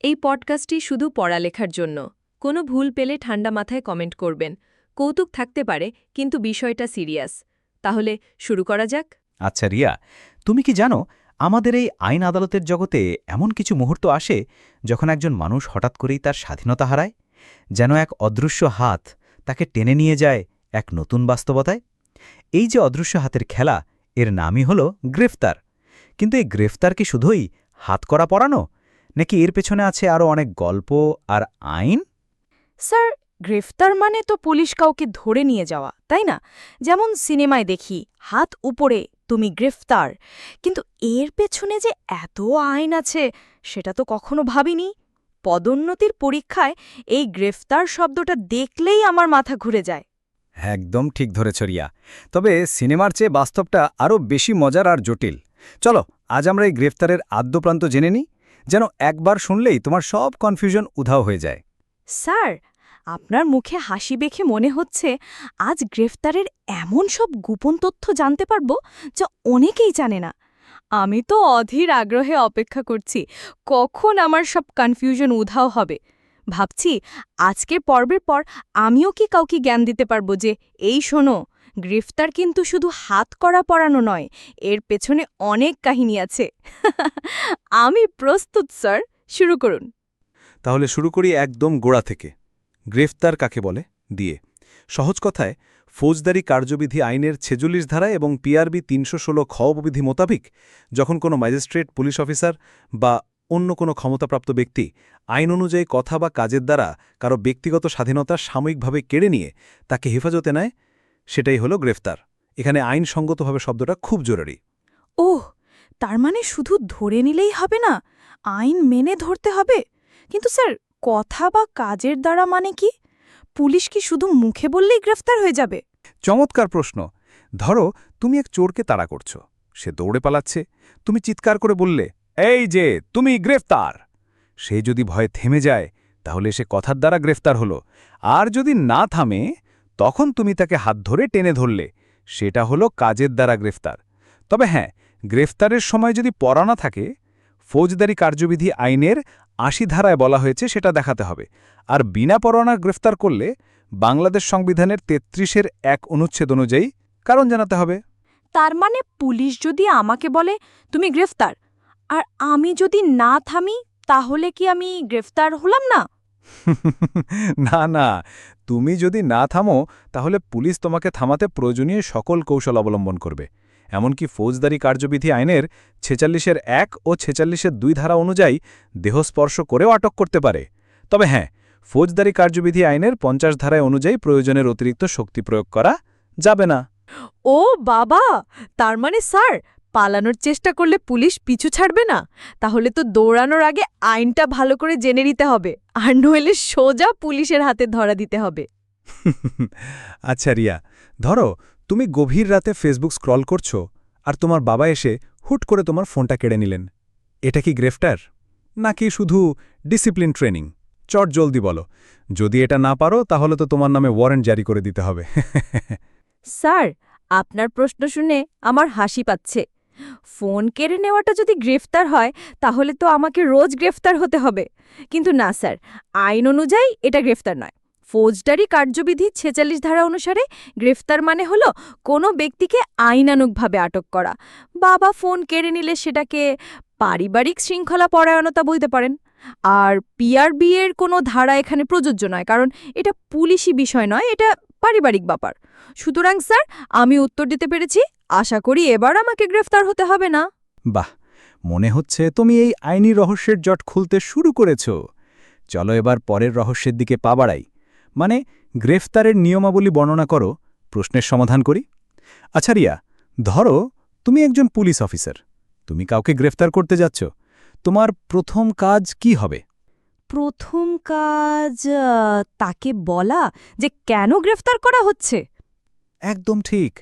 এই পডকাস্টটি শুধু পড়ালেখার জন্য। কোনো ভুল পেলে ঠান্ডা মাথায় কমেন্ট করবেন। কৌতুক থাকতে পারে, কিন্তু বিষয়টা সিরিয়াস। তাহলে শুরু করা যাক। আচ্ছা রিয়া, তুমি কি জানো আমাদের এই আইন আদালতের জগতে এমন কিছু মুহূর্ত আসে যখন একজন মানুষ হঠাৎ করেই তার স্বাধীনতা হারায়, যেন এক অদৃশ্য হাত তাকে টেনে নিয়ে যায় এক নতুন বাস্তবতায়। এই যে অদৃশ্য হাতের খেলা, এর নামই হল গ্রেফতার। কিন্তু এই গ্রেফতার কি শুধুই হাতকড়া পরানো, নাকি এর পেছনে আছে আরও অনেক গল্প আর আইন? স্যার, গ্রেফতার মানে তো পুলিশ কাউকে ধরে নিয়ে যাওয়া, তাই না? যেমন সিনেমায় দেখি, হাত উপরে, তুমি গ্রেফতার। কিন্তু এর পেছনে যে এত আইন আছে, সেটা তো কখনো ভাবিনি। পদোন্নতির পরীক্ষায় এই গ্রেফতার শব্দটা দেখলেই আমার মাথা ঘুরে যায়। একদম ঠিক ধরেছ রিয়া। তবে সিনেমার চেয়ে বাস্তবটা আরও বেশি মজার আর জটিল। চলো আজ আমরা এই গ্রেফতারের আদ্যপ্রান্ত জেনে নিই, যেন একবার শুনলেই তোমার সব কনফিউশন উধাও হয়ে যায়। স্যার, আপনার মুখে হাসি দেখে মনে হচ্ছে আজ গ্রেফতারের এমন সব গোপন তথ্য জানতে পারব যা অনেকেই জানে না। আমি তো অধীর আগ্রহে অপেক্ষা করছি কখন আমার সব কনফিউশন উধাও হবে। ভাবছি আজকের পর্বের পর আমিও কি কাউকে জ্ঞান দিতে পারবো যে এই শোনো, গ্রেফতার কিন্তু শুধু হাত করা পরানো নয়, এর পেছনে অনেক কাহিনী আছে। আমি প্রস্তুত স্যার, শুরু করুন। তাহলে শুরু করি একদম গোড়া থেকে। গ্রেফতার কাকে বলে দিয়ে সহজ কথায়, ফৌজদারি কার্যবিধি আইনের ৪৬ ধারা এবং পিআরবি ৩১৬ খ বিধি মোতাবেক যখন কোনো ম্যাজিস্ট্রেট, পুলিশ অফিসার বা অন্য কোনো ক্ষমতাপ্রাপ্ত ব্যক্তি আইন অনুযায়ী কথা বা কাজের দ্বারা কারো ব্যক্তিগত স্বাধীনতা সাময়িকভাবে কেড়ে নিয়ে তাকে হেফাজতে নেয়, সেটাই হলো গ্রেফতার। এখানে আইনসঙ্গতভাবে শব্দটা খুব জরুরি। ওহ, তার মানে শুধু ধরে নিলেই হবে না, আইন মেনে ধরতে হবে। কিন্তু স্যার, কথা বা কাজের দ্বারা মানে কি? পুলিশ কি শুধু মুখে বললেই গ্রেফতার হয়ে যাবে? চমৎকার প্রশ্ন। ধরো তুমি এক চোরকে তাড়া করছ, সে দৌড়ে পালাচ্ছে, তুমি চিৎকার করে বললে, এই যে তুমি গ্রেফতার। সে যদি ভয়ে থেমে যায়, তাহলে সে কথার দ্বারা গ্রেফতার হলো। আর যদি না থামে, তখন তুমি তাকে হাত ধরে টেনে ধরলে, সেটা হলো কাজের দ্বারা গ্রেফতার। তবে হ্যাঁ, গ্রেফতারের সময় যদি পড়া থাকে, ফৌজদারি কার্যবিধি আইনের ৮০ ধারায় বলা হয়েছে সেটা দেখাতে হবে। আর বিনা পরোয়ানার গ্রেফতার করলে বাংলাদেশ সংবিধানের ৩৩-এর ১ অনুচ্ছেদ অনুযায়ী কারণ জানাতে হবে। তার মানে পুলিশ যদি আমাকে বলে তুমি গ্রেফতার, আর আমি যদি না থামি, তাহলে কি আমি গ্রেফতার হলাম না? না না, তুমি যদি না থামো, তাহলে পুলিশ তোমাকে থামাতে প্রয়োজনীয় সকল কৌশল অবলম্বন করবে। এমনকি ফৌজদারি কার্যবিধি আইনের ৪৬-এর ১ ও ৪৬-এর ২ ধারা অনুযায়ী দেহস্পর্শ করেও আটক করতে পারে। তবে হ্যাঁ, ফৌজদারি কার্যবিধি আইনের ৫০ ধারায় অনুযায়ী প্রয়োজনের অতিরিক্ত শক্তি প্রয়োগ করা যাবে না। ও বাবা, তার মানে স্যার, পালানোর চেষ্টা করলে পুলিশ পিছু ছাড়বে না? তাহলে তো দৌড়ানোর আগে আইনটা ভালো করে জেনে নিতে হবে, আর নইলে সোজা পুলিশের হাতে ধরা দিতে হবে। আচ্ছা রিয়া, ধরো তুমি গভীর রাতে ফেসবুক স্ক্রল করছো, আর তোমার বাবা এসে হুট করে তোমার ফোনটা কেড়ে নিলেন। এটা কি গ্রেফতার, নাকি শুধু ডিসিপ্লিন ট্রেনিং? চট জলদি বলো। যদি এটা না পারো, তাহলে তো তোমার নামে ওয়ারেন্ট জারি করে দিতে হবে। স্যার, আপনার প্রশ্ন শুনে আমার হাসি পাচ্ছে। ফোন কেড়ে নেওয়াটা যদি গ্রেফতার হয়, তাহলে তো আমাকে রোজ গ্রেফতার হতে হবে। কিন্তু না স্যার, আইন অনুযায়ী এটা গ্রেফতার নয়। ফৌজদারি কার্যবিধি ৪৬ ধারা অনুসারে গ্রেফতার মানে হল কোনো ব্যক্তিকে আইনানুগভাবে আটক করা। বাবা ফোন কেড়ে নিলে সেটাকে পারিবারিক শৃঙ্খলা পরায়ণতা বলতে পারেন। আর পিআরবি এর কোনো ধারা এখানে প্রযোজ্য নয়, কারণ এটা পুলিশি বিষয় নয়, এটা পারিবারিক ব্যাপার। সুতরাং স্যার, আমি উত্তর দিতে পেরেছি। আশা করি এবার আমাকে গ্রেফতার হতে হবে না। বাহ, মনে হচ্ছে তুমি এই আইনি রহস্যের জট খুলতে শুরু করেছ। চলো এবার পরের রহস্যের দিকে পা বাড়াই। মানে, গ্রেফতারের নিয়মাবলী বর্ণনা করো, প্রশ্নের সমাধান করি। আচ্ছা রিয়া, ধরো তুমি একজন পুলিশ অফিসার, তুমি কাউকে গ্রেফতার করতে যাচ্ছ। তোমার প্রথম কাজ কি হবে? প্রথম কাজ তাকে বলা যে কেন গ্রেফতার করা হচ্ছে। একদম ঠিক।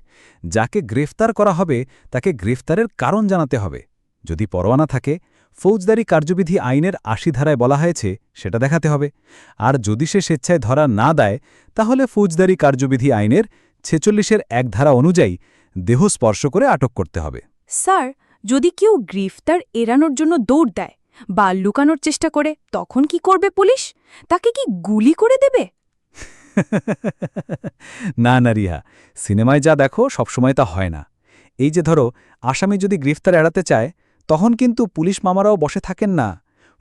যাকে গ্রেফতার করা হবে তাকে গ্রেফতারের কারণ জানাতে হবে। যদি পরোয়ানা থাকে, ফৌজদারি কার্যবিধি আইনের ৮০ ধারায় বলা হয়েছে সেটা দেখাতে হবে। আর যদি সে স্বেচ্ছায় ধরা না দেয়, তাহলে ফৌজদারি কার্যবিধি আইনের ৪৬-এর ১ ধারা অনুযায়ী দেহ স্পর্শ করে আটক করতে হবে। স্যার, যদি কেউ গ্রেফতার এড়ানোর জন্য দৌড় দেয়, বা লুকানোর চেষ্টা করে, তখন কি করবে পুলিশ? তাকে কি গুলি করে দেবে? না না রিহা, সিনেমায় যা দেখো সবসময় তা হয় না। এই যে ধরো, আসামি যদি গ্রেফতার এড়াতে চায়, তখন কিন্তু পুলিশ মামারাও বসে থাকেন না।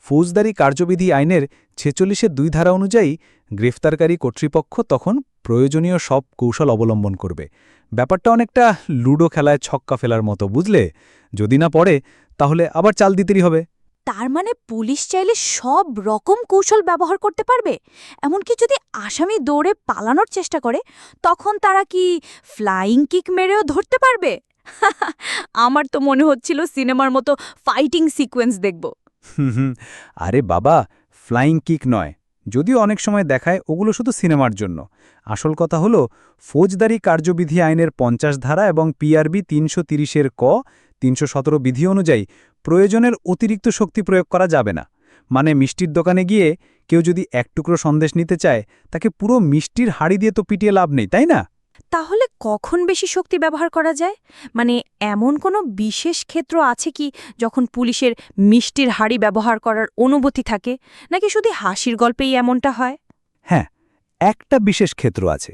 ফৌজদারি কার্যবিধি আইনের ৪৬-এর ২ ধারা অনুযায়ী গ্রেফতারকারী কর্তৃপক্ষ তখন প্রয়োজনীয় সব কৌশল অবলম্বন করবে। ব্যাপারটা অনেকটা লুডো খেলায় ছক্কা ফেলার মতো, বুঝলে? যদি না পড়ে, তাহলে আবার চাল দিতেই হবে। তার মানে পুলিশ চাইলে সব রকম কৌশল ব্যবহার করতে পারবে? এমনকি যদি আসামি দৌড়ে পালানোর চেষ্টা করে, তখন তারা কি ফ্লাইং কিক মেরেও ধরতে পারবে? আমার তো মনে হচ্ছিল সিনেমার মতো ফাইটিং সিকোয়েন্স দেখব। হুম, আরে বাবা, ফ্লাইং কিক নয়। যদিও অনেক সময় দেখায়, ওগুলো শুধু সিনেমার জন্য। আসল কথা হলো, ফৌজদারি কার্যবিধি আইনের ৫০ ধারা এবং পিআরবি ৩৩০-এর ক ৩১৭ বিধি অনুযায়ী প্রয়োজনের অতিরিক্ত শক্তি প্রয়োগ করা যাবে না। মানে মিষ্টির দোকানে গিয়ে কেউ যদি এক টুকরো সন্দেশ নিতে চায়, তাকে পুরো মিষ্টির হাড়ি দিয়ে তো পিটিয়ে লাভ নেই, তাই না? তাহলে কখন বেশি শক্তি ব্যবহার করা যায়? মানে এমন কোনো বিশেষ ক্ষেত্র আছে কি যখন পুলিশের মিষ্টির হাড়ি ব্যবহার করার অনুমতি থাকে, নাকি শুধু হাসির গল্পেই এমনটা হয়? হ্যাঁ, একটা বিশেষ ক্ষেত্র আছে।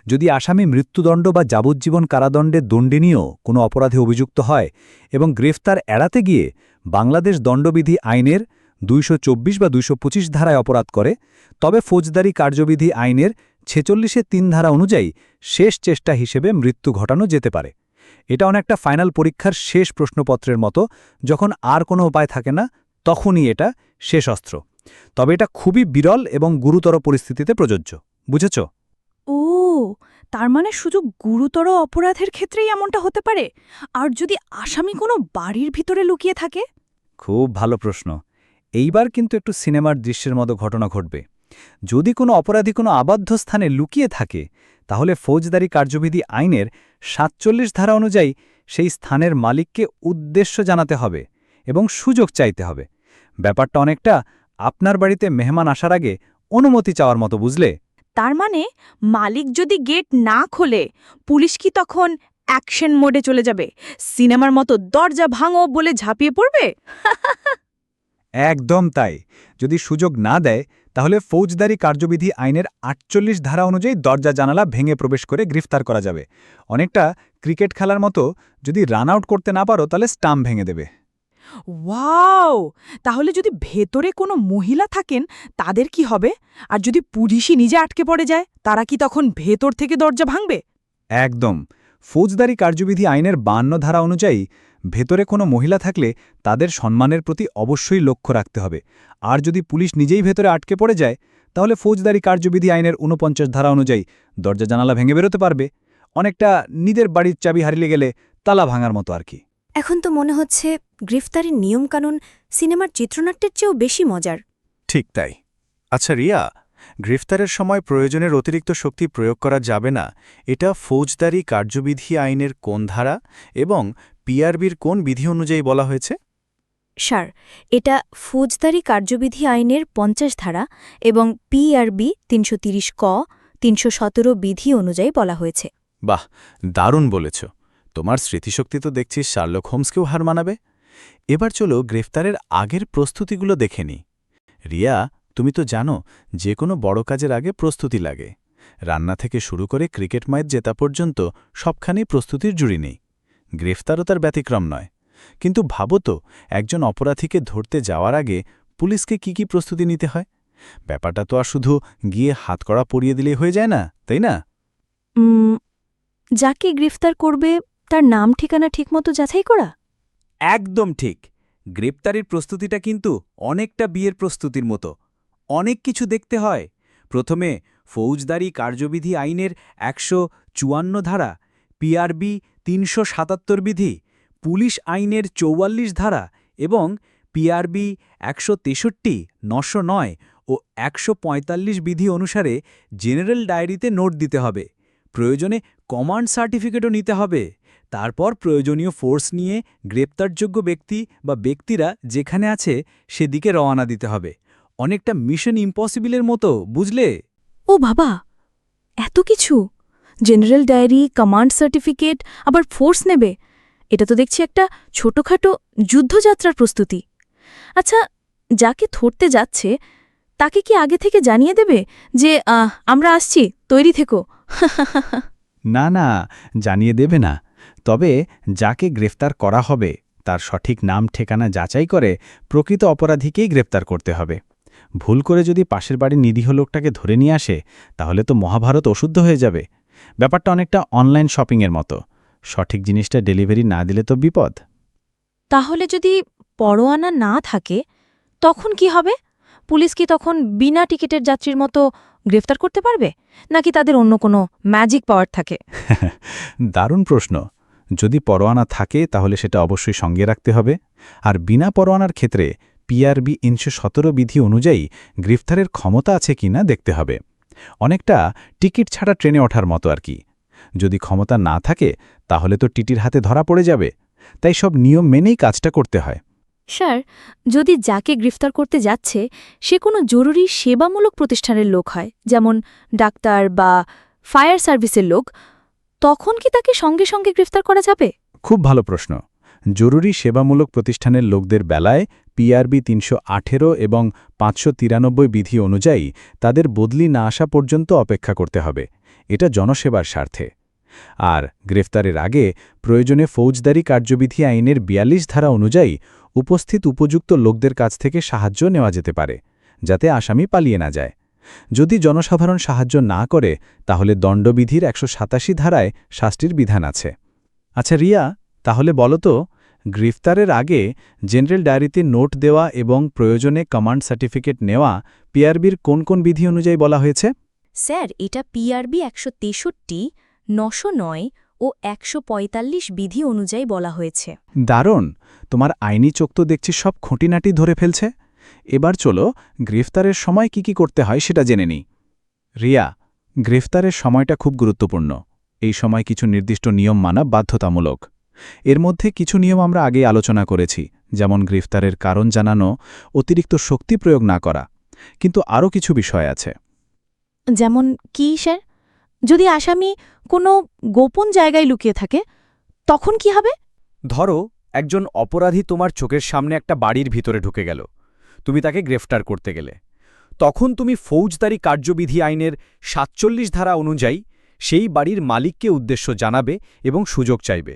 যদি আসামি মৃত্যুদণ্ড বা যাবজ্জীবন কারাদণ্ডে দণ্ডিনীয় কোনো অপরাধে অভিযুক্ত হয় এবং গ্রেফতার এড়াতে গিয়ে বাংলাদেশ দণ্ডবিধি আইনের ২২৪ বা ২২৫ ধারায় অপরাধ করে, তবে ফৌজদারি কার্যবিধি আইনের ৪৬-এর ৩ ধারা অনুযায়ী শেষ চেষ্টা হিসেবে মৃত্যু ঘটানো যেতে পারে। এটা অনেকটা ফাইনাল পরীক্ষার শেষ প্রশ্নপত্রের মতো, যখন আর কোনো উপায় থাকে না, তখনই এটা শেষ অস্ত্র। তবে এটা খুবই বিরল এবং গুরুতর পরিস্থিতিতে প্রযোজ্য, বুঝেছ? ও, তার মানে শুধু গুরুতর অপরাধের ক্ষেত্রেই এমনটা হতে পারে? আর যদি আসামি কোনো বাড়ির ভিতরে লুকিয়ে থাকে? খুব ভালো প্রশ্ন। এইবার কিন্তু একটু সিনেমার দৃশ্যের মতো ঘটনা ঘটবে। যদি কোনো অপরাধী কোনো আবদ্ধ স্থানে লুকিয়ে থাকে, তাহলে ফৌজদারি কার্যবিধি আইনের ৪৭ ধারা অনুযায়ী সেই স্থানের মালিককে উদ্দেশ্য জানাতে হবে এবং সুযোগ চাইতে হবে। ব্যাপারটা অনেকটা আপনার বাড়িতে মেহমান আসার আগে অনুমতি চাওয়ার মতো, বুঝলে? তার মানে মালিক যদি গেট না খোলে, পুলিশ কি তখন অ্যাকশন মোডে চলে যাবে? সিনেমার মতো দরজা ভাঙো বলে ঝাঁপিয়ে পড়বে? একদম তাই। যদি সুযোগ না দেয়, তাহলে ফৌজদারি কার্যবিধি আইনের ৪৮ ধারা অনুযায়ী দরজা জানালা ভেঙে প্রবেশ করে গ্রেফতার করা যাবে। অনেকটা ক্রিকেট খেলার মতো, যদি রান আউট করতে না পারো, তাহলে স্টাম্প ভেঙে দেবে। ওয়াও! তাহলে যদি ভেতরে কোনো মহিলা থাকেন, তাদের কি হবে? আর যদি পুলিশই নিজে আটকে পড়ে যায়, তারা কি তখন ভেতর থেকে দরজা ভাঙবে? একদম। ফৌজদারি কার্যবিধি আইনের ৫২ ধারা অনুযায়ী ভেতরে কোনো মহিলা থাকলে তাদের সম্মানের প্রতি অবশ্যই লক্ষ্য রাখতে হবে। আর যদি পুলিশ নিজেই ভেতরে আটকে পড়ে যায়, তাহলে ফৌজদারি কার্যবিধি আইনের ৪৯ ধারা অনুযায়ী দরজা জানালা ভেঙে বেরোতে পারবে। অনেকটা নিজের বাড়ির চাবি হারিয়ে গেলে তালা ভাঙার মতো আর কি। এখন তো মনে হচ্ছে গ্রেফতারের নিয়মকানুন সিনেমার চিত্রনাট্যের চেয়েও বেশি মজার। ঠিক তাই। আচ্ছা রিয়া, গ্রেফতারের সময় প্রয়োজনের অতিরিক্ত শক্তি প্রয়োগ করা যাবে না, এটা ফৌজদারি কার্যবিধি আইনের কোন ধারা এবং পিআরবির কোন বিধি অনুযায়ী বলা হয়েছে? স্যার, এটা ফৌজদারি কার্যবিধি আইনের ৫০ ধারা এবং পিআরবি ৩৩০ ক ৩১৭ বিধি অনুযায়ী বলা হয়েছে। বাহ, দারুণ বলেছ। তোমার স্মৃতিশক্তি তো দেখছি শার্লক হোমসকেও হার মানাবে। এবার চলো গ্রেফতারের আগের প্রস্তুতিগুলো দেখে নিই। রিয়া, তুমি তো জানো, যে কোনো বড় কাজের আগে প্রস্তুতি লাগে। রান্না থেকে শুরু করে ক্রিকেট ম্যাচ জেতা পর্যন্ত সবখানেই প্রস্তুতির জুড়ি নেই। গ্রেফতারও তার ব্যতিক্রম নয়। কিন্তু ভাবো তো, একজন অপরাধীকে ধরতে যাওয়ার আগে পুলিশকে কি প্রস্তুতি নিতে হয়? ব্যাপারটা তো আর শুধু গিয়ে হাতকড়া পরিয়ে দিলেই হয়ে যায় না, তাই না? যাকে গ্রেফতার করবে তার নাম ঠিকানা ঠিকমতো যাচাই করা? একদম ঠিক। গ্রেপ্তারের প্রস্তুতিটা কিন্তু অনেকটা বিয়ের প্রস্তুতির মতো। অনেক কিছু দেখতে হয়। প্রথমে ফৌজদারি কার্যবিধি আইনের ১৫৪ ধারা, পিআরবি ৩৭৭ বিধি, পুলিশ আইনের ৪৪ ধারা এবং পিআরবি ১৬৩, ৯০৯ ও ১৪৫ বিধি অনুসারে জেনারেল ডায়েরিতে নোট দিতে হবে। প্রয়োজনে কমান্ড সার্টিফিকেটও নিতে হবে। তারপর প্রয়োজনীয় ফোর্স নিয়ে গ্রেপ্তারযোগ্য ব্যক্তি বা ব্যক্তিরা যেখানে আছে সেদিকে রওনা দিতে হবে। অনেকটা মিশন ইম্পসিবলের মতো, বুঝলে? ও বাবা, এত কিছু! জেনারেল ডায়েরি, কমান্ড সার্টিফিকেট, আবার ফোর্স নেবে। এটা তো দেখছি একটা ছোটখাটো যুদ্ধযাত্রার প্রস্তুতি। আচ্ছা, যাকে ধরতে যাচ্ছে তাকে কি আগে থেকে জানিয়ে দেবে যে আমরা আসছি, তৈরি থেকো? না না, জানিয়ে দেবে না। তবে যাকে গ্রেফতার করা হবে তার সঠিক নাম ঠিকানা যাচাই করে প্রকৃত অপরাধীকেই গ্রেফতার করতে হবে। ভুল করে যদি পাশের বাড়ির নিরীহ লোকটাকে ধরে নিয়ে আসে, তাহলে তো মহাভারত অশুদ্ধ হয়ে যাবে। ব্যাপারটা অনেকটা অনলাইন শপিংয়ের মতো। সঠিক জিনিসটা ডেলিভারি না দিলে তো বিপদ। তাহলে যদি পরোয়ানা না থাকে তখন কি হবে? পুলিশ কি তখন বিনা টিকিটের যাত্রীর মতো গ্রেফতার করতে পারবে, নাকি তাদের অন্য কোনো ম্যাজিক পাওয়ার থাকে? দারুণ প্রশ্ন। যদি পরোয়ানা থাকে তাহলে সেটা অবশ্যই সঙ্গে রাখতে হবে। আর বিনা পরোয়ানার ক্ষেত্রে পিআরবি ৩১৭ বিধি অনুযায়ী গ্রেফতারের ক্ষমতা আছে কিনা দেখতে হবে। অনেকটা টিকিট ছাড়া ট্রেনে ওঠার মতো আর কি। যদি ক্ষমতা না থাকে তাহলে তো টিটির হাতে ধরা পড়ে যাবে। তাই সব নিয়ম মেনেই কাজটা করতে হয়। স্যার, যদি যাকে গ্রেফতার করতে যাচ্ছে সে কোনো জরুরি সেবামূলক প্রতিষ্ঠানের লোক হয়, যেমন ডাক্তার বা ফায়ার সার্ভিসের লোক, তখন কি তাকে সঙ্গে সঙ্গে গ্রেফতার করা যাবে? খুব ভালো প্রশ্ন। জরুরি সেবামূলক প্রতিষ্ঠানের লোকদের বেলায় পিআরবি ৩১৮ এবং ৫৯৩ বিধি অনুযায়ী তাদের বদলি না আসা পর্যন্ত অপেক্ষা করতে হবে। এটা জনসেবার স্বার্থে। আর গ্রেফতারের আগে প্রয়োজনে ফৌজদারি কার্যবিধি আইনের ৪২ ধারা অনুযায়ী উপস্থিত উপযুক্ত লোকদের কাছ থেকে সাহায্য নেওয়া যেতে পারে, যাতে আসামি পালিয়ে না যায়। যদি জনসাধারণ সাহায্য না করে তাহলে দণ্ডবিধির ১৮৭ ধারায় শাস্তির বিধান আছে। আচ্ছা রিয়া, তাহলে বলো তো, গ্রেফতারের আগে জেনারেল ডায়েরিতে নোট দেওয়া এবং প্রয়োজনে কমান্ড সার্টিফিকেট নেওয়া পিআরবির কোন কোন বিধি অনুযায়ী বলা হয়েছে? স্যার, এটা পিআরবি ১৬৩, ৯০৯ ও ১৪৫ বিধি অনুযায়ী বলা হয়েছে। দারুণ! তোমার আইনি চোখ তো দেখছি সব খুঁটিনাটি ধরে ফেলছে। এবার চলো গ্রেফতারের সময় কি করতে হয় সেটা জেনে নিই। রিয়া, গ্রেফতারের সময়টা খুব গুরুত্বপূর্ণ। এই সময় কিছু নির্দিষ্ট নিয়ম মানা বাধ্যতামূলক। এর মধ্যে কিছু নিয়ম আমরা আগেই আলোচনা করেছি, যেমন গ্রেফতারের কারণ জানানো, অতিরিক্ত শক্তি প্রয়োগ না করা। কিন্তু আরও কিছু বিষয় আছে। যেমন কি স্যার? যদি আসামি কোনো গোপন জায়গায় লুকিয়ে থাকে তখন কি হবে? ধরো একজন অপরাধী তোমার চোখের সামনে একটা বাড়ির ভিতরে ঢুকে গেল। তুমি তাকে গ্রেফতার করতে গেলে। তখন তুমি ফৌজদারি কার্যবিধি আইনের ৪৭ ধারা অনুযায়ী সেই বাড়ির মালিককে উদ্দেশ্য জানাবে এবং সুযোগ চাইবে।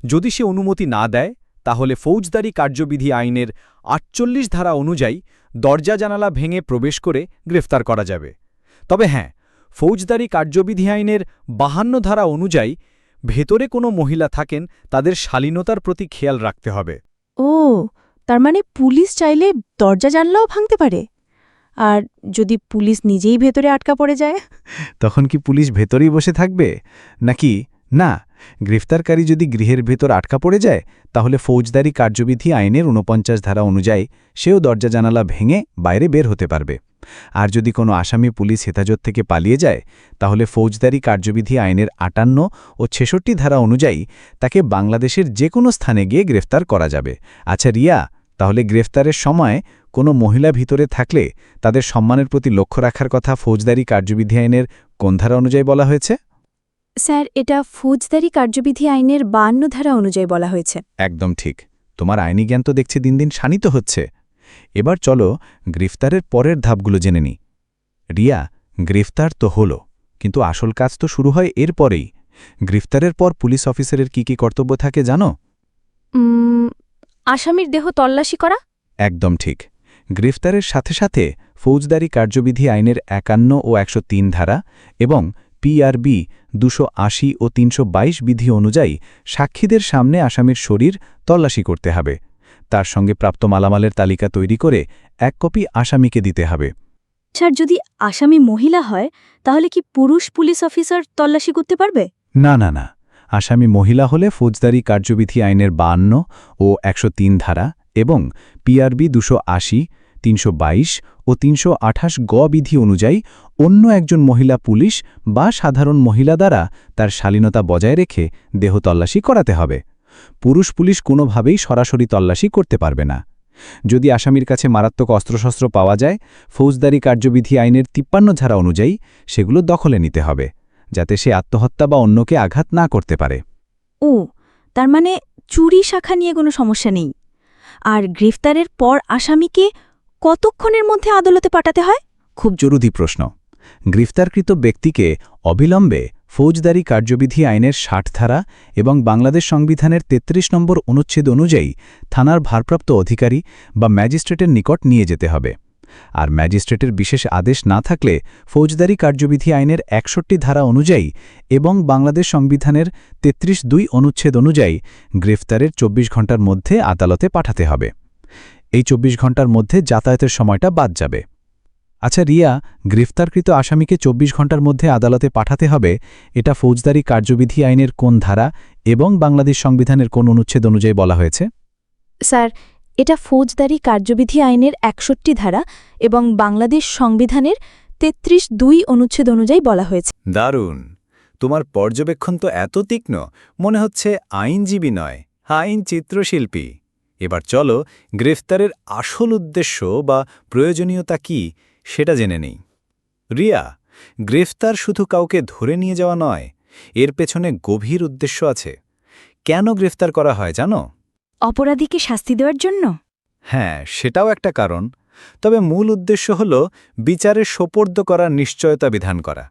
যদি সে অনুমতি না দেয় তাহলে ফৌজদারি কার্যবিধি আইনের ৪৮ ধারা অনুযায়ী দরজা জানালা ভেঙে প্রবেশ করে গ্রেফতার করা যাবে। তবে হ্যাঁ, ফৌজদারি কার্যবিধি আইনের ৫২ ধারা অনুযায়ী ভেতরে কোনো মহিলা থাকেন তাদের শালীনতার প্রতি খেয়াল রাখতে হবে। ও, তার মানে পুলিশ চাইলে দরজা জানলাও ভাঙতে পারে? আর যদি পুলিশ নিজেই ভেতরে আটকা পড়ে যায়? তখন কি পুলিশ ভেতরেই বসে থাকবে? নাকি না, গ্রেফতারকারী যদি গৃহের ভেতর আটকা পড়ে যায় তাহলে ফৌজদারি কার্যবিধি আইনের ৪৯ ধারা অনুযায়ী সেও দরজা জানালা ভেঙে বাইরে বের হতে পারবে। আর যদি কোনো আসামি পুলিশ হেফাজত থেকে পালিয়ে যায় তাহলে ফৌজদারি কার্যবিধি আইনের ৫৮ ও ৬৬ ধারা অনুযায়ী তাকে বাংলাদেশের যে কোনো স্থানে গিয়ে গ্রেফতার করা যাবে। আচ্ছা রিয়া, তাহলে গ্রেফতারের সময় কোনো মহিলা ভিতরে থাকলে তাদের সম্মানের প্রতি লক্ষ্য রাখার কথা ফৌজদারি কার্যবিধি আইনের কোন ধারা অনুযায়ী বলা হয়েছে? স্যার, এটা ফৌজদারি কার্যবিধি আইনের ৫২ ধারা অনুযায়ী বলা হয়েছে। একদম ঠিক। তোমার আইনি জ্ঞান তো দেখছি দিন দিন শানিত হচ্ছে। এবার চলো গ্রেফতারের পরের ধাপগুলো জেনে নিই। রিয়া, গ্রেফতার তো হলো, কিন্তু আসল কাজ তো শুরু হয় এরপরেই। গ্রেফতারের পর পুলিশ অফিসারের কি কর্তব্য থাকে জানো? আসামির দেহ তল্লাশি করা? একদম ঠিক। গ্রেফতারের সাথে সাথে ফৌজদারি কার্যবিধি আইনের ৫১ ও ১০৩ ধারা এবং পিআরবি ২৮০ ও ৩২২ বিধি অনুযায়ী সাক্ষীদের সামনে আসামির শরীর তল্লাশি করতে হবে। তার সঙ্গে প্রাপ্ত মালামালের তালিকা তৈরি করে ১ কপি আসামিকে দিতে হবে। স্যার, যদি আসামি মহিলা হয় তাহলে কি পুরুষ পুলিশ অফিসার তল্লাশি করতে পারবে? না না না, আসামি মহিলা হলে ফৌজদারি কার্যবিধি আইনের ৫২ ও ১০৩ ধারা এবং পিআরবি ২৮০, ৩২২ ও ৩২৮ গ বিধি অনুযায়ী অন্য একজন মহিলা পুলিশ বা সাধারণ মহিলা দ্বারা তার শালীনতা বজায় রেখে দেহ তল্লাশি করাতে হবে। পুরুষ পুলিশ কোনোভাবেই সরাসরি তল্লাশি করতে পারবে না। যদি আসামির কাছে মারাত্মক অস্ত্রশস্ত্র পাওয়া যায়, ফৌজদারি কার্যবিধি আইনের ৫৩ ধারা অনুযায়ী সেগুলো দখলে নিতে হবে, যাতে সে আত্মহত্যা বা অন্যকে আঘাত না করতে পারে। ও, তার মানে চুরি শাখা নিয়ে কোনো সমস্যা নেই। আর গ্রেফতারের পর আসামিকে কতক্ষণের মধ্যে আদালতে পাঠাতে হয়? খুব জরুরি প্রশ্ন। গ্রেফতারকৃত ব্যক্তিকে অবিলম্বে ফৌজদারি কার্যবিধি আইনের ৬০ ধারা এবং বাংলাদেশ সংবিধানের ৩৩ নম্বর অনুচ্ছেদ অনুযায়ী থানার ভারপ্রাপ্ত অধিকারী বা ম্যাজিস্ট্রেটের নিকট নিয়ে যেতে হবে। আর ম্যাজিস্ট্রেটের বিশেষ আদেশ না থাকলে ফৌজদারি কার্যবিধি আইনের ৬১ ধারা অনুযায়ী এবং বাংলাদেশ সংবিধানের ৩৩(২) অনুচ্ছেদ অনুযায়ী গ্রেফতারের ২৪ ঘণ্টার মধ্যে আদালতে পাঠাতে হবে। এই ২৪ ঘণ্টার মধ্যে যাতায়াতের সময়টা বাদ যাবে। আচ্ছা রিয়া, গ্রেফতারকৃত আসামিকে ২৪ ঘণ্টার মধ্যে আদালতে পাঠাতে হবে, এটা ফৌজদারি কার্যবিধি আইনের কোন ধারা এবং বাংলাদেশ সংবিধানের কোন অনুচ্ছেদ অনুযায়ী বলা হয়েছে? স্যার, এটা ফৌজদারি কার্যবিধি আইনের ৬১ ধারা এবং বাংলাদেশ সংবিধানের ৩৩(২) অনুচ্ছেদ অনুযায়ী বলা হয়েছে। দারুণ! তোমার পর্যবেক্ষণ তো এত তীক্ষ্ণ, মনে হচ্ছে আইনজীবী নয়, আইন চিত্রশিল্পী। এবার চলো গ্রেফতারের আসল উদ্দেশ্য বা প্রয়োজনীয়তা কি সেটা জেনে নেই। রিয়া, গ্রেফতার শুধু কাউকে ধরে নিয়ে যাওয়া নয়, এর পেছনে গভীর উদ্দেশ্য আছে। কেন গ্রেফতার করা হয় জানো? অপরাধীকে শাস্তি দেওয়ার জন্য? হ্যাঁ, সেটাও একটা কারণ। তবে মূল উদ্দেশ্য হল বিচারে সোপর্দ করার নিশ্চয়তা বিধান করা,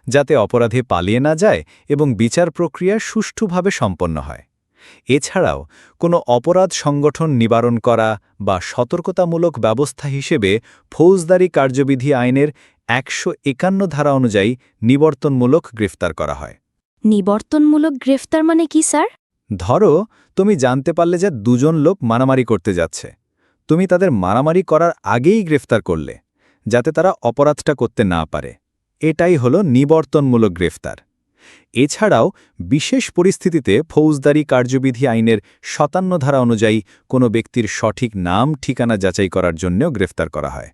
যাতে অপরাধী পালিয়ে না যায় এবং বিচার প্রক্রিয়া সুষ্ঠুভাবে সম্পন্ন হয়। এছাড়াও কোনো অপরাধ সংগঠন নিবারণ করা বা সতর্কতামূলক ব্যবস্থা হিসেবে ফৌজদারি কার্যবিধি আইনের ১৫১ ধারা অনুযায়ী নিবর্তনমূলক গ্রেফতার করা হয়। নিবর্তনমূলক গ্রেফতার মানে কি স্যার? ধরো তুমি জানতে পারলে যে দুজন লোক মারামারি করতে যাচ্ছে, তুমি তাদের মারামারি করার আগেই গ্রেফতার করলে, যাতে তারা অপরাধটা করতে না পারে। এটাই হলো নিবর্তনমূলক গ্রেফতার। এছাড়াও বিশেষ পরিস্থিতিতে ফৌজদারি কার্যবিধি আইনের ৫৭ ধারা অনুযায়ী কোনো ব্যক্তির সঠিক নাম ঠিকানা যাচাই করার জন্যও গ্রেফতার করা হয়।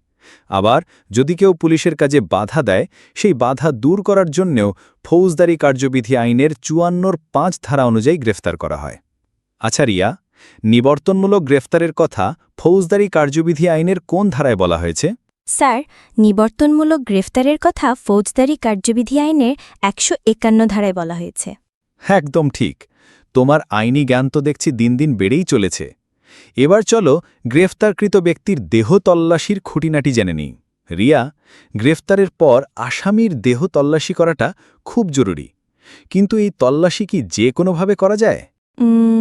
আবার যদি কেউ পুলিশের কাজে বাধা দেয়, সেই বাধা দূর করার জন্যেও ফৌজদারি কার্যবিধি আইনের ৫৪(৫) ধারা অনুযায়ী গ্রেফতার করা হয়। আচ্ছা রিয়া, নিবর্তনমূলক গ্রেফতারের কথা ফৌজদারি কার্যবিধি আইনের কোন ধারায় বলা হয়েছে? স্যার, নিবর্তনমূলক গ্রেফতারের কথা ফৌজদারি কার্যবিধি আইনের ১৫১ ধারায় বলা হয়েছে। একদম ঠিক। তোমার আইনি জ্ঞান তো দেখছি দিন দিন বেড়েই চলেছে। এবার চলো গ্রেফতারকৃত ব্যক্তির দেহ তল্লাশির খুঁটিনাটি জেনে নিই। রিয়া, গ্রেফতারের পর আসামির দেহ তল্লাশি করাটা খুব জরুরি। কিন্তু এই তল্লাশি কি যে কোনোভাবে করা যায়?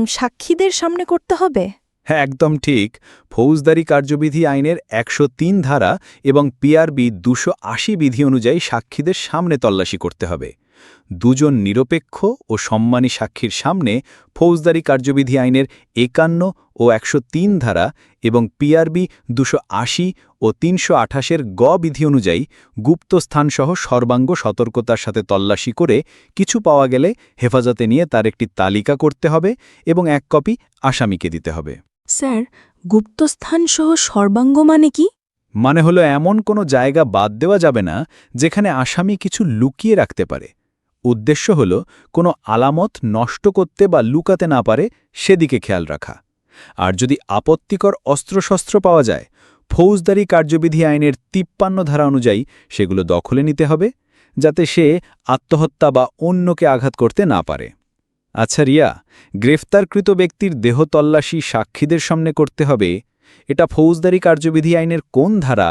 সাক্ষীদের সামনে করতে হবে? হ্যাঁ, একদম ঠিক। ফৌজদারি কার্যবিধি আইনের ১০৩ ধারা এবং পিআরবি ২৮০ বিধি অনুযায়ী সাক্ষীদের সামনে তল্লাশি করতে হবে। দুজন নিরপেক্ষ ও সম্মানী সাক্ষীর সামনে ফৌজদারি কার্যবিধি আইনের ৫১ ও ১০৩ ধারা এবং পিআরবি ২৮০ ও ৩২৮ গ বিধি অনুযায়ী গুপ্তস্থানসহ সর্বাঙ্গ সতর্কতার সাথে তল্লাশি করে কিছু পাওয়া গেলে হেফাজতে নিয়ে তার একটি তালিকা করতে হবে এবং ১ কপি আসামিকে দিতে হবে। স্যার, গুপ্তস্থান সহ সর্বাঙ্গ মানে কি? মানে হলো এমন কোনো জায়গা বাদ দেওয়া যাবে না যেখানে আসামি কিছু লুকিয়ে রাখতে পারে। উদ্দেশ্য হল কোনো আলামত নষ্ট করতে বা লুকাতে না পারে সেদিকে খেয়াল রাখা। আর যদি আপত্তিকর অস্ত্রশস্ত্র পাওয়া যায়, ফৌজদারি কার্যবিধি আইনের ৫৩ ধারা অনুযায়ী সেগুলো দখলে নিতে হবে, যাতে সে আত্মহত্যা বা অন্যকে আঘাত করতে না পারে। আচ্ছা রিয়া, গ্রেফতারকৃত ব্যক্তির দেহ তল্লাশি সাক্ষীদের সামনে করতে হবে, এটা ফৌজদারি কার্যবিধি আইনের কোন ধারা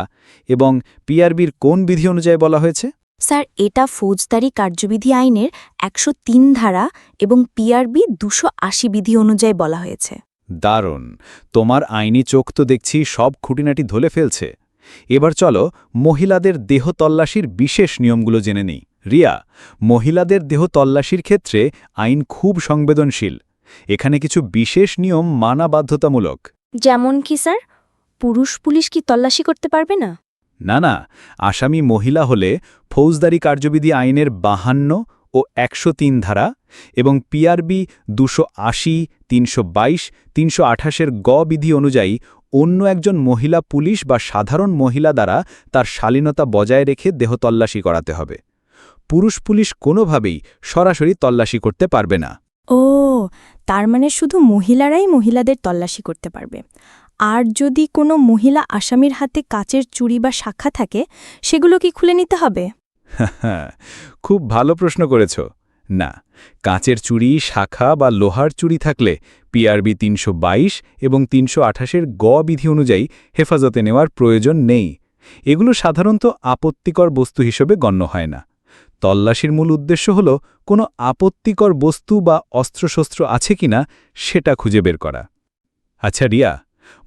এবং পিআরবির কোন বিধি অনুযায়ী বলা হয়েছে? স্যার, এটা ফৌজদারি কার্যবিধি আইনের ১০৩ ধারা এবং পিআরবি ২৮০ বিধি অনুযায়ী বলা হয়েছে। দারুণ! তোমার আইনি চোখ তো দেখছি সব খুঁটিনাটি ধলে ফেলছে। এবার চলো মহিলাদের দেহ তল্লাশির বিশেষ নিয়মগুলো জেনে নিই। রিয়া, মহিলাদের দেহ তল্লাশির ক্ষেত্রে আইন খুব সংবেদনশীল। এখানে কিছু বিশেষ নিয়ম মানা বাধ্যতামূলক। যেমন কি স্যার? পুরুষ পুলিশ কি তল্লাশি করতে পারবে না? না, আসামি মহিলা হলে ফৌজদারি কার্যবিধি আইনের ৫২ ও ১০৩ ধারা এবং পিআরবি ২৮০, ৩২২, ৩২৮ গ বিধি অনুযায়ী অন্য একজন মহিলা পুলিশ বা সাধারণ মহিলা দ্বারা তার শালীনতা বজায় রেখে দেহ তল্লাশি করাতে হবে। পুরুষ পুলিশ কোনোভাবেই সরাসরি তল্লাশি করতে পারবে না। ও, তার মানে শুধু মহিলারাই মহিলাদের তল্লাশি করতে পারবে। আর যদি কোনো মহিলা আসামির হাতে কাচের চুড়ি বা শাখা থাকে, সেগুলো কি খুলে নিতে হবে? খুব ভালো প্রশ্ন করেছ। না, কাঁচের চুড়ি, শাখা বা লোহার চুড়ি থাকলে পিআরবি ৩২২ এবং ৩২৮-এর গ বিধি অনুযায়ী হেফাজতে নেওয়ার প্রয়োজন নেই। এগুলো সাধারণত আপত্তিকর বস্তু হিসেবে গণ্য হয় না। তল্লাশির মূল উদ্দেশ্য হল কোনো আপত্তিকর বস্তু বা অস্ত্রশস্ত্র আছে কিনা সেটা খুঁজে বের করা। আচ্ছা রিয়া,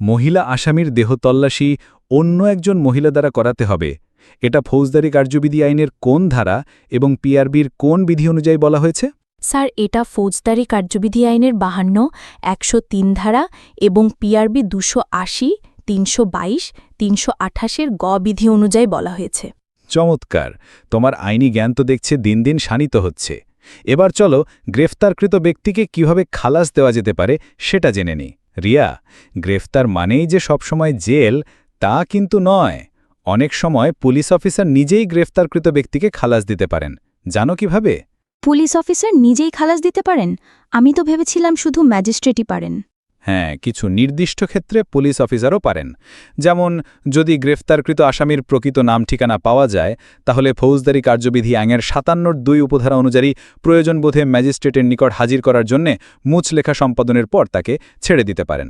মহিলা আসামির দেহ তল্লাশি অন্য একজন মহিলা দ্বারা করাতে হবে, এটা ফৌজদারি কার্যবিধি আইনের কোন ধারা এবং পিআরবির কোন বিধি অনুযায়ী বলা হয়েছে? স্যার, এটা ফৌজদারি কার্যবিধি আইনের 52, 103 ধারা এবং পিআরবি 280, 322, 328-এর গ বিধি অনুযায়ী বলা হয়েছে। চমৎকার, তোমার আইনি জ্ঞান তো দেখছে দিন দিন শানিত হচ্ছে। এবার চলো গ্রেফতারকৃত ব্যক্তিকে কিভাবে খালাস দেওয়া যেতে পারে সেটা জেনে নিই। রিয়া, গ্রেফতার মানেই যে সবসময় জেল তা কিন্তু নয়। অনেক সময় পুলিশ অফিসার নিজেই গ্রেফতারকৃত ব্যক্তিকে খালাস দিতে পারেন। জানো কিভাবে? পুলিশ অফিসার নিজেই খালাস দিতে পারেন? আমি তো ভেবেছিলাম শুধু ম্যাজিস্ট্রেটই পারেন। হ্যাঁ, কিছু নির্দিষ্ট ক্ষেত্রে পুলিশ অফিসারও পারেন। যেমন যদি গ্রেফতারকৃত আসামির প্রকৃত নাম ঠিকানা পাওয়া যায়, তাহলে ফৌজদারি কার্যবিধি আইনের 57(2) উপধারা অনুযায়ী প্রয়োজন বোধে ম্যাজিস্ট্রেটের নিকট হাজির করার জন্যে মুচলেখা সম্পাদনের পর তাকে ছেড়ে দিতে পারেন।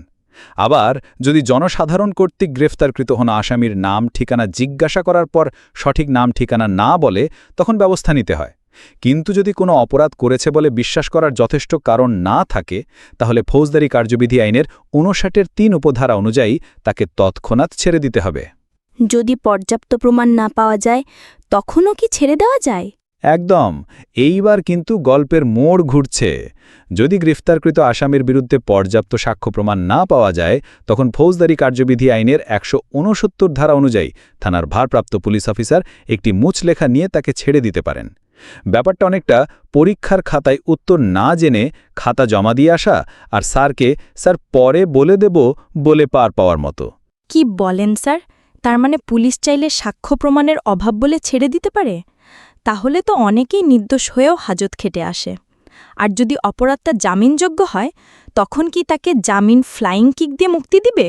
আবার যদি জনসাধারণ কর্তৃক গ্রেফতারকৃত হন আসামির নাম ঠিকানা জিজ্ঞাসা করার পর সঠিক নাম ঠিকানা না বলে, তখন ব্যবস্থা নিতে হয়। কিন্তু যদি কোনো অপরাধ করেছে বলে বিশ্বাস করার যথেষ্ট কারণ না থাকে, তাহলে ফৌজদারি কার্যবিধি আইনের 59(3) উপধারা অনুযায়ী তাকে তৎক্ষণাৎ ছেড়ে দিতে হবে। যদি পর্যাপ্ত প্রমাণ না পাওয়া যায়, তখনও কি ছেড়ে দেওয়া যায়? একদম, এইবার কিন্তু গল্পের মোড় ঘুরছে। যদি গ্রেফতারকৃত আসামির বিরুদ্ধে পর্যাপ্ত সাক্ষ্য প্রমাণ না পাওয়া যায়, তখন ফৌজদারি কার্যবিধি আইনের 169 ধারা অনুযায়ী থানার ভারপ্রাপ্ত পুলিশ অফিসার একটি মুচলেখা নিয়ে তাকে ছেড়ে দিতে পারেন। ব্যাপারটা অনেকটা পরীক্ষার খাতায় উত্তর না জেনে খাতা জমা দিয়ে আসা আর স্যারকে স্যার পরে বলে দেব বলে পার পাওয়ার মতো। কি বলেন স্যার? তার মানে পুলিশ চাইলে সাক্ষ্য প্রমাণের অভাব বলে ছেড়ে দিতে পারে? তাহলে তো অনেকেই নির্দোষ হয়েও হাজত খেটে আসে। আর যদি অপরাধটা জামিনযোগ্য হয়, তখন কি তাকে জামিন ফ্লাইং কিক দিয়ে মুক্তি দিবে?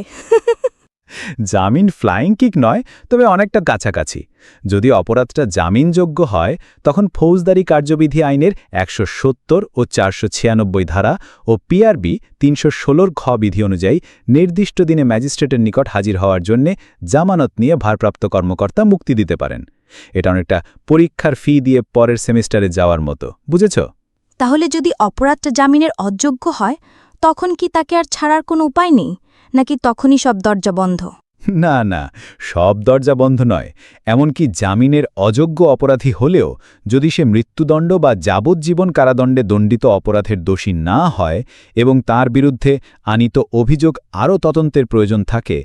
জামিন ফ্লাইং কিক নয়, তবে অনেকটা কাছাকাছি। যদি অপরাধটা জামিনযোগ্য হয়, তখন ফৌজদারি কার্যবিধি আইনের 170 ও 496 ধারা ও পিআরবি 316-র খ বিধি অনুযায়ী নির্দিষ্ট দিনে ম্যাজিস্ট্রেটের নিকট হাজির হওয়ার জন্যে জামানত নিয়ে ভারপ্রাপ্ত কর্মকর্তা মুক্তি দিতে পারেন। এটা অনেকটা পরীক্ষার ফি দিয়ে পরের সেমিস্টারে যাওয়ার মতো, বুঝেছ? তাহলে যদি অপরাধটা জামিনের অযোগ্য হয়, তখন কি তাকে আর ছাড়ার কোনো উপায় নেই, নাকি তখনই সব দরজা বন্ধ? না না, সব দরজা বন্ধ নয়। এমনকি জামিনের অযোগ্য অপরাধী হলেও যদি সে মৃত্যুদণ্ড বা যাবজ্জীবন কারাদণ্ডে দণ্ডিত অপরাধের দোষী না হয় এবং তার বিরুদ্ধে আনিত অভিযোগ আরও তদন্তের প্রয়োজন থাকে,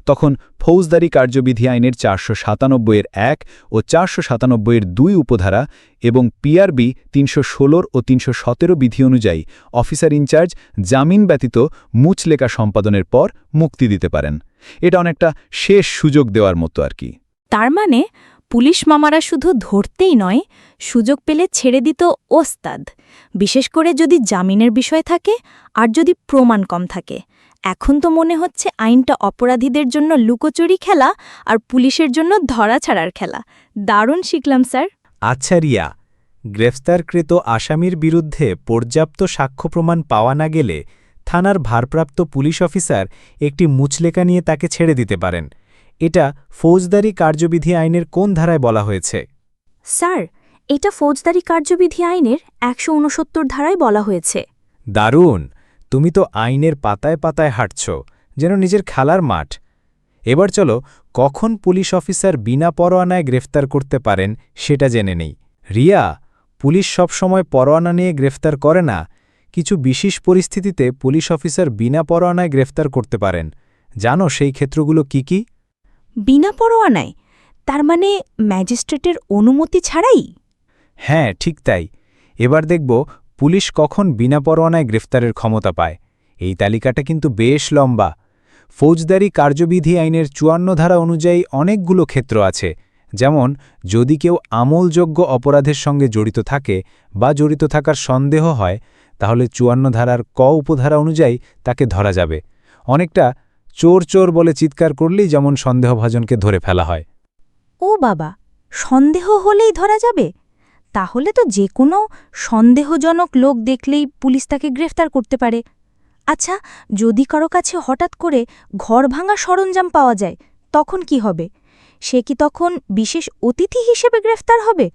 তখন ফৌজদারি কার্যবিধি আইনের 497-এর 1 ও 497-এর 2 উপধারা এবং পিআরবি 316 ও 317 বিধি অনুযায়ী অফিসার ইনচার্জ জামিন ব্যতীত মুচলেখা সম্পাদনের পর মুক্তি দিতে পারেন। এটা অনেকটা শেষ সুযোগ দেওয়ার মতো আর কি। তার মানে পুলিশ মামারা শুধু ধরতেই নয়, সুযোগ পেলে ছেড়ে দিত ওস্তাদ, বিশেষ করে যদি জামিনের বিষয় থাকে আর যদি প্রমাণ কম থাকে। এখন তো মনে হচ্ছে আইনটা অপরাধীদের জন্য লুকোচুরি খেলা আর পুলিশের জন্য ধরা ছাড়ার খেলা। দারুণ শিখলাম স্যার। আচ্ছা রিয়া, গ্রেফতারকৃত আসামির বিরুদ্ধে পর্যাপ্ত সাক্ষ্য প্রমাণ পাওয়া না গেলে থানার ভারপ্রাপ্ত পুলিশ অফিসার একটি মুচলেখা নিয়ে তাকে ছেড়ে দিতে পারেন। এটা ফৌজদারি কার্যবিধি আইনের কোন ধারায় বলা হয়েছে? স্যার, এটা ফৌজদারি কার্যবিধি আইনের 169 ধারায় বলা হয়েছে। দারুণ! তুমি তো আইনের পাতায় পাতায় হাঁটছ, যেন নিজের খেলার মাঠ। এবার চলো কখন পুলিশ অফিসার বিনা পরোয়ানায় গ্রেফতার করতে পারেন সেটা জেনে নেই। রিয়া, পুলিশ সবসময় পরোয়ানা নিয়ে গ্রেফতার করে না। কিছু বিশেষ পরিস্থিতিতে পুলিশ অফিসার বিনা পরোয়ানায় গ্রেফতার করতে পারেন। জানো সেই ক্ষেত্রগুলো কি কি? বিনা পরোয়ানায়? তার মানে ম্যাজিস্ট্রেটের অনুমতি ছাড়াই? হ্যাঁ, ঠিক তাই। এবার দেখব পুলিশ কখন বিনা পরোয়ানায় গ্রেফতারের ক্ষমতা পায়। এই তালিকাটা কিন্তু বেশ লম্বা। ফৌজদারি কার্যবিধি আইনের 54 ধারা অনুযায়ী অনেকগুলো ক্ষেত্র আছে। যেমন যদি কেউ আমলযোগ্য অপরাধের সঙ্গে জড়িত থাকে বা জড়িত থাকার সন্দেহ হয়, তাহলে 54 ধারার ক উপধারা অনুযায়ী তাকে ধরা যাবে। অনেকটা চোর চোর বলে চিৎকার করলেই যেমন সন্দেহভাজনকে ধরে ফেলা হয়। ও বাবা, সন্দেহ হলেই ধরা যাবে? তাহলে তো যে কোনো সন্দেহজনক লোক দেখলেই পুলিশ তাকে গ্রেফতার করতে পারে। আচ্ছা, যদি কারো কাছে হঠাৎ করে ঘর ভাঙা সরঞ্জাম পাওয়া যায়, তখন কি হবে? সে কি তখন বিশেষ অতিথি হিসেবে গ্রেফতার হবে?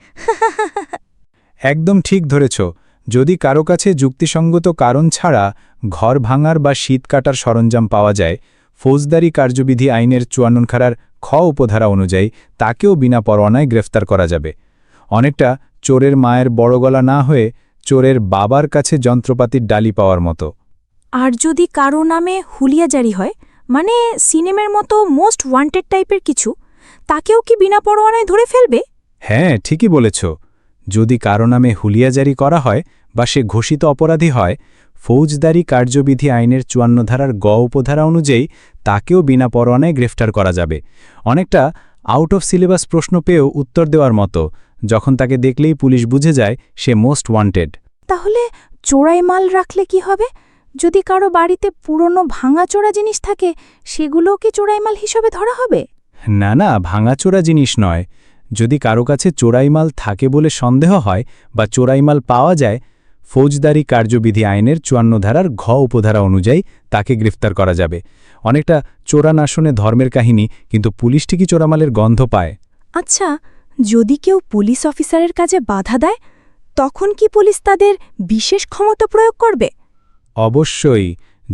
একদম ঠিক ধরেছ। যদি কারো কাছে যুক্তিসঙ্গত কারণ ছাড়া ঘর ভাঙার বা শীত কাটার সরঞ্জাম পাওয়া যায়, ফৌজদারি কার্যবিধি আইনের ৫৪ ধারার খ উপধারা অনুযায়ী তাকেও বিনা পরোয়ানায় গ্রেফতার করা যাবে। অনেকটা চোরের মায়ের বড় গলা না হয়ে চোরের বাবার কাছে যন্ত্রপাতির ডালি পাওয়ার মতো। আর যদি কারো নামে হুলিয়া জারি হয়, মানে সিনেমার মতো মোস্ট ওয়ান্টেড টাইপের কিছু, তাকেও কি বিনা পরোয়ানায় ধরে ফেলবে? হ্যাঁ, ঠিকই বলেছ। যদি কারো নামে হুলিয়া জারি করা হয় বা সে ঘোষিত অপরাধী হয়, ফৌজদারি কার্যবিধি আইনের ৫৪ ধারার গ উপধারা অনুযায়ী তাকেও বিনা পরোয়ানায় গ্রেফতার করা যাবে। অনেকটা আউট অফ সিলেবাস প্রশ্ন পেয়েও উত্তর দেওয়ার মতো, যখন তাকে দেখলেই পুলিশ বুঝে যায় সে মোস্ট ওয়ান্টেড। তাহলে চোরাই মাল রাখলে কি হবে? যদি কারো বাড়িতে পুরনো ভাঙাচোরা জিনিস থাকে, সেগুলোও কি চোরাই মাল হিসেবে ধরা হবে? না না, ভাঙাচোরা জিনিস নয়। যদি কারো কাছে চোরাই মাল থাকে বলে সন্দেহ হয় বা চোরাই মাল পাওয়া যায়, ফৌজদারি কার্যবিধি আইনের ৫৪ ধারার ঘ উপধারা অনুযায়ী তাকে গ্রেফতার করা যাবে। অনেকটা চোরা না শুনে ধর্মের কাহিনী, কিন্তু পুলিশ ঠিকই চোরামালের গন্ধ পায়। আচ্ছা, যদি কেউ পুলিশ অফিসারের কাজে বাধা দেয়, তখন কি পুলিশ তাদের বিশেষ ক্ষমতা প্রয়োগ করবে? অবশ্যই।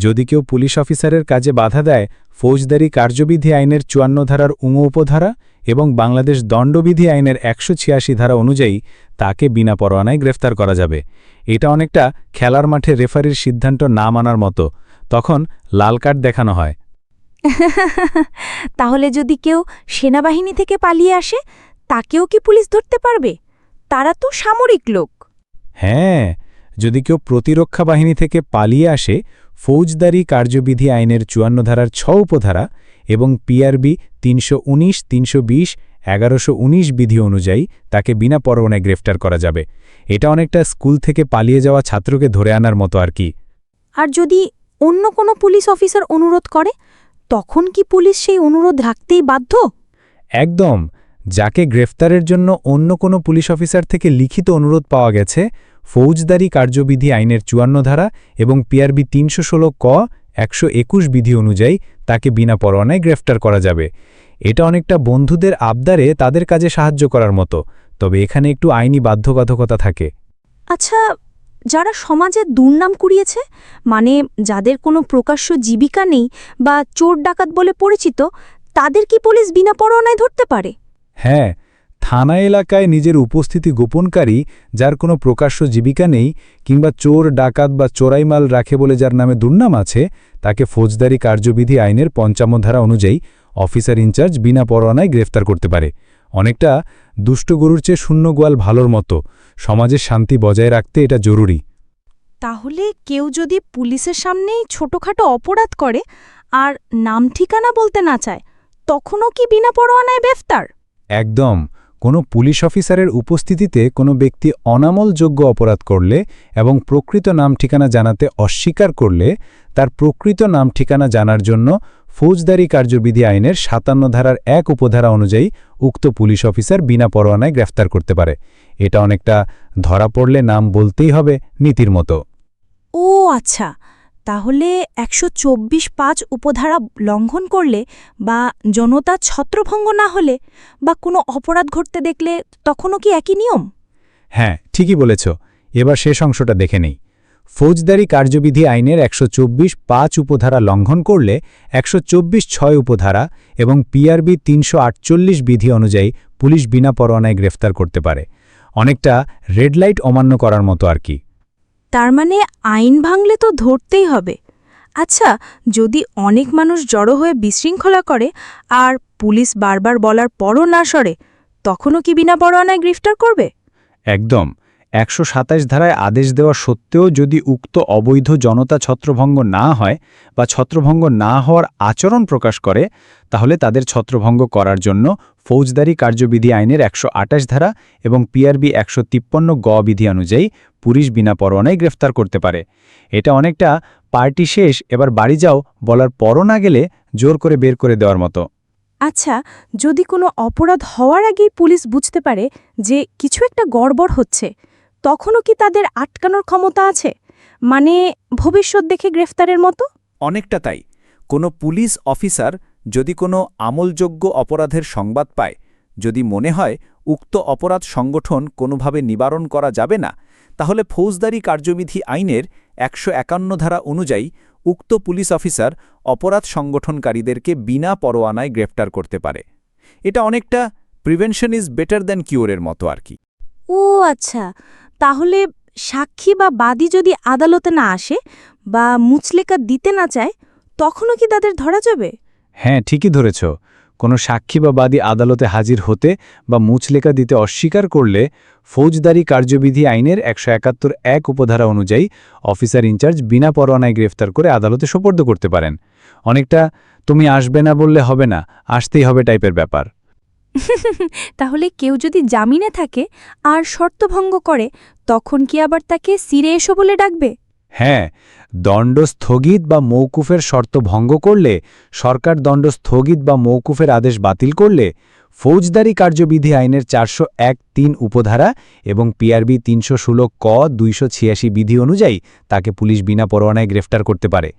যদি কেউ পুলিশ অফিসারের কাজে বাধা দেয়, ফৌজদারি কার্যবিধি আইনের ৫৪ ধারার উপধারা এবং বাংলাদেশ দণ্ডবিধি আইনের ১৮৬ ধারা অনুযায়ী তাকে বিনা পরোয়ানায় গ্রেফতার করা যাবে। এটা অনেকটা খেলার মাঠে রেফারির সিদ্ধান্ত না মানার মতো, তখন লাল কার্ড দেখানো হয়। তাহলে যদি কেউ সেনাবাহিনী থেকে পালিয়ে আসে, তাকেও কি পুলিশ ধরতে পারবে? তারা তো সামরিক লোক। হ্যাঁ, যদি কেউ প্রতিরক্ষা বাহিনী থেকে পালিয়ে আসে, ফৌজদারি কার্যবিধি আইনের ৫৪ ধারার ৬ উপধারা এবং পিআরবি ৩১৯, ৩২০, ১১১৯ বিধি অনুযায়ী তাকে বিনা পরোয়ানায় গ্রেফতার করা যাবে। এটা অনেকটা স্কুল থেকে পালিয়ে যাওয়া ছাত্রকে ধরে আনার মতো আর কি। আর যদি অন্য কোনো পুলিশ অফিসার অনুরোধ করে, তখন কি পুলিশ সেই অনুরোধ রাখতেই বাধ্য? একদম। যাকে গ্রেফতারের জন্য অন্য কোনো পুলিশ অফিসার থেকে লিখিত অনুরোধ পাওয়া গেছে, ফৌজদারি কার্যবিধি আইনের ৫৪ ধারা এবং পিআরবি ৩১৬ ক ১২১ বিধি অনুযায়ী তাকে বিনা পরোয়ানায় গ্রেফতার করা যাবে। এটা অনেকটা বন্ধুদের আবদারে তাদের কাজে সাহায্য করার মতো, তবে এখানে একটু আইনি বাধ্যবাধকতা থাকে। আচ্ছা, যারা সমাজে দুর্নাম কুড়িয়েছে, মানে যাদের কোনো প্রকাশ্য জীবিকা নেই বা চোর ডাকাত বলে পরিচিত, তাদের কি পুলিশ বিনা পরোয়ানায় ধরতে পারে? হ্যাঁ, থানা এলাকায় নিজের উপস্থিতি গোপনকারী, যার কোনো প্রকাশ্য জীবিকা নেই কিংবা চোর ডাকাত বা চোরাই মাল রাখে বলে যার নামে দুর্নাম আছে, তাকে ফৌজদারি কার্যবিধি আইনের ৫৫ ধারা অনুযায়ী অফিসার ইনচার্জ বিনা পরোয়ানায় গ্রেফতার করতে পারে। অনেকটা দুষ্ট গরুর চেয়ে শূন্য গোয়াল ভালোর মতো, সমাজের শান্তি বজায় রাখতে এটা জরুরি। তাহলে কেউ যদি পুলিশের সামনেই ছোটখাটো অপরাধ করে আর নাম ঠিকানা বলতে না চায়, তখনও কি বিনা পরোয়ানায় গ্রেফতার? একদম। কোনো পুলিশ অফিসারের উপস্থিতিতে কোনো ব্যক্তি অনামলযোগ্য অপরাধ করলে এবং প্রকৃত নাম ঠিকানা জানাতে অস্বীকার করলে, তার প্রকৃত নাম ঠিকানা জানার জন্য ফৌজদারি কার্যবিধি আইনের ৫৭ ধারার ১ উপধারা অনুযায়ী উক্ত পুলিশ অফিসার বিনা পরোয়ানায় গ্রেফতার করতে পারে। এটা অনেকটা ধরা পড়লে নাম বলতেই হবে নীতির মতো। ও আচ্ছা, তাহলে ১২৪(৫) উপধারা লঙ্ঘন করলে বা জনতা ছত্রভঙ্গ না হলে বা কোনো অপরাধ ঘটতে দেখলে তখনও কি একই নিয়ম? হ্যাঁ, ঠিকই বলেছ। এবার শেষ অংশটা দেখে নেই। ফৌজদারি কার্যবিধি আইনের ১২৪(৫) উপধারা লঙ্ঘন করলে ১২৪(৬) উপধারা এবং পিআরবি ৩৪৮ বিধি অনুযায়ী পুলিশ বিনা পরোয়ানায় গ্রেফতার করতে পারে। অনেকটা রেড লাইট অমান্য করার মতো আর কি। তার মানে আইন ভাঙলে তো ধরতেই হবে। আচ্ছা, যদি অনেক মানুষ জড়ো হয়ে বিশৃঙ্খলা করে আর পুলিশ বারবার বলার পরও না সরে, তখনও কি বিনা পরোয়ানায় গ্রেফতার করবে? একদম। ১২৭ ধারায় আদেশ দেওয়া সত্ত্বেও যদি উক্ত অবৈধ জনতা ছত্রভঙ্গ না হয় বা ছত্রভঙ্গ না হওয়ার আচরণ প্রকাশ করে, তাহলে তাদের ছত্রভঙ্গ করার জন্য ফৌজদারি কার্যবিধি আইনের ১২৮ ধারা এবং পিআরবি ১৫৩ গ বিধি অনুযায়ী পুলিশ বিনা পরোয়ানায় গ্রেফতার করতে পারে। এটা অনেকটা পার্টি শেষ, এবার বাড়ি যাও বলার পরও না গেলে জোর করে বের করে দেওয়ার মতো। আচ্ছা, যদি কোনো অপরাধ হওয়ার আগেই পুলিশ বুঝতে পারে যে কিছু একটা গড়বড় হচ্ছে, তখনও কি তাদের আটকানোর ক্ষমতা আছে? মানে ভবিষ্যৎ দেখে গ্রেফতারের মতো? অনেকটা তাই। কোনো পুলিশ অফিসার যদি কোনো আমলযোগ্য অপরাধের সংবাদ পায়, যদি মনে হয় উক্ত অপরাধ সংগঠন কোনোভাবে নিবারণ করা যাবে না, তাহলে ফৌজদারি কার্যবিধি আইনের ১৫১ ধারা অনুযায়ী উক্ত পুলিশ অফিসার অপরাধ সংগঠনকারীদেরকে বিনা পরোয়ানায় গ্রেফতার করতে পারে। এটা অনেকটা প্রিভেনশন ইজ বেটার দ্যান কিওরের মতো আর কি। ও আচ্ছা, তাহলে সাক্ষী বা বাদী যদি আদালতে না আসে বা মুচলেকা দিতে না চায়, তখনও কি তাদের ধরা যাবে? হ্যাঁ, ঠিকই ধরেছ। কোনো সাক্ষী বা বাদী আদালতে হাজির হতে বা মুচলেকা দিতে অস্বীকার করলে ফৌজদারি কার্যবিধি আইনের ১৭১ উপধারা অনুযায়ী অফিসার ইনচার্জ বিনা পরোয়ানায় গ্রেফতার করে আদালতে সোপর্দ করতে পারেন। অনেকটা তুমি আসবে না বললে হবে না, আসতেই হবে টাইপের ব্যাপার। তাহলে কেউ যদি জামিনে থাকে আর শর্তভঙ্গ করে, তখন কি আবার তাকে সিরে এসো বলে ডাকবে? হ্যাঁ, দণ্ড স্থগিত বা মৌকুফের শর্ত ভঙ্গ করলে, সরকার দণ্ড স্থগিত বা মৌকুফের আদেশ বাতিল করলে ফৌজদারি কার্যবিধি আইনের ৪০১(৩) উপধারা এবং পিআরবি ৩১৬ ক ২৮৬ বিধি অনুযায়ী তাকে পুলিশ বিনা পরোয়ানায় গ্রেফতার করতে পারে।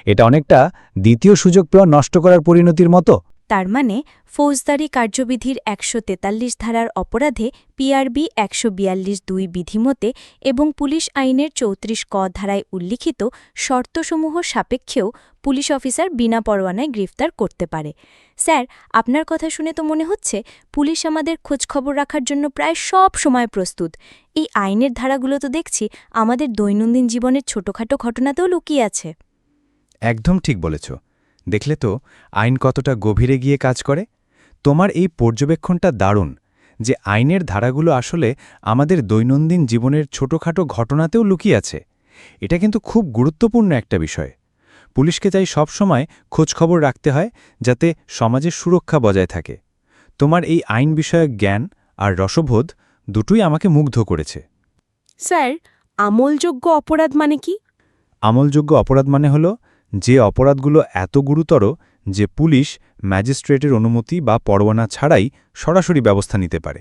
এটা অনেকটা দ্বিতীয় সুযোগ পাওয়া নষ্ট করার পরিণতির মতো। তার মানে ফৌজদারি কার্যবিধির ১৪৩ ধারার অপরাধে পিআরবি ১৪২ বিধিমতে এবং পুলিশ আইনের ৩৪ ক ধারায় উল্লিখিত শর্তসমূহ সাপেক্ষেও পুলিশ অফিসার বিনা পরোয়ানায় গ্রেফতার করতে পারে। স্যার, আপনার কথা শুনে তো মনে হচ্ছে পুলিশ আমাদের খোঁজখবর রাখার জন্য প্রায় সব সময় প্রস্তুত। এই আইনের ধারাগুলো তো দেখছি আমাদের দৈনন্দিন জীবনের ছোটখাটো ঘটনাতেও লুকিয়ে আছে। একদম ঠিক বলেছ। দেখলে তো আইন কতটা গভীরে গিয়ে কাজ করে। তোমার এই পর্যবেক্ষণটা দারুণ যে আইনের ধারাগুলো আসলে আমাদের দৈনন্দিন জীবনের ছোটখাটো ঘটনাতেও লুকিয়ে আছে। এটা কিন্তু খুব গুরুত্বপূর্ণ একটা বিষয়। পুলিশকে তাই সবসময় খোঁজখবর রাখতে হয় যাতে সমাজের সুরক্ষা বজায় থাকে। তোমার এই আইন বিষয়ক জ্ঞান আর রসবোধ দুটোই আমাকে মুগ্ধ করেছে। স্যার, আমলযোগ্য অপরাধ মানে কি? আমলযোগ্য অপরাধ মানে হল যে অপরাধগুলো এত গুরুতর যে পুলিশ ম্যাজিস্ট্রেটের অনুমতি বা পরোয়ানা ছাড়াই সরাসরি ব্যবস্থা নিতে পারে,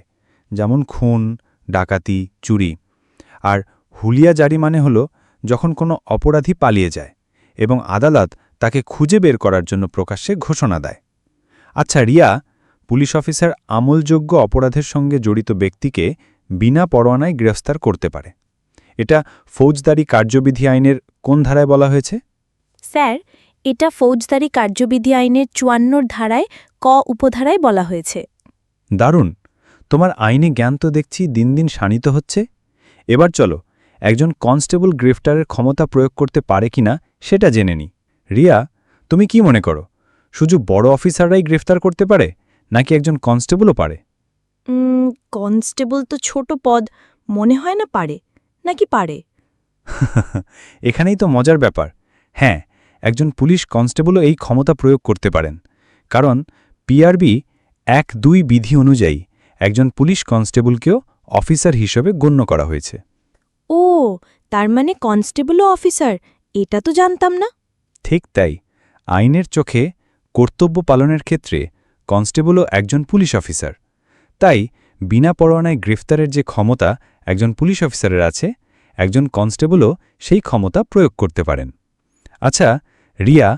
যেমন খুন, ডাকাতি, চুরি। আর হুলিয়া জারি মানে হল যখন কোনো অপরাধী পালিয়ে যায় এবং আদালত তাকে খুঁজে বের করার জন্য প্রকাশ্যে ঘোষণা দেয়। আচ্ছা রিয়া, পুলিশ অফিসার আমলযোগ্য অপরাধের সঙ্গে জড়িত ব্যক্তিকে বিনা পরোয়ানায় গ্রেফতার করতে পারে। এটা ফৌজদারি কার্যবিধি আইনের কোন ধারায় বলা হয়েছে? স্যার, এটা ফৌজদারি কার্যবিধি আইনের ৫৪ ধারায় ক উপধারায় বলা হয়েছে। দারুণ! তোমার আইনি জ্ঞান তো দেখছি দিন দিন শানিত হচ্ছে। এবার চলো একজন কনস্টেবল গ্রেফতারের ক্ষমতা প্রয়োগ করতে পারে কিনা সেটা জেনে নি। রিয়া, তুমি কি মনে করো শুধু বড় অফিসাররাই গ্রেফতার করতে পারে নাকি একজন কনস্টেবলও পারে? কনস্টেবল তো ছোট পদ, মনে হয় না পারে। নাকি পারে? এখানেই তো মজার ব্যাপার। হ্যাঁ, একজন পুলিশ কনস্টেবলও এই ক্ষমতা প্রয়োগ করতে পারেন, কারণ পিআরবি ১-২ বিধি অনুযায়ী একজন পুলিশ কনস্টেবলকেও অফিসার হিসেবে গণ্য করা হয়েছে। ও, তার মানে কনস্টেবলও অফিসার, এটা তো জানতাম না। ঠিক তাই, আইনের চোখে কর্তব্য পালনের ক্ষেত্রে কনস্টেবলও একজন পুলিশ অফিসার। তাই বিনা পরোয়ানায় গ্রেফতারের যে ক্ষমতা একজন পুলিশ অফিসারের আছে, একজন কনস্টেবলও সেই ক্ষমতা প্রয়োগ করতে পারেন। আচ্ছা রিয়া,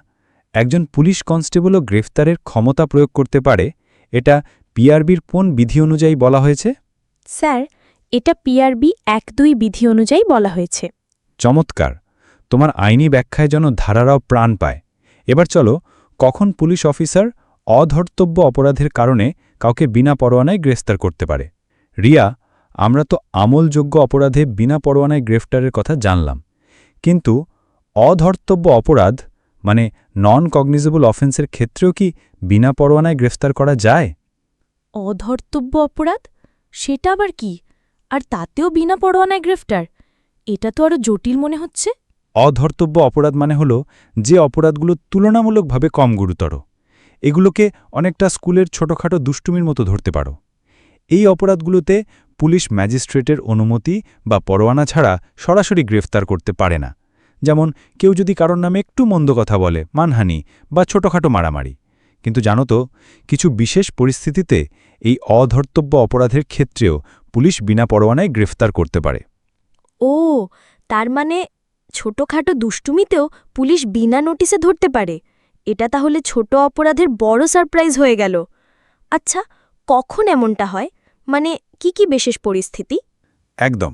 একজন পুলিশ কনস্টেবলও গ্রেফতারের ক্ষমতা প্রয়োগ করতে পারে, এটা পিআরবির কোন বিধি অনুযায়ী বলা হয়েছে? স্যার, এটা পিআরবি ১-২ বিধি অনুযায়ী বলা হয়েছে। চমৎকার! তোমার আইনি ব্যাখ্যায় যেন ধারারাও প্রাণ পায়। এবার চলো, কখন পুলিশ অফিসার অধর্তব্য অপরাধের কারণে কাউকে বিনা পরোয়ানায় গ্রেফতার করতে পারে? রিয়া, আমরা তো আমলযোগ্য অপরাধে বিনা পরোয়ানায় গ্রেফতারের কথা জানলাম, কিন্তু অধর্তব্য অপরাধ মানে নন কগনিজেবল অফেন্সের ক্ষেত্রেও কি বিনা পরোয়ানায় গ্রেফতার করা যায়? অধর্তব্য অপরাধ? সেটা আবার কি? আর তাতেও বিনা পরোয়ানায় গ্রেফতার? এটা তো আরও জটিল মনে হচ্ছে। অধর্তব্য অপরাধ মানে হল যে অপরাধগুলো তুলনামূলকভাবে কম গুরুতর। এগুলোকে অনেকটা স্কুলের ছোটখাটো দুষ্টুমির মতো ধরতে পারো। এই অপরাধগুলোতে পুলিশ ম্যাজিস্ট্রেটের অনুমতি বা পরোয়ানা ছাড়া সরাসরি গ্রেফতার করতে পারে না, যেমন কেউ যদি কারোর নামে একটু মন্দ কথা বলে, মানহানি বা ছোটখাটো মারামারি। কিন্তু জানো তো, কিছু বিশেষ পরিস্থিতিতে এই অধর্তব্য অপরাধের ক্ষেত্রেও পুলিশ বিনা পরোয়ানায় গ্রেফতার করতে পারে। ও, তার মানে ছোটখাটো দুষ্টুমিতেও পুলিশ বিনা নোটিসে ধরতে পারে। এটা তাহলে ছোট অপরাধের বড় সারপ্রাইজ হয়ে গেল। আচ্ছা, কখন এমনটা হয়? মানে কি কি বিশেষ পরিস্থিতি? একদম।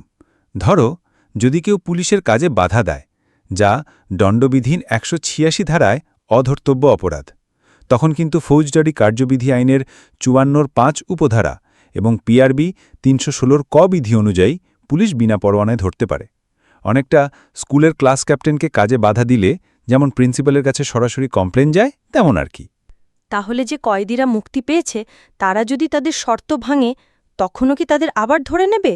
ধরো, যদি কেউ পুলিশের কাজে বাধা দেয়, যা দণ্ডবিধির ১৮৬ ধারায় অধর্তব্য অপরাধ, তখন কিন্তু ফৌজদারি কার্যবিধি আইনের ৫৪(৫) উপধারা এবং পিআরবি ৩১৬ ক বিধি অনুযায়ী পুলিশ বিনা পরোয়ানায় ধরতে পারে। অনেকটা স্কুলের ক্লাস ক্যাপ্টেনকে কাজে বাধা দিলে যেমন প্রিন্সিপালের কাছে সরাসরি কমপ্লেন যায়, তেমন আর কি। তাহলে যে কয়েদিরা মুক্তি পেয়েছে তারা যদি তাদের শর্ত ভাঙে, তখনও কি তাদের আবার ধরে নেবে?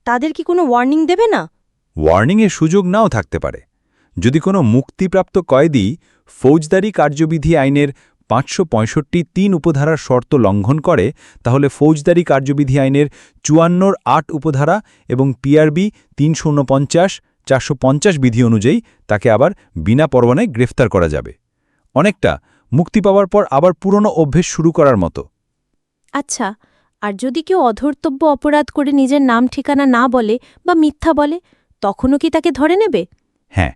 তাদের কি কোনো ওয়ার্নিং দেবে না? ওয়ার্নিংয়ের সুযোগ নাও থাকতে পারে। যদি কোনো মুক্তিপ্রাপ্ত কয়েদি ফৌজদারি কার্যবিধি আইনের ৫৬৫(৩) উপধারার শর্ত লঙ্ঘন করে, তাহলে ফৌজদারি কার্যবিধি আইনের ৫৪(৮) উপধারা এবং পিআরবি ৩৪৯(৪৫০) বিধি অনুযায়ী তাকে আবার বিনা পরোয়ানায় গ্রেফতার করা যাবে। অনেকটা মুক্তি পাওয়ার পর আবার পুরনো অভ্যেস শুরু করার মতো। আচ্ছা, আর যদি কেউ অধর্তব্য অপরাধ করে নিজের নাম ঠিকানা না বলে বা মিথ্যা বলে, তখনও কি তাকে ধরে নেবে? হ্যাঁ,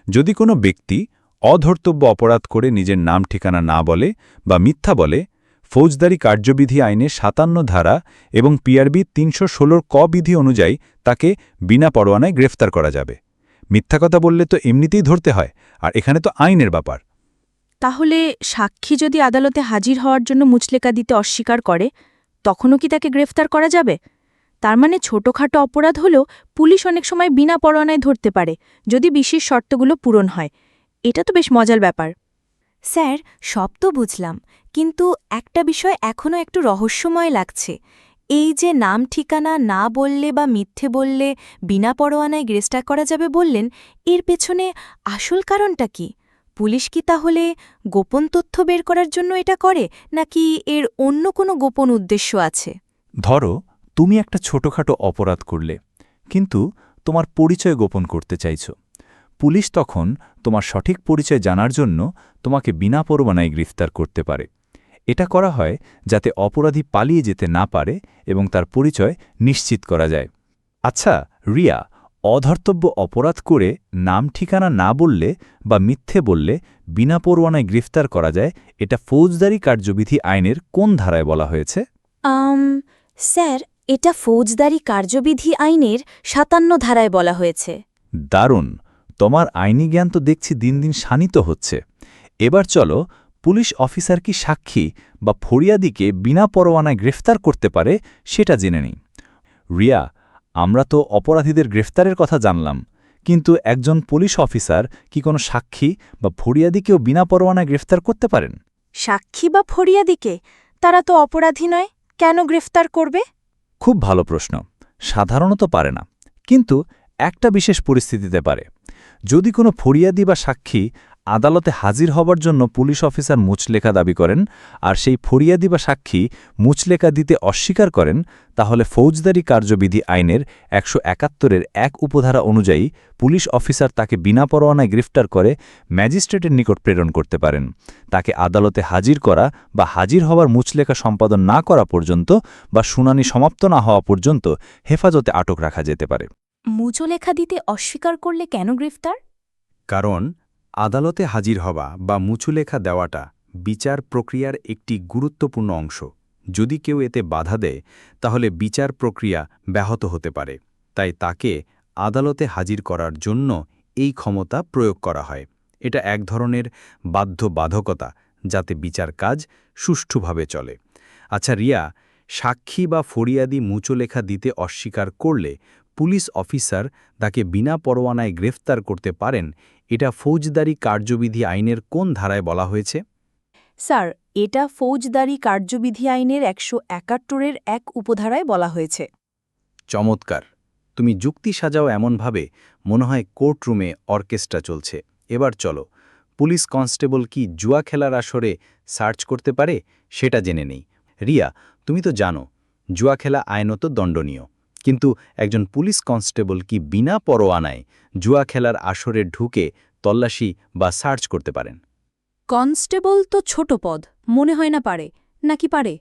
যদি কোনো ব্যক্তি অধর্তব্য অপরাধ করে নিজের নাম ঠিকানা না বলে বা মিথ্যা বলে, ফৌজদারি কার্যবিধি আইনের ৫৭ ধারা এবং পিআরবি ৩১৬ ক বিধি অনুযায়ী তাকে বিনা পরোয়ানায় গ্রেফতার করা যাবে। মিথ্যা কথা বললে তো এমনিতেই ধরতে হয়, আর এখানে তো আইনের ব্যাপার। তাহলে সাক্ষী যদি আদালতে হাজির হওয়ার জন্য মুচলেকা দিতে অস্বীকার করে, তখনও কি তাকে গ্রেফতার করা যাবে? তার মানে ছোটখাটো অপরাধ হলেও পুলিশ অনেক সময় বিনা পরোয়ানায় ধরতে পারে, যদি বিশেষ শর্তগুলো পূরণ হয়। এটা তো বেশ মজার ব্যাপার। স্যার, সব তো বুঝলাম, কিন্তু একটা বিষয় এখনও একটু রহস্যময় লাগছে। এই যে নাম ঠিকানা না বললে বা মিথ্যে বললে বিনা পরোয়ানায় গ্রেফতার করা যাবে বললেন, এর পেছনে আসল কারণটা কি? পুলিশ কি তাহলে গোপন তথ্য বের করার জন্য এটা করে, নাকি এর অন্য কোনো গোপন উদ্দেশ্য আছে? ধরো, তুমি একটা ছোটখাটো অপরাধ করলে, কিন্তু তোমার পরিচয় গোপন করতে চাইছ। পুলিশ তখন তোমার সঠিক পরিচয় জানার জন্য তোমাকে বিনা পরোয়ানায় গ্রেফতার করতে পারে। এটা করা হয় যাতে অপরাধী পালিয়ে যেতে না পারে এবং তার পরিচয় নিশ্চিত করা যায়। আচ্ছা রিয়া, অধর্তব্য অপরাধ করে নাম ঠিকানা না বললে বা মিথ্যে বললে বিনা পরোয়ানায় গ্রেফতার করা যায়, এটা ফৌজদারি কার্যবিধি আইনের কোন ধারায় বলা হয়েছে? স্যার, এটা ফৌজদারি কার্যবিধি আইনের ৫৭ ধারায় বলা হয়েছে। দারুণ! তোমার আইনি জ্ঞান তো দেখছি দিন দিন শানিত হচ্ছে। এবার চলো, পুলিশ অফিসার কি সাক্ষী বা ফরিয়াদিকে বিনা পরোয়ানায় গ্রেফতার করতে পারে সেটা জেনে নিই। রিয়া, আমরা তো অপরাধীদের গ্রেফতারের কথা জানলাম, কিন্তু একজন পুলিশ অফিসার কি কোনো সাক্ষী বা ফরিয়াদিকেও বিনা পরোয়ানায় গ্রেফতার করতে পারেন? সাক্ষী বা ফরিয়াদিকে? তারা তো অপরাধী নয়, কেন গ্রেফতার করবে? খুব ভালো প্রশ্ন। সাধারণত পারে না, কিন্তু একটা বিশেষ পরিস্থিতিতে পারে। যদি কোনো ফরিয়াদি বা সাক্ষী আদালতে হাজির হবার জন্য পুলিশ অফিসার মুচলেখা দাবি করেন, আর সেই ফরিয়াদি বা সাক্ষী মুচলেখা দিতে অস্বীকার করেন, তাহলে ফৌজদারি কার্যবিধি আইনের ১৭১ ১ উপধারা অনুযায়ী পুলিশ অফিসার তাকে বিনা পরোয়ানায় গ্রেফতার করে ম্যাজিস্ট্রেটের নিকট প্রেরণ করতে পারেন। তাকে আদালতে হাজির করা বা হাজির হওয়ার মুচলেখা সম্পাদন না করা পর্যন্ত বা শুনানি সমাপ্ত না হওয়া পর্যন্ত হেফাজতে আটক রাখা যেতে পারে। মুচলেখা দিতে অস্বীকার করলে কেন গ্রেফতার? কারণ আদালতে হাজির হওয়া বা মুচুলেখা দেওয়াটা বিচার প্রক্রিয়ার একটি গুরুত্বপূর্ণ অংশ। যদি কেউ এতে বাধা দেয়, তাহলে বিচার প্রক্রিয়া ব্যাহত হতে পারে। তাই তাকে আদালতে হাজির করার জন্য এই ক্ষমতা প্রয়োগ করা হয়। এটা এক ধরনের বাধ্যবাধকতা, যাতে বিচার কাজ সুষ্ঠুভাবে চলে। আচ্ছা রিয়া, সাক্ষী বা ফরিয়াদি মুচলেখা দিতে অস্বীকার করলে পুলিশ অফিসার তাকে বিনা পরোয়ানায় গ্রেফতার করতে পারেন। এটা ফৌজদারি কার্যবিধি আইনের কোন ধারায় বলা হয়েছে? স্যার, এটা ফৌজদারি কার্যবিধি আইনের ১৭১ ১ উপধারায় বলা হয়েছে। চমৎকার! তুমি যুক্তি সাজাও এমনভাবে মনে হয় কোর্টরুমে অর্কেস্ট্রা চলছে। এবার চলো, পুলিশ কনস্টেবল কি জুয়া খেলার আসরে সার্চ করতে পারে সেটা জেনে নেই। রিয়া, তুমি তো জানো জুয়া খেলা আইনত দণ্ডনীয়, কিন্তু একজন পুলিশ কনস্টেবল কি বিনা পরোয়ানায় জুয়া খেলার আসরে ঢুকে তল্লাশি বা সার্চ করতে পারেন? কনস্টেবল তো ছোট পদ, মনে হয় না পারে, নাকি পারে?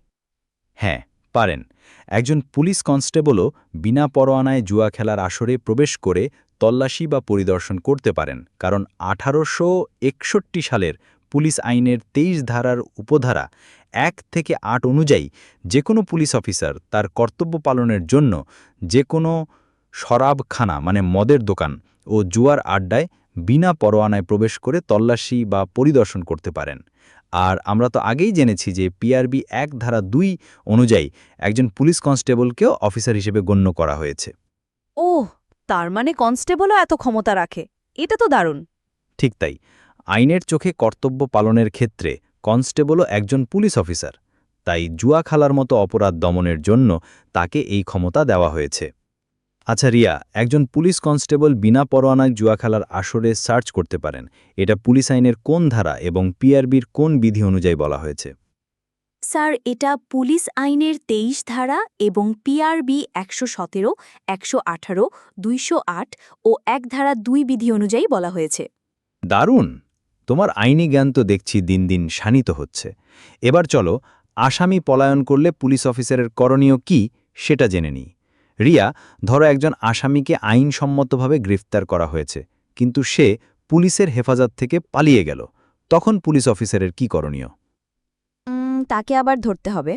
হ্যাঁ, পারেন। একজন পুলিশ কনস্টেবলও বিনা পরোয়ানায় জুয়া খেলার আসরে প্রবেশ করে তল্লাশি বা পরিদর্শন করতে পারেন, কারণ 1861 সালের পুলিশ আইনের 23 ধারার উপধারা 1 থেকে 8 অনুযায়ী যে কোনো পুলিশ অফিসার তার কর্তব্য পালনের জন্য যে কোনো শরাবখানা মানে মদের দোকান ও জুয়ার আড্ডায় বিনা পরোয়ানায় প্রবেশ করে তল্লাশি বা পরিদর্শন করতে পারেন। আর আমরা তো আগেই জেনেছি যে পিআরবি 1 ধারা 2 অনুযায়ী একজন পুলিশ কনস্টেবলকেও অফিসার হিসেবে গণ্য করা হয়েছে। ওহ, তার মানে কনস্টেবলও এত ক্ষমতা রাখে। এটা তো দারুণ। ঠিক তাই, আইনের চোখে কর্তব্য পালনের ক্ষেত্রে কনস্টেবলও একজন পুলিশ অফিসার। তাই জুয়া খেলার মতো অপরাধ দমনের জন্য তাকে এই ক্ষমতা দেওয়া হয়েছে। আচ্ছা রিয়া, একজন পুলিশ কনস্টেবল বিনা পরোয়ানায় জুয়া খেলার আসরে সার্চ করতে পারেন। এটা পুলিশ আইনের কোন ধারা এবং পিআরবির কোন বিধি অনুযায়ী বলা হয়েছে? স্যার, এটা পুলিশ আইনের 23 ধারা এবং পিআরবি 117, 118, 208 ও 1 ধারা 2 বিধি অনুযায়ী বলা হয়েছে। দারুণ! তোমার আইনি জ্ঞান তো দেখছি দিন দিন শানিত হচ্ছে। এবার চলো, আসামি পলায়ন করলে পুলিশ অফিসারের করণীয় কি সেটা জেনে নিই। রিয়া, ধরো একজন আসামিকে আইনসম্মতভাবে গ্রেফতার করা হয়েছে, কিন্তু সে পুলিশের হেফাজত থেকে পালিয়ে গেল। তখন পুলিশ অফিসারের কি করণীয়? তাকে আবার ধরতে হবে।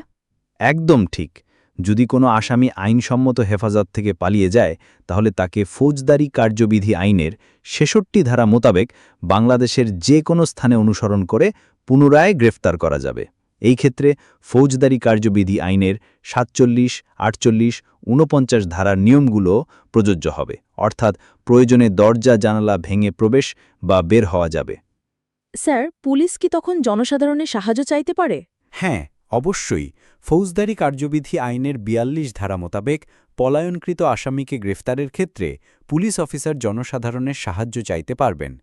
একদম ঠিক। যদি কোনো আসামি আইনসম্মত হেফাজত থেকে পালিয়ে যায়, তাহলে তাকে ফৌজদারি কার্যবিধি আইনের 66 ধারা মোতাবেক বাংলাদেশের যে কোনো স্থানে অনুসরণ করে পুনরায় গ্রেফতার করা যাবে। এই ক্ষেত্রে ফৌজদারি কার্যবিধি আইনের 47, 48, 49 ধারার নিয়মগুলো প্রযোজ্য হবে, অর্থাৎ প্রয়োজনে দরজা জানালা ভেঙে প্রবেশ বা বের হওয়া যাবে। স্যার, পুলিশ কি তখন জনসাধারণের সাহায্য চাইতে পারে? হ্যাঁ, অবশ্যই। ফৌজদারি কার্যবিধি আইনের 42 ধারা মোতাবেক পলায়নকৃত আসামিকে গ্রেফতারের ক্ষেত্রে পুলিশ অফিসার জনসাধারণের সাহায্য চাইতে পারবেন।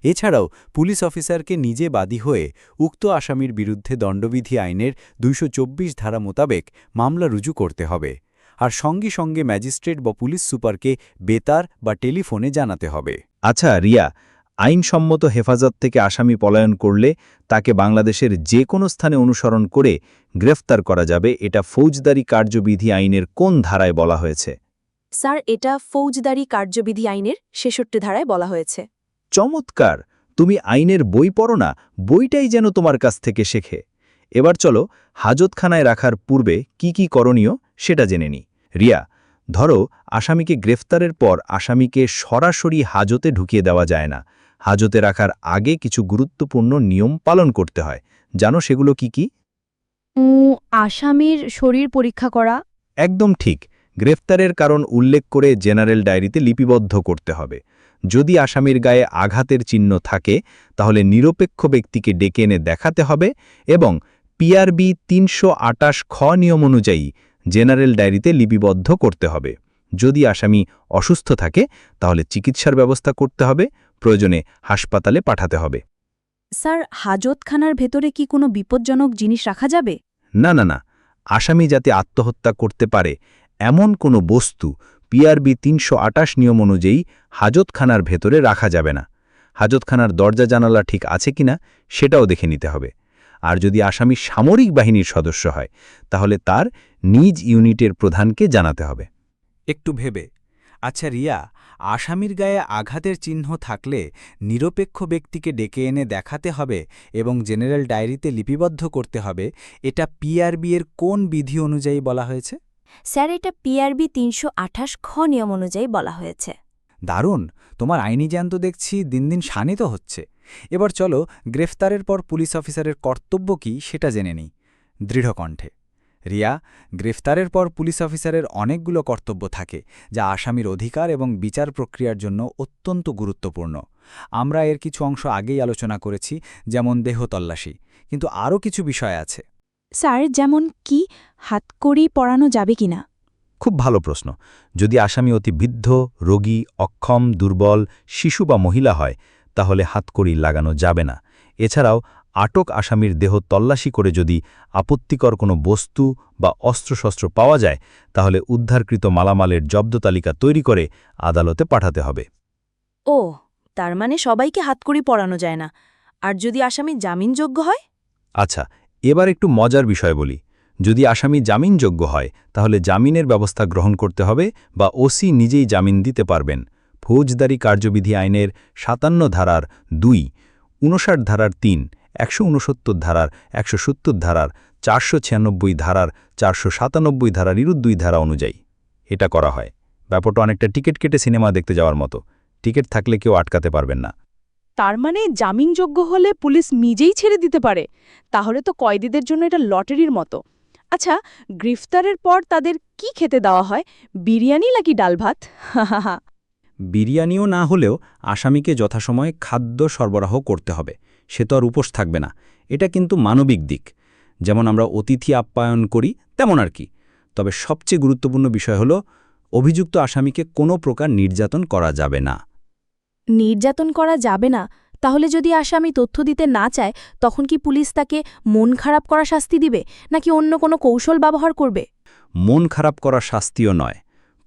এছাড়াও পুলিশ অফিসারকে নিজে বাদী হয়ে উক্ত আসামির বিরুদ্ধে দণ্ডবিধি আইনের 224 ধারা মোতাবেক মামলা রুজু করতে হবে। আর সঙ্গে সঙ্গে ম্যাজিস্ট্রেট বা পুলিশ সুপারকে বেতার বা টেলিফোনে জানাতে হবে। আচ্ছা রিয়া, আইনসম্মত হেফাজত থেকে আসামি পলায়ন করলে তাকে বাংলাদেশের যে কোনো স্থানে অনুসরণ করে গ্রেফতার করা যাবে, এটা ফৌজদারি কার্যবিধি আইনের কোন ধারায় বলা হয়েছে? স্যার, এটা ফৌজদারি কার্যবিধি আইনের 66 ধারায় বলা হয়েছে। চমৎকার! তুমি আইনের বই পড়ো না, বইটাই যেন তোমার কাছ থেকে শেখে। এবার চলো, হাজতখানায় রাখার পূর্বে কি কি করণীয় সেটা জেনে নিই। রিয়া, ধরো আসামিকে গ্রেফতারের পর আসামিকে সরাসরি হাজতে ঢুকিয়ে দেওয়া যায় না। হাজতে রাখার আগে কিছু গুরুত্বপূর্ণ নিয়ম পালন করতে হয়। জানো সেগুলো কি কি? আসামির শরীর পরীক্ষা করা। একদম ঠিক। গ্রেফতারের কারণ উল্লেখ করে জেনারেল ডায়েরিতে লিপিবদ্ধ করতে হবে। যদি আসামির গায়ে আঘাতের চিহ্ন থাকে, তাহলে নিরপেক্ষ ব্যক্তিকে ডেকে এনে দেখাতে হবে এবং পিআরবি 328 খ নিয়ম অনুযায়ী জেনারেল ডায়েরিতে লিপিবদ্ধ করতে হবে। যদি আসামি অসুস্থ থাকে, তাহলে চিকিৎসার ব্যবস্থা করতে হবে, প্রয়োজনে হাসপাতালে পাঠাতে হবে। স্যার, হাজতখানার ভেতরে কি কোনো বিপজ্জনক জিনিস রাখা যাবে? না না না, আসামি যাতে আত্মহত্যা করতে পারে এমন কোনো বস্তু পিআরবি 328 নিয়ম অনুযায়ী হাজতখানার ভেতরে রাখা যাবে না। হাজতখানার দরজা জানালা ঠিক আছে কিনা সেটাও দেখে নিতে হবে। আর যদি আসামি সামরিক বাহিনীর সদস্য হয়, তাহলে তার নিজ ইউনিটের প্রধানকে জানাতে হবে। একটু ভেবে। আচ্ছা রিয়া, আসামির গায়ে আঘাতের চিহ্ন থাকলে নিরপেক্ষ ব্যক্তিকে ডেকে এনে দেখাতে হবে এবং জেনারেল ডায়েরিতে লিপিবদ্ধ করতে হবে, এটা পিআরবি এর কোন বিধি অনুযায়ী বলা হয়েছে? স্যার, এটা পিআরবি 328 খ নিয়ম অনুযায়ী বলা হয়েছে। দারুণ! তোমার আইনি জ্ঞান তো দেখছি দিন দিন শানিত হচ্ছে। এবার চলো, গ্রেফতারের পর পুলিশ অফিসারের কর্তব্য কী সেটা জেনে নিই দৃঢ় কণ্ঠে। রিয়া, গ্রেফতারের পর পুলিশ অফিসারের অনেকগুলো কর্তব্য থাকে, যা আসামির অধিকার এবং বিচার প্রক্রিয়ার জন্য অত্যন্ত গুরুত্বপূর্ণ। আমরা এর কিছু অংশ আগেই আলোচনা করেছি, যেমন দেহ তল্লাশি, কিন্তু আরও কিছু বিষয় আছে। স্যার, যেমন কি হাতকড়ি পরানো যাবে কিনা? খুব ভালো প্রশ্ন। যদি আসামি অতি বৃদ্ধ, রোগী, অক্ষম, দুর্বল, শিশু বা মহিলা হয়, তাহলে হাতকড়ি লাগানো যাবে না। এছাড়াও আটক আসামির দেহ তল্লাশি করে যদি আপত্তিকর কোনো বস্তু বা অস্ত্রশস্ত্র পাওয়া যায়, তাহলে উদ্ধারকৃত মালামালের জব্দ তালিকা তৈরি করে আদালতে পাঠাতে হবে। ও, তার মানে সবাইকে হাতকড়ি পরানো যায় না। আর যদি আসামি জামিনযোগ্য হয়? আচ্ছা, এবার একটু মজার বিষয় বলি। যদি আসামি জামিনযোগ্য হয় তাহলে জামিনের ব্যবস্থা গ্রহণ করতে হবে বা ওসি নিজেই জামিন দিতে পারবেন। ফৌজদারি কার্যবিধি আইনের ৫৭ ধারার ২, ৫৯ ধারার ৩, ১৬৯ ধারার ১৭০ ধারার ৪৯৬ ধারার ৪৯৭ ধারার ২ ধারা অনুযায়ী এটা করা হয়। ব্যাপারটা অনেকটা টিকিট কেটে সিনেমা দেখতে যাওয়ার মতো। টিকিট থাকলে কেউ আটকাতে পারবেন না। তার মানে জামিনযোগ্য হলে পুলিশ নিজেই ছেড়ে দিতে পারে? তাহলে তো কয়েদিদের জন্য এটা লটারির মতো। আচ্ছা, গ্রেফতারের পর তাদের কি খেতে দেওয়া হয়? বিরিয়ানি নাকি ডাল ভাত? হাহাহা। বিরিয়ানিও না হলেও আসামিকে যথাসময়ে খাদ্য সরবরাহ করতে হবে। সে তো আর উপোস থাকবে না। এটা কিন্তু মানবিক দিক। যেমন আমরা অতিথি আপ্যায়ন করি তেমন আর কি। তবে সবচেয়ে গুরুত্বপূর্ণ বিষয় হলো অভিযুক্ত আসামিকে কোনো প্রকার নির্যাতন করা যাবে না। নির্যাতন করা যাবে না? তাহলে যদি আসামি তথ্য দিতে না চায় তখন কি পুলিশ তাকে মন খারাপ করা শাস্তি দিবে নাকি অন্য কোনো কৌশল ব্যবহার করবে? মন খারাপ করা শাস্তিও নয়।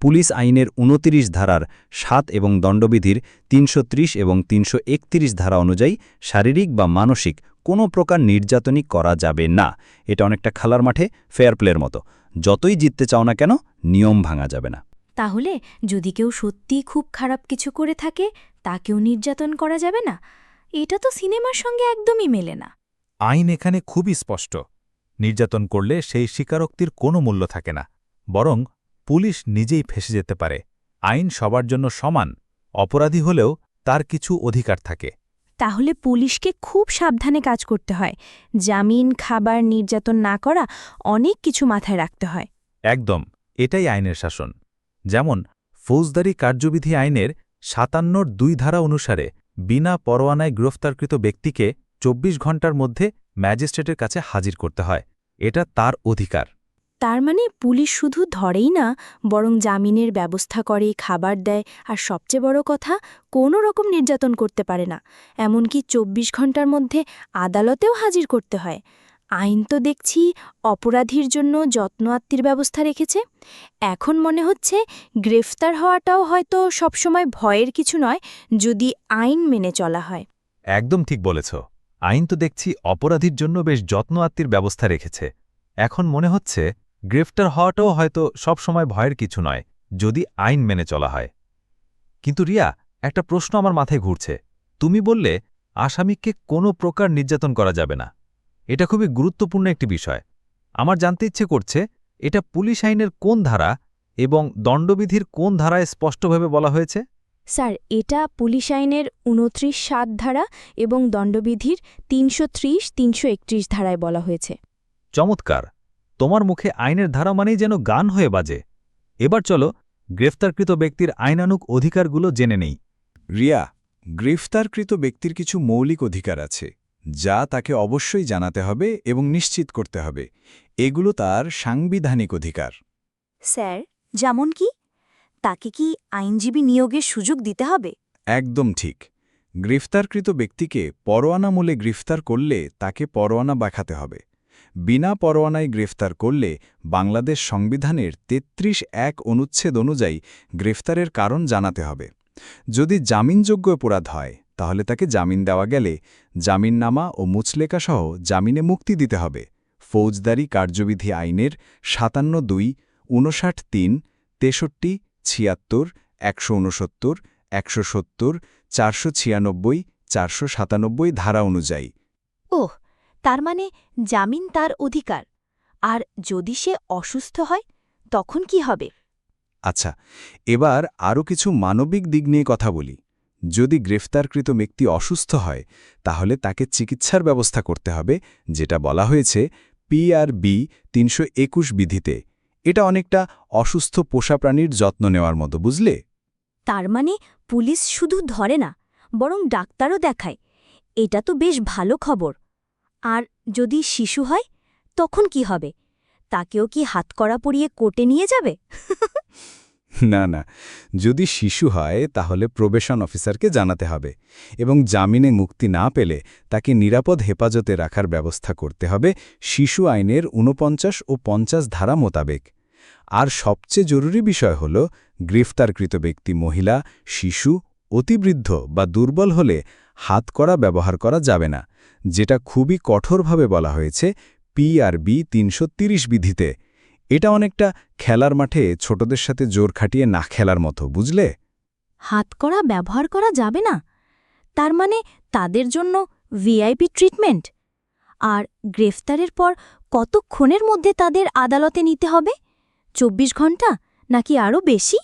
পুলিশ আইনের ২৯ ধারার ৭ এবং দণ্ডবিধির ৩৩০ এবং ৩৩১ ধারা অনুযায়ী শারীরিক বা মানসিক কোনো প্রকার নির্যাতনই করা যাবে না। এটা অনেকটা খেলার মাঠে ফেয়ার প্লের মতো। যতই জিততে চাও না কেন, নিয়ম ভাঙা যাবে না। তাহলে যদি কেউ সত্যিই খুব খারাপ কিছু করে থাকে তাকেও নির্যাতন করা যাবে না? এটা তো সিনেমার সঙ্গে একদমই মেলে না। আইন এখানে খুবই স্পষ্ট। নির্যাতন করলে সেই স্বীকারোক্তির কোনো মূল্য থাকে না, বরং পুলিশ নিজেই ফেঁসে যেতে পারে। আইন সবার জন্য সমান। অপরাধী হলেও তার কিছু অধিকার থাকে। তাহলে পুলিশকে খুব সাবধানে কাজ করতে হয়। জামিন, খাবার, নির্যাতন না করা, অনেক কিছু মাথায় রাখতে হয়। একদম, এটাই আইনের শাসন। যেমন ফৌজদারি কার্যবিধি আইনের ৫৭ ২ ধারা অনুসারে বিনা পরোয়ানায় গ্রেফতারকৃত ব্যক্তিকে ২৪ ঘণ্টার মধ্যে ম্যাজিস্ট্রেটের কাছে হাজির করতে হয়। এটা তার অধিকার। তার মানে পুলিশ শুধু ধরেই না, বরং জামিনের ব্যবস্থা করে, খাবার দেয়, আর সবচেয়ে বড় কথা, কোনো রকম নির্যাতন করতে পারে না। এমনকি ২৪ ঘণ্টার মধ্যে আদালতেও হাজির করতে হয়। আইন তো দেখছি অপরাধীর জন্য যত্ন আত্মীর ব্যবস্থা রেখেছে। এখন মনে হচ্ছে গ্রেফতার হওয়াটাও হয়তো সবসময় ভয়ের কিছু নয়, যদি আইন মেনে চলা হয়। একদম ঠিক বলেছ। আইন তো দেখছি অপরাধীর জন্য বেশ যত্ন আত্মীর ব্যবস্থা রেখেছে। এখন মনে হচ্ছে গ্রেফতার হওয়াটাও হয়তো সবসময় ভয়ের কিছু নয়, যদি আইন মেনে চলা হয়। কিন্তু রিয়া, একটা প্রশ্ন আমার মাথায় ঘুরছে। তুমি বললে আসামিকে কোনো প্রকার নির্যাতন করা যাবে না। এটা খুবই গুরুত্বপূর্ণ একটি বিষয়। আমার জানতে ইচ্ছে করছে, এটা পুলিশ আইনের কোন ধারা এবং দণ্ডবিধির কোন ধারায় স্পষ্টভাবে বলা হয়েছে? স্যার, এটা পুলিশ আইনের ২৯-৭ ধারা এবং দণ্ডবিধির ৩৩০-৩৩১ ধারায় বলা হয়েছে। চমৎকার! তোমার মুখে আইনের ধারা মানেই যেন গান হয়ে বাজে। এবার চলো গ্রেফতারকৃত ব্যক্তির আইনানুগ অধিকারগুলো জেনে নেই। রিয়া, গ্রেফতারকৃত ব্যক্তির কিছু মৌলিক অধিকার আছে, যা তাকে অবশ্যই জানাতে হবে এবং নিশ্চিত করতে হবে। এগুলো তার সাংবিধানিক অধিকার। স্যার, যেমন কি? তাকে কি আইনজীবী নিয়োগের সুযোগ দিতে হবে? একদম ঠিক। গ্রেফতারকৃত ব্যক্তিকে পরোয়ানামূলে গ্রেফতার করলে তাকে পরোয়ানা দেখাতে হবে। বিনা পরোয়ানায় গ্রেফতার করলে বাংলাদেশ সংবিধানের ৩৩(১) অনুচ্ছেদ অনুযায়ী গ্রেফতারের কারণ জানাতে হবে। যদি জামিনযোগ্য অপরাধ হয় তাহলে তাকে জামিন দেওয়া গেলে জামিননামা ও মুচলেকাসহ জামিনে মুক্তি দিতে হবে। ফৌজদারি কার্যবিধি আইনের ৫৭(২), ৫৯(৩), ৬৩, ৭৬, ১৬৯, ১৭০, ৪৯৬, ৪৯৭ ধারা অনুযায়ী। ওহ, তার মানে জামিন তার অধিকার। আর যদি সে অসুস্থ হয় তখন কি হবে? আচ্ছা, এবার আরও কিছু মানবিক দিক নিয়ে কথা বলি। যদি গ্রেফতারকৃত ব্যক্তি অসুস্থ হয় তাহলে তাকে চিকিৎসার ব্যবস্থা করতে হবে, যেটা বলা হয়েছে PRB ৩২১ বিধিতে। এটা অনেকটা অসুস্থ পোষা প্রাণীর যত্ন নেওয়ার মতো, বুঝলে? তার মানে পুলিশ শুধু ধরে না, বরং ডাক্তারও দেখায়। এটা তো বেশ ভালো খবর। আর যদি শিশু হয় তখন কি হবে? তাকেও কি হাতকড়া পরিয়ে কোর্টে নিয়ে যাবে? না না, যদি শিশু হয় তাহলে প্রবেশন অফিসারকে জানাতে হবে এবং জামিনে মুক্তি না পেলে তাকে নিরাপদ হেফাজতে রাখার ব্যবস্থা করতে হবে শিশু আইনের ৪৯ ও ৫০ ধারা মোতাবেক। আর সবচেয়ে জরুরি বিষয় হল গ্রেফতারকৃত ব্যক্তি মহিলা, শিশু ও অতিবৃদ্ধ বা দুর্বল হলে হাতকড়া ব্যবহার করা যাবে না, যেটা খুবই কঠোরভাবে বলা হয়েছে পিআরবি ৩৩০ বিধিতে। এটা অনেকটা খেলার মাঠে ছোটদের সাথে জোর খাটিয়ে না খেলার মতো, বুঝলে? হাতকড়া ব্যবহার করা যাবে না, তার মানে তাদের জন্য ভিআইপি ট্রিটমেন্ট। আর গ্রেফতারের পর কতক্ষণের মধ্যে তাদের আদালতে নিতে হবে? ২৪ ঘন্টা নাকি আরও বেশি?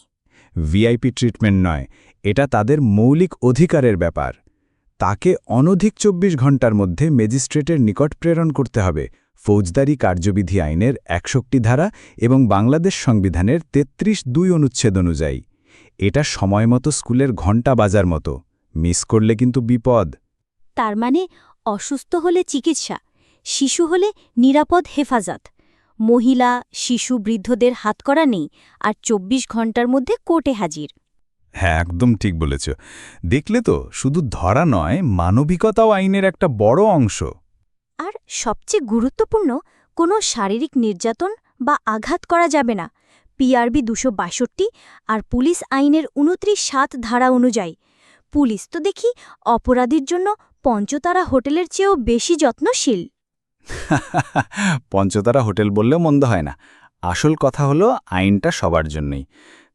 ভিআইপি ট্রিটমেন্ট নয়, এটা তাদের মৌলিক অধিকারের ব্যাপার। তাকে অনধিক ২৪ ঘণ্টার মধ্যে ম্যাজিস্ট্রেটের নিকট প্রেরণ করতে হবে ফৌজদারি কার্যবিধি আইনের ৬১ ধারা এবং বাংলাদেশ সংবিধানের ৩৩(২) অনুচ্ছেদ অনুযায়ী। এটা সময়মতো স্কুলের ঘণ্টা বাজার মতো, মিস করলে কিন্তু বিপদ। তার মানে অসুস্থ হলে চিকিৎসা, শিশু হলে নিরাপদ হেফাজত, মহিলা, শিশু, বৃদ্ধদের হাতকড়া নেই, আর ২৪ ঘন্টার মধ্যে কোর্টে হাজির। হ্যাঁ, একদম ঠিক বলেছ। দেখলে তো, শুধু ধরা নয়, মানবিকতাও আইনের একটা বড় অংশ। আর সবচেয়ে গুরুত্বপূর্ণ, কোনো শারীরিক নির্যাতন বা আঘাত করা যাবে না পিআরবি ২৬২ আর পুলিশ আইনের ২৯(৭) ধারা অনুযায়ী। পুলিশ তো দেখি অপরাধীর জন্য পঞ্চতারা হোটেলের চেয়েও বেশি যত্নশীল। পঞ্চতারা হোটেল বললেও মন্দ হয় না। আসল কথা হলো আইনটা সবার জন্যই,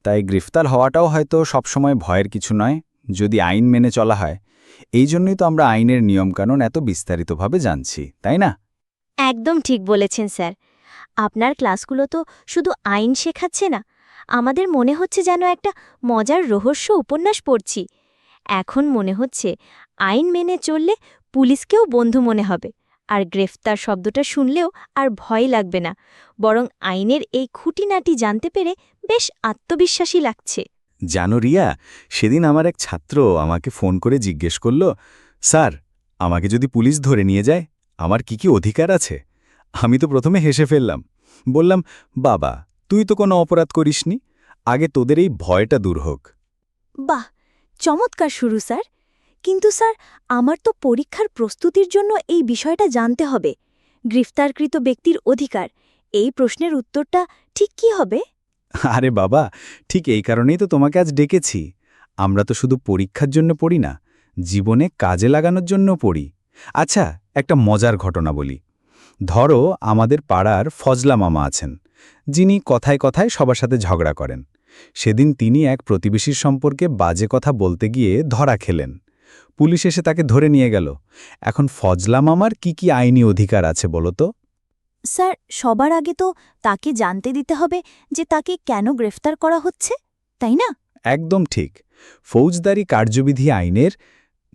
তাই গ্রেফতার হওয়াটাও হয়তো সবসময় ভয়ের কিছু নয়, যদি আইন মেনে চলা হয়। এই জন্যই তো আমরা আইনের নিয়মকানুন এত বিস্তারিতভাবে জানছি, তাই না? একদম ঠিক বলেছেন স্যার। আপনার ক্লাসগুলো তো শুধু আইন শেখাচ্ছে না, আমাদের মনে হচ্ছে যেন একটা মজার রহস্য উপন্যাস পড়ছি। এখন মনে হচ্ছে আইন মেনে চললে পুলিশকেও বন্ধু মনে হবে, আর গ্রেফতার শব্দটা শুনলেও আর ভয় লাগবে না, বরং আইনের এই খুঁটিনাটি জানতে পেরে বেশ আত্মবিশ্বাসী লাগছে। জানো রিয়া, সেদিন আমার এক ছাত্র আমাকে ফোন করে জিজ্ঞেস করল, স্যার, আমাকে যদি পুলিশ ধরে নিয়ে যায় আমার কি কি অধিকার আছে? আমি তো প্রথমে হেসে ফেললাম, বললাম, বাবা, তুই তো কোনো অপরাধ করিসনি, আগে তোদের এই ভয়টা দূর হোক। বাহ, চমৎকার শুরু স্যার। কিন্তু স্যার, আমার তো পরীক্ষার প্রস্তুতির জন্য এই বিষয়টা জানতে হবে। গ্রেফতারকৃত ব্যক্তির অধিকার, এই প্রশ্নের উত্তরটা ঠিক কি হবে? আরে বাবা, ঠিক এই কারণেই তো তোমাকে আজ ডেকেছি। আমরা তো শুধু পরীক্ষার জন্য পড়ি না, জীবনে কাজে লাগানোর জন্য পড়ি। আচ্ছা, একটা মজার ঘটনা বলি। ধরো, আমাদের পাড়ার ফজলা মামা আছেন, যিনি কথায় কথায় সবার সাথে ঝগড়া করেন। সেদিন তিনি এক প্রতিবেশীর সম্পর্কে বাজে কথা বলতে গিয়ে ধরা খেলেন। পুলিশ এসে তাকে ধরে নিয়ে গেল। এখন ফজলা মামার কি কি আইনি অধিকার আছে বলো তো? স্যার, সবার আগে তো তাকে জানতে দিতে হবে যে তাকে কেন গ্রেফতার করা হচ্ছে, তাই না? একদম ঠিক। ফৌজদারি কার্যবিধি আইনের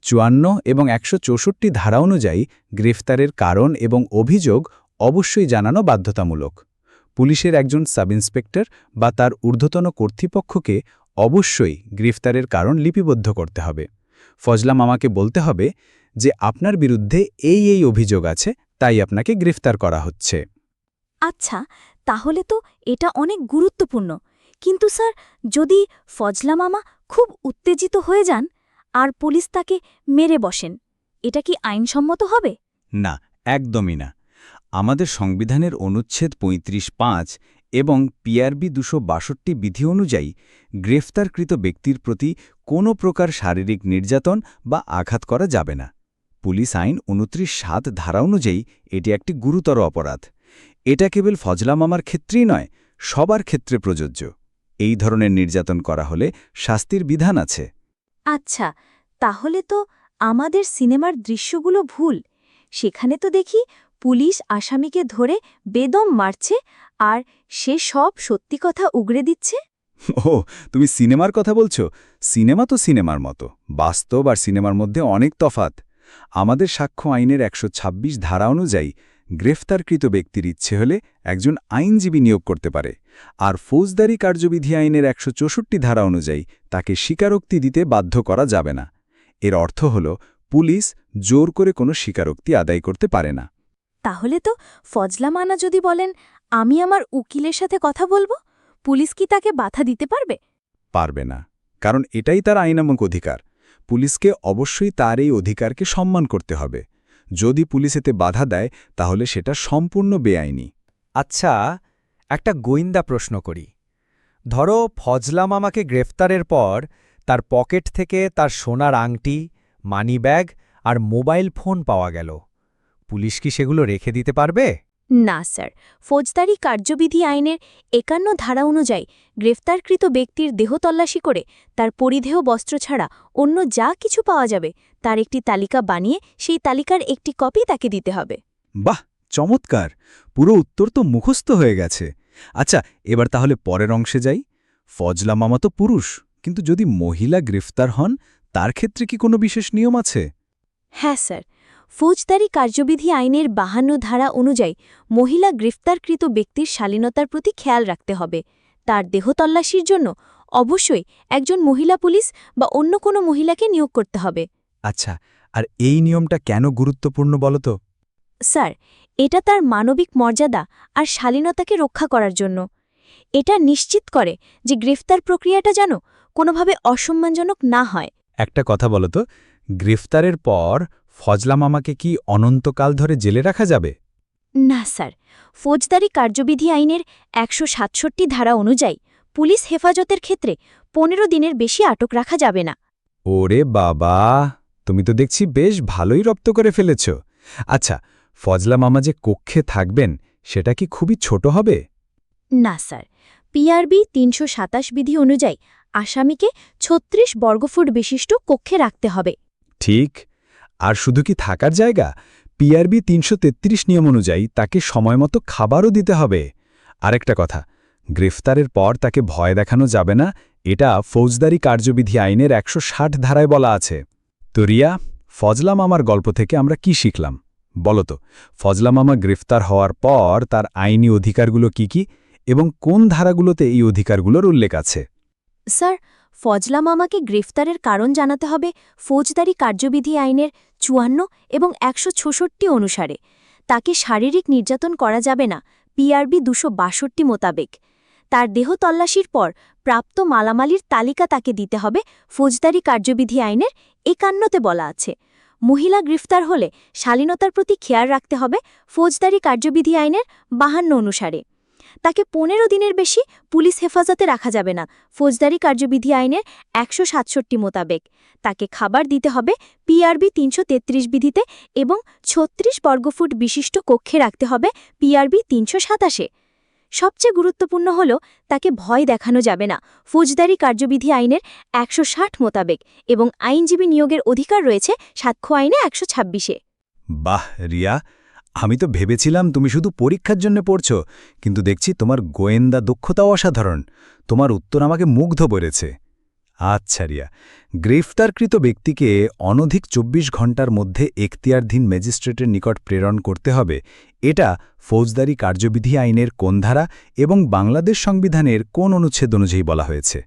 ৫৪ এবং ১৬৪ ধারা অনুযায়ী গ্রেফতারের কারণ এবং অভিযোগ অবশ্যই জানানো বাধ্যতামূলক। পুলিশের একজন সাব ইন্সপেক্টর বা তার ঊর্ধ্বতন কর্তৃপক্ষকে অবশ্যই গ্রেফতারের কারণ লিপিবদ্ধ করতে হবে। ফজলা মামাকে বলতে হবে যে আপনার বিরুদ্ধে এই অভিযোগ আছে, তাই আপনাকে গ্রেফতার করা হচ্ছে। আচ্ছা, তাহলে তো এটা অনেক গুরুত্বপূর্ণ। কিন্তু স্যার, যদি ফজলা মামা খুব উত্তেজিত হয়ে যান আর পুলিশ তাকে মেরে বসেন, এটা কি আইনসম্মত হবে? না, একদমই না। আমাদের সংবিধানের অনুচ্ছেদ ৩৫(৫) এবং পিআরবি ২৬২ বিধি অনুযায়ী গ্রেফতারকৃত ব্যক্তির প্রতি কোনো প্রকার শারীরিক নির্যাতন বা আঘাত করা যাবে না। পুলিশ আইন ২৯(৭) ধারা অনুযায়ী এটি একটি গুরুতর অপরাধ। এটা কেবল ফজলা মামার ক্ষেত্রেই নয়, সবার ক্ষেত্রে প্রযোজ্য। এই ধরনের নির্যাতন করা হলে শাস্তির বিধান আছে। আচ্ছা, তাহলে তো আমাদের সিনেমার দৃশ্যগুলো ভুল। সেখানে তো দেখি পুলিশ আসামিকে ধরে বেদম মারছে আর সে সব সত্যি কথা উগরে দিচ্ছে। ও, তুমি সিনেমার কথা বলছো? সিনেমা তো সিনেমার মতো, বাস্তব আর সিনেমার মধ্যে অনেক তফাৎ। আমাদের সাক্ষ্য আইনের ১২৬ ধারা অনুযায়ী গ্রেফতারকৃত ব্যক্তির ইচ্ছে হলে একজন আইনজীবী নিয়োগ করতে পারে, আর ফৌজদারি কার্যবিধি আইনের ১৬৪ ধারা অনুযায়ী তাকে স্বীকারোক্তি দিতে বাধ্য করা যাবে না। এর অর্থ হল, পুলিশ জোর করে কোনো স্বীকারোক্তি আদায় করতে পারে না। তাহলে তো ফজলা মানা যদি বলেন, আমি আমার উকিলের সাথে কথা বলবো, পুলিশ কি তাকে বাধা দিতে পারবে? পারবে না, কারণ এটাই তার আইনানুগ অধিকার। পুলিশকে অবশ্যই তার এই অধিকারকে সম্মান করতে হবে। যদি পুলিশ এতে বাধা দেয়, তাহলে সেটা সম্পূর্ণ বেআইনি। আচ্ছা, একটা গোয়েন্দা প্রশ্ন করি। ধরো, ফজলা মামাকে গ্রেফতারের পর তার পকেট থেকে তার সোনার আংটি, মানিব্যাগ আর মোবাইল ফোন পাওয়া গেল। পুলিশ কি সেগুলো রেখে দিতে পারবে? না স্যার, ফৌজদারি কার্যবিধি আইনের ৫১ ধারা অনুযায়ী গ্রেফতারকৃত ব্যক্তির দেহ তল্লাশি করে তার পরিধেয় বস্ত্র ছাড়া অন্য যা কিছু পাওয়া যাবে তার একটি তালিকা বানিয়ে সেই তালিকার একটি কপি তাকে দিতে হবে। বাহ, চমৎকার! পুরো উত্তর তো মুখস্থ হয়ে গেছে। আচ্ছা, এবার তাহলে পরের অংশে যাই। ফজলা মামা তো পুরুষ, কিন্তু যদি মহিলা গ্রেফতার হন তার ক্ষেত্রে কি কোনো বিশেষ নিয়ম আছে? হ্যাঁ স্যার, ফৌজদারি কার্যবিধি আইনের ৫২ ধারা অনুযায়ী মহিলা গ্রেফতারকৃত ব্যক্তির শালীনতার প্রতি খেয়াল রাখতে হবে। তার দেহ তল্লাশির জন্য অবশ্যই একজন মহিলা পুলিশ বা অন্য কোনো মহিলাকে নিয়োগ করতে হবে। আচ্ছা, আর এই নিয়মটা কেন গুরুত্বপূর্ণ বলো তো? স্যার, এটা তার মানবিক মর্যাদা আর শালীনতাকে রক্ষা করার জন্য। এটা নিশ্চিত করে যে গ্রেফতার প্রক্রিয়াটা যেন কোনোভাবে অসম্মানজনক না হয়। একটা কথা বলো তো, গ্রেফতারের পর ফজলা মামাকে কি অনন্তকাল ধরে জেলে রাখা যাবে? না স্যার, ফৌজদারি কার্যবিধি আইনের ১৬৭ ধারা অনুযায়ী পুলিশ হেফাজতের ক্ষেত্রে ১৫ দিনের বেশি আটক রাখা যাবে না। ওরে বাবা, তুমি তো দেখছি বেশ ভালোই রপ্ত করে ফেলেছ। আচ্ছা, ফজলা মামা যে কক্ষে থাকবেন সেটা কি খুবই ছোট হবে? না স্যার, পিআরবি ৩২৭ বিধি অনুযায়ী আসামিকে ৩৬ বর্গফুট বিশিষ্ট কক্ষে রাখতে হবে। ঠিক। আর শুধু কি থাকার জায়গা, পিআরবি ৩৩৩ নিয়ম অনুযায়ী তাকে সময়মতো খাবারও দিতে হবে। আরেকটা কথা, গ্রেফতারের পর তাকে ভয় দেখানো যাবে না, এটা ফৌজদারি কার্যবিধি আইনের ১৬০ ধারায় বলা আছে। তো রিয়া, ফজলা মামার গল্প থেকে আমরা কি শিখলাম বলো তো? ফজলা মামা গ্রেফতার হওয়ার পর তার আইনি অধিকারগুলো কি এবং কোন ধারাগুলোতে এই অধিকারগুলোর উল্লেখ আছে? স্যার, ফজলা মামাকে গ্রেফতারের কারণ জানাতে হবে ফৌজদারি কার্যবিধি আইনের ৫৪ এবং ১৬৬ অনুসারে। তাকে শারীরিক নির্যাতন করা যাবে না পিআরবি ২৬২ মোতাবেক। তার দেহ তল্লাশির পর প্রাপ্ত মালামালির তালিকা তাকে দিতে হবে ফৌজদারি কার্যবিধি আইনের ৫১তে বলা আছে। মহিলা গ্রেফতার হলে শালীনতার প্রতি খেয়াল রাখতে হবে ফৌজদারি কার্যবিধি আইনের ৫২ অনুসারে। তাকে ১৫ দিনের বেশি পুলিশ হেফাজতে রাখা যাবে না ফৌজদারি কার্যবিধি আইনের ১৬৭ মোতাবেক। তাকে খাবার দিতে হবে পিআরবি ৩৩৩ বিধিতে এবং ৩৬ বর্গফুট বিশিষ্ট কক্ষে রাখতে হবে পিআরবি ৩২৭। সবচেয়ে গুরুত্বপূর্ণ হল তাকে ভয় দেখানো যাবে না ফৌজদারি কার্যবিধি আইনের ১৬০ মোতাবেক এবং আইনজীবী নিয়োগের অধিকার রয়েছে সাক্ষ্য আইনে ১২৬-এ। বাহ রিয়া, আমি তো ভেবেছিলাম তুমি শুধু পরীক্ষার জন্য পড়ছ, কিন্তু দেখছি তোমার গোয়েন্দা দক্ষতাও অসাধারণ। তোমার উত্তর আমাকে মুগ্ধ করেছে। আচ্ছা রিয়া, গ্রেফতারকৃত ব্যক্তিকে অনধিক ২৪ ঘণ্টার মধ্যে এখতিয়ারধীন ম্যাজিস্ট্রেটের নিকট প্রেরণ করতে হবে, এটা ফৌজদারি কার্যবিধি আইনের কোন ধারা এবং বাংলাদেশ সংবিধানের কোন অনুচ্ছেদ অনুযায়ী বলা হয়েছে?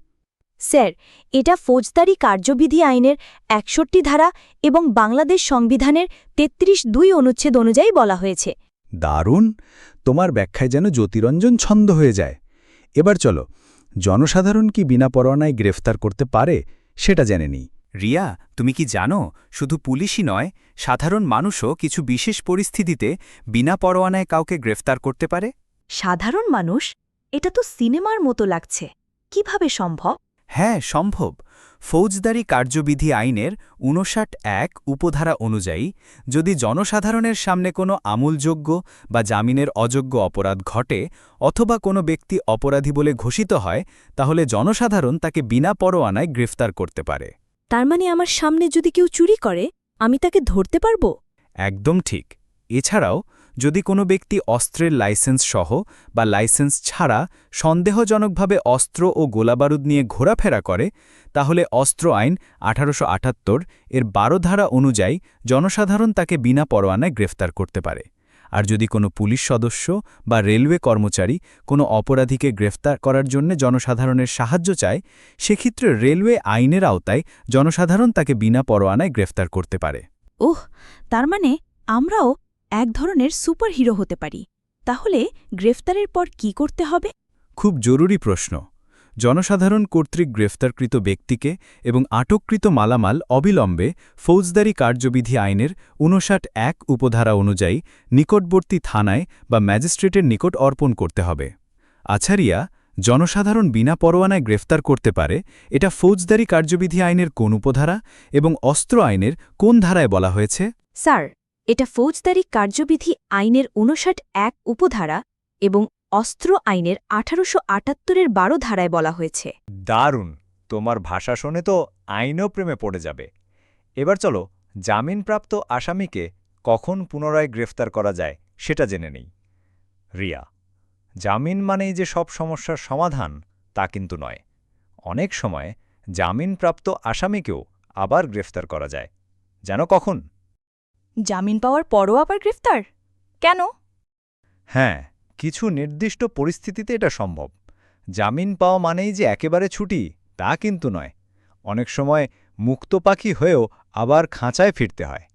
স্যার, এটা ফৌজদারি কার্যবিধি আইনের ৬১ ধারা এবং বাংলাদেশ সংবিধানের ৩৩(২) অনুচ্ছেদ অনুযায়ী বলা হয়েছে। দারুণ! তোমার ব্যাখ্যায় যেন জ্যোতিরঞ্জন ছন্দ হয়ে যায়। এবার চলো, জনসাধারণ কি বিনা পরোয়ানায় গ্রেফতার করতে পারে সেটা জেনে নিই। রিয়া, তুমি কি জানো শুধু পুলিশই নয়, সাধারণ মানুষও কিছু বিশেষ পরিস্থিতিতে বিনা পরোয়ানায় কাউকে গ্রেফতার করতে পারে? সাধারণ মানুষ? এটা তো সিনেমার মতো লাগছে। কিভাবে সম্ভব? হ্যাঁ, সম্ভব। ফৌজদারি কার্যবিধি আইনের ৫৯(১) উপধারা অনুযায়ী যদি জনসাধারণের সামনে কোনো আমূলযোগ্য বা জামিনের অযোগ্য অপরাধ ঘটে অথবা কোনো ব্যক্তি অপরাধী বলে ঘোষিত হয়, তাহলে জনসাধারণ তাকে বিনা পরোয়ানায় গ্রেফতার করতে পারে। তার মানে আমার সামনে যদি কেউ চুরি করে, আমি তাকে ধরতে পারব? একদম ঠিক। এছাড়াও যদি কোনো ব্যক্তি অস্ত্রের লাইসেন্স সহ বা লাইসেন্স ছাড়া সন্দেহজনকভাবে অস্ত্র ও গোলাবারুদ নিয়ে ঘোরাফেরা করে, তাহলে অস্ত্র আইন ১৮৭৮ এর ১২ ধারা অনুযায়ী জনসাধারণ তাকে বিনা পরোয়ানায় গ্রেফতার করতে পারে। আর যদি কোনো পুলিশ সদস্য বা রেলওয়ে কর্মচারী কোনো অপরাধীকে গ্রেফতার করার জন্য জনসাধারণের সাহায্য চায়, সেক্ষেত্রে রেলওয়ে আইনের আওতায় জনসাধারণ তাকে বিনা পরোয়ানায় গ্রেফতার করতে পারে। ওহ, তার মানে আমরাও এক ধরনের সুপারহিরো হতে পারি। তাহলে গ্রেফতারের পর কি করতে হবে? খুব জরুরি প্রশ্ন। জনসাধারণ কর্তৃক গ্রেফতারকৃত ব্যক্তিকে এবং আটককৃত মালামাল অবিলম্বে ফৌজদারি কার্যবিধি আইনের ৫৯(১) উপধারা অনুযায়ী নিকটবর্তী থানায় বা ম্যাজিস্ট্রেটের নিকট অর্পণ করতে হবে। আচ্ছা রিয়া, জনসাধারণ বিনা পরোয়ানায় গ্রেফতার করতে পারে এটা ফৌজদারি কার্যবিধি আইনের কোন উপধারা এবং অস্ত্র আইনের কোন ধারায় বলা হয়েছে? স্যার, এটা ফৌজদারি কার্যবিধি আইনের ৫৯(১) উপধারা এবং অস্ত্র আইনের ১৮৭৮-এর ১২ ধারায় বলা হয়েছে। দারুণ! তোমার ভাষা শুনে তো আইনও প্রেমে পড়ে যাবে। এবার চলো জামিনপ্রাপ্ত আসামিকে কখন পুনরায় গ্রেফতার করা যায় সেটা জেনে নেই। রিয়া, জামিন মানেই যে সব সমস্যার সমাধান তা কিন্তু নয়। অনেক সময় জামিনপ্রাপ্ত আসামিকেও আবার গ্রেফতার করা যায়। যেন কখন? জামিন পাওয়ার পরও আবার গ্রেফতার কেন? হ্যাঁ, কিছু নির্দিষ্ট পরিস্থিতিতে এটা সম্ভব। জামিন পাওয়া মানেই যে একেবারে ছুটি তা কিন্তু নয়। অনেক সময় মুক্ত পাখি হয়েও আবার খাঁচায় ফিরতে হয়।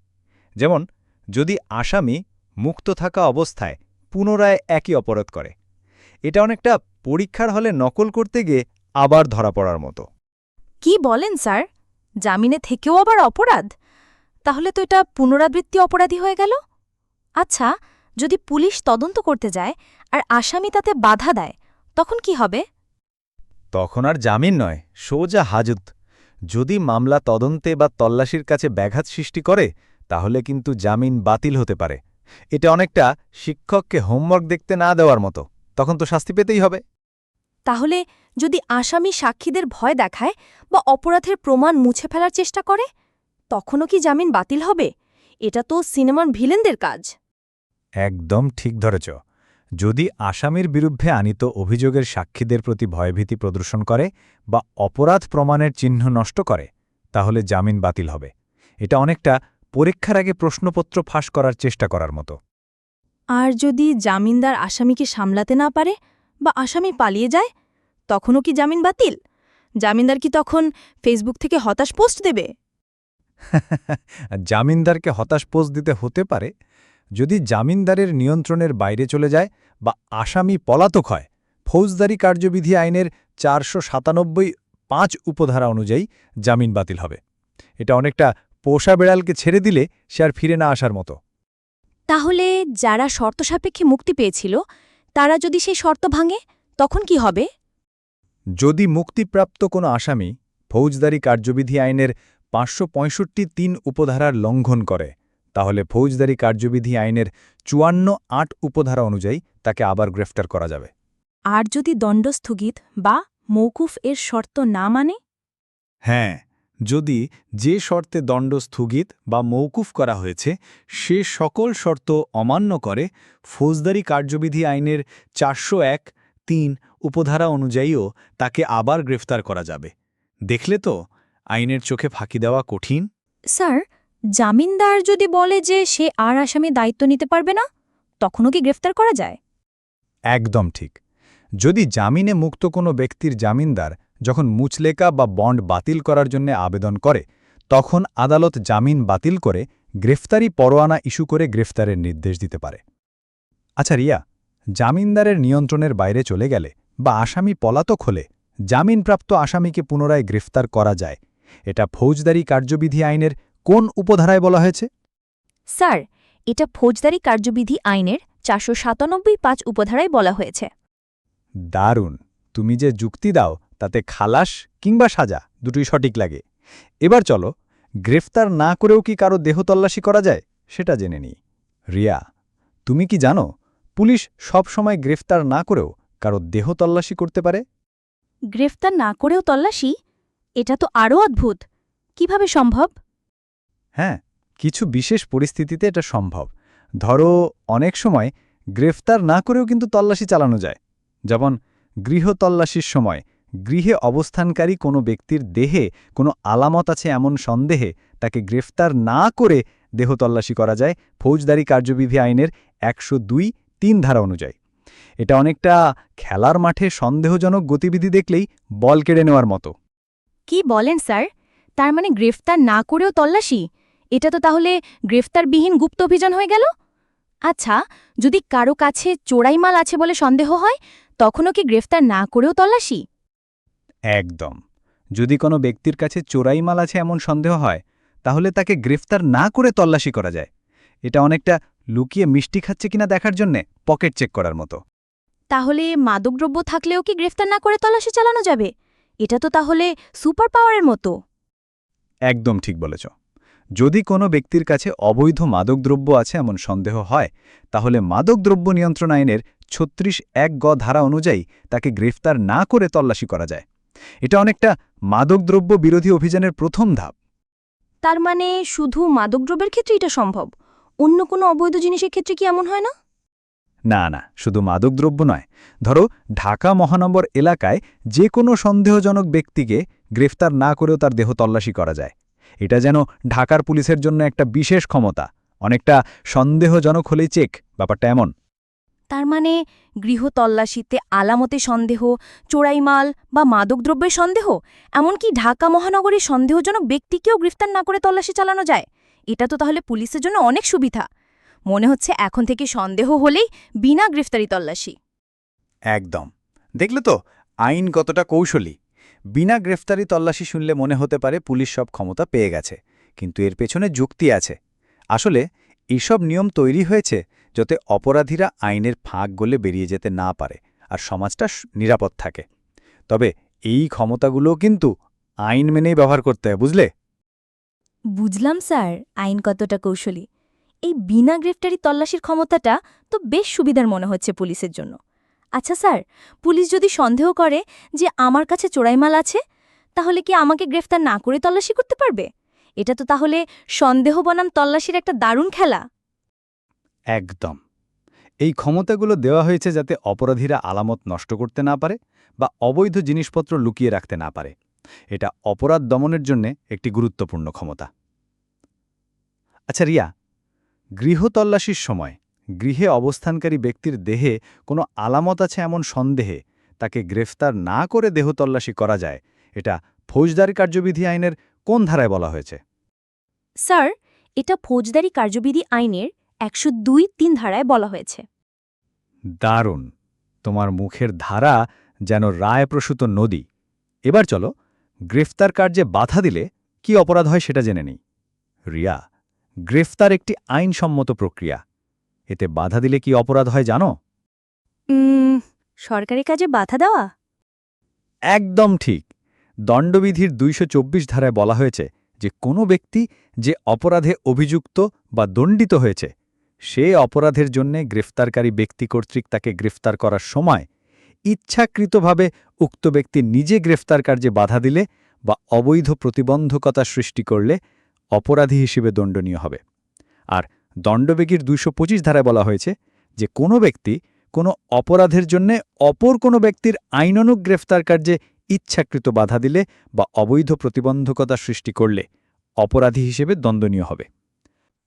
যেমন যদি আসামি মুক্ত থাকা অবস্থায় পুনরায় একই অপরাধ করে। এটা অনেকটা পরীক্ষার হলে নকল করতে গিয়ে আবার ধরা পড়ার মতো। কি বলেন স্যার? জামিনে থেকেও আবার অপরাধ? তাহলে তো এটা পুনরাবৃত্তি অপরাধী হয়ে গেল। আচ্ছা, যদি পুলিশ তদন্ত করতে যায় আর আসামি তাতে বাধা দেয়, তখন কি হবে? তখন আর জামিন নয়, সোজা হাজত। যদি মামলা তদন্তে বা তল্লাশির কাছে ব্যাঘাত সৃষ্টি করে তাহলে কিন্তু জামিন বাতিল হতে পারে। এটা অনেকটা শিক্ষককে হোমওয়ার্ক দেখতে না দেওয়ার মতো। তখন তো শাস্তি পেতেই হবে। তাহলে যদি আসামি সাক্ষীদের ভয় দেখায় বা অপরাধের প্রমাণ মুছে ফেলার চেষ্টা করে, তখনও কি জামিন বাতিল হবে? এটা তো সিনেমার ভিলেনদের কাজ। একদম ঠিক ধরেছ। যদি আসামির বিরুদ্ধে আনিত অভিযোগের সাক্ষীদের প্রতি ভয়ভীতি প্রদর্শন করে বা অপরাধ প্রমাণের চিহ্ন নষ্ট করে, তাহলে জামিন বাতিল হবে। এটা অনেকটা পরীক্ষার আগে প্রশ্নপত্র ফাঁস করার চেষ্টা করার মতো। আর যদি জামিনদার আসামিকে সামলাতে না পারে বা আসামি পালিয়ে যায়, তখনও কি জামিন বাতিল? জামিনদার কি তখন ফেসবুক থেকে হতাশ পোস্ট দেবে? জামিনদারকে হতাশ পোস্ট দিতে হতে পারে যদি জামিনদারের নিয়ন্ত্রণের বাইরে চলে যায় বা আসামি পলাতক হয়। ফৌজদারি কার্যবিধি আইনের ৪৯৭(৫) উপধারা অনুযায়ী জামিন বাতিল হবে। এটা অনেকটা পোষা বেড়ালকে ছেড়ে দিলে সে আর ফিরে না আসার মতো। তাহলে যারা শর্ত সাপেক্ষে মুক্তি পেয়েছিল তারা যদি সেই শর্ত ভাঙে, তখন কি হবে? যদি মুক্তিপ্রাপ্ত কোনো আসামি ফৌজদারি কার্যবিধি আইনের ৫৬৫(৩) উপধারার লঙ্ঘন করে, তাহলে ফৌজদারি কার্যবিধি আইনের ৫৪(৮) উপধারা অনুযায়ী তাকে আবার গ্রেফতার করা যাবে। আর যদি দণ্ড স্থগিত বা মৌকুফ এর শর্ত না মানে? হ্যাঁ, যদি যে শর্তে দণ্ড স্থগিত বা মৌকুফ করা হয়েছে সে সকল শর্ত অমান্য করে, ফৌজদারি কার্যবিধি আইনের ৪০১(৩) উপধারা অনুযায়ীও তাকে আবার গ্রেফতার করা যাবে। দেখলে তো আইনের চোখে ফাঁকি দেওয়া কঠিন। স্যার, জামিনদার যদি বলে যে সে আর আসামি দায়িত্ব নিতে পারবে না, তখনও কি গ্রেফতার করা যায়? একদম ঠিক। যদি জামিনে মুক্ত কোনো ব্যক্তির জামিনদার যখন মুচলেকা বা বন্ড বাতিল করার জন্য আবেদন করে, তখন আদালত জামিন বাতিল করে গ্রেফতারি পরোয়ানা ইস্যু করে গ্রেফতারের নির্দেশ দিতে পারে। আচ্ছা রিয়া, জামিনদারের নিয়ন্ত্রণের বাইরে চলে গেলে বা আসামি পলাতক হলে জামিনপ্রাপ্ত আসামিকে পুনরায় গ্রেফতার করা যায়। এটা ফৌজদারি কার্যবিধি আইনের কোন উপধারায় বলা হয়েছে? স্যার, এটা ফৌজদারি কার্যবিধি আইনের ৪৯৭(৫) উপধারায় বলা হয়েছে। দারুণ! তুমি যে যুক্তি দাও তাতে খালাস কিংবা সাজা দুটোই সঠিক লাগে। এবার চলো গ্রেফতার না করেও কি কারো দেহ তল্লাশি করা যায় সেটা জেনে নিই। রিয়া, তুমি কি জানো পুলিশ সব সময় গ্রেফতার না করেও কারো দেহ তল্লাশি করতে পারে? গ্রেফতার না করেও তল্লাশি? এটা তো আরও অদ্ভুত। কিভাবে সম্ভব? হ্যাঁ, কিছু বিশেষ পরিস্থিতিতে এটা সম্ভব। ধরো অনেক সময় গ্রেফতার না করেও কিন্তু তল্লাশি চালানো যায়। যেমন গৃহ তল্লাশির সময় গৃহে অবস্থানকারী কোনো ব্যক্তির দেহে কোনো আলামত আছে এমন সন্দেহে তাকে গ্রেফতার না করে দেহ তল্লাশি করা যায় ফৌজদারি কার্যবিধি আইনের ১০২(৩) ধারা অনুযায়ী। এটা অনেকটা খেলার মাঠে সন্দেহজনক গতিবিধি দেখলেই বল কেড়ে নেওয়ার মতো। কি বলেন স্যার? তার মানে গ্রেফতার না করেও তল্লাশি? এটা তো তাহলে গ্রেফতারবিহীন গুপ্ত অভিযান হয়ে গেল। আচ্ছা, যদি কারো কাছে চোরাই মাল আছে বলে সন্দেহ হয়, তখনও কি গ্রেফতার না করেও তল্লাশি? একদম। যদি কোনো ব্যক্তির কাছে চোরাই মাল আছে এমন সন্দেহ হয়, তাহলে তাকে গ্রেফতার না করে তল্লাশি করা যায়। এটা অনেকটা লুকিয়ে মিষ্টি খাচ্ছে কিনা দেখার জন্যে পকেট চেক করার মতো। তাহলে মাদকদ্রব্য থাকলেও কি গ্রেফতার না করে তল্লাশি চালানো যাবে? এটা তো তাহলে সুপার পাওয়ারের মতো। একদম ঠিক বলেছ। যদি কোনো ব্যক্তির কাছে অবৈধ মাদকদ্রব্য আছে এমন সন্দেহ হয়, তাহলে মাদকদ্রব্য নিয়ন্ত্রণ আইনের ৩৬(১) গ ধারা অনুযায়ী তাকে গ্রেফতার না করে তল্লাশি করা যায়। এটা অনেকটা মাদকদ্রব্য বিরোধী অভিযানের প্রথম ধাপ। তার মানে শুধু মাদকদ্রব্যের ক্ষেত্রে এটা সম্ভব, অন্য কোনো অবৈধ জিনিসের ক্ষেত্রে কি এমন হয় না? না না, শুধু মাদকদ্রব্য নয়। ধরো ঢাকা মহানগর এলাকায় যে কোনো সন্দেহজনক ব্যক্তিকে গ্রেফতার না করেও তার দেহ তল্লাশি করা যায়। এটা যেন ঢাকার পুলিশের জন্য একটা বিশেষ ক্ষমতা, অনেকটা সন্দেহজনক হলেই চেক, ব্যাপারটা এমন। তার মানে গৃহ তল্লাশিতে আলামতে সন্দেহ, চোরাই মাল বা মাদকদ্রব্যের সন্দেহ, এমনকি ঢাকা মহানগরীর সন্দেহজনক ব্যক্তিকেও গ্রেফতার না করে তল্লাশি চালানো যায়। এটা তো তাহলে পুলিশের জন্য অনেক সুবিধা। মনে হচ্ছে এখন থেকে সন্দেহ হলেই বিনা গ্রেফতারি তল্লাশি। একদম। দেখলে তো আইন কতটা কৌশলী। বিনা গ্রেফতারি তল্লাশি শুনলে মনে হতে পারে পুলিশ সব ক্ষমতা পেয়ে গেছে, কিন্তু এর পেছনে যুক্তি আছে। আসলে এইসব নিয়ম তৈরি হয়েছে যাতে অপরাধীরা আইনের ফাঁক গলে বেরিয়ে যেতে না পারে আর সমাজটা নিরাপদ থাকে। তবে এই ক্ষমতাগুলোও কিন্তু আইন মেনেই ব্যবহার করতে হয়, বুঝলে? বুঝলাম স্যার, আইন কতটা কৌশলী। এই বিনা গ্রেফতারি তল্লাশির ক্ষমতাটা তো বেশ সুবিধার মনে হচ্ছে পুলিশের জন্য। আচ্ছা স্যার, পুলিশ যদি সন্দেহ করে যে আমার কাছে চোরাই মাল আছে, তাহলে কি আমাকে গ্রেফতার না করে তল্লাশি করতে পারবে? এটা তো তাহলে সন্দেহ বনাম তল্লাশির একটা দারুণ খেলা। একদম। এই ক্ষমতাগুলো দেওয়া হয়েছে যাতে অপরাধীরা আলামত নষ্ট করতে না পারে বা অবৈধ জিনিসপত্র লুকিয়ে রাখতে না পারে। এটা অপরাধ দমনের জন্য একটি গুরুত্বপূর্ণ ক্ষমতা। আচ্ছা রিয়া, গৃহ তল্লাশির সময় গৃহে অবস্থানকারী ব্যক্তির দেহে কোনো আলামত আছে এমন সন্দেহে তাকে গ্রেফতার না করে দেহ তল্লাশি করা যায়, এটা ফৌজদারি কার্যবিধি আইনের কোন ধারায় বলা হয়েছে? স্যার, এটা ফৌজদারি কার্যবিধি আইনের ১০২(৩) ধারায় বলা হয়েছে। দারুণ! তোমার মুখের ধারা যেন রায়প্রসূত নদী। এবার চলো, গ্রেফতার কার্যে বাধা দিলে কি অপরাধ হয় সেটা জেনে নিই। রিয়া, গ্রেফতার একটি আইনসম্মত প্রক্রিয়া। এতে বাধা দিলে কি অপরাধ হয় জানো? সরকারি কাজে বাধা দেওয়া? একদম ঠিক। দণ্ডবিধির ২২৪ ধারায় বলা হয়েছে যে কোনো ব্যক্তি যে অপরাধে অভিযুক্ত বা দণ্ডিত হয়েছে, সে অপরাধের জন্যে গ্রেফতারকারী ব্যক্তি কর্তৃক তাকে গ্রেফতার করার সময় ইচ্ছাকৃতভাবে উক্ত ব্যক্তি নিজে গ্রেফতার কার্যে বাধা দিলে বা অবৈধ প্রতিবন্ধকতা সৃষ্টি করলে অপরাধী হিসেবে দণ্ডনীয় হবে। আর দণ্ডবিধির ২২৫ ধারায় বলা হয়েছে যে কোনো ব্যক্তি কোনো অপরাধের জন্যে অপর কোনো ব্যক্তির আইনানুগ গ্রেফতার কার্যে ইচ্ছাকৃত বাধা দিলে বা অবৈধ প্রতিবন্ধকতা সৃষ্টি করলে অপরাধী হিসেবে দণ্ডনীয় হবে।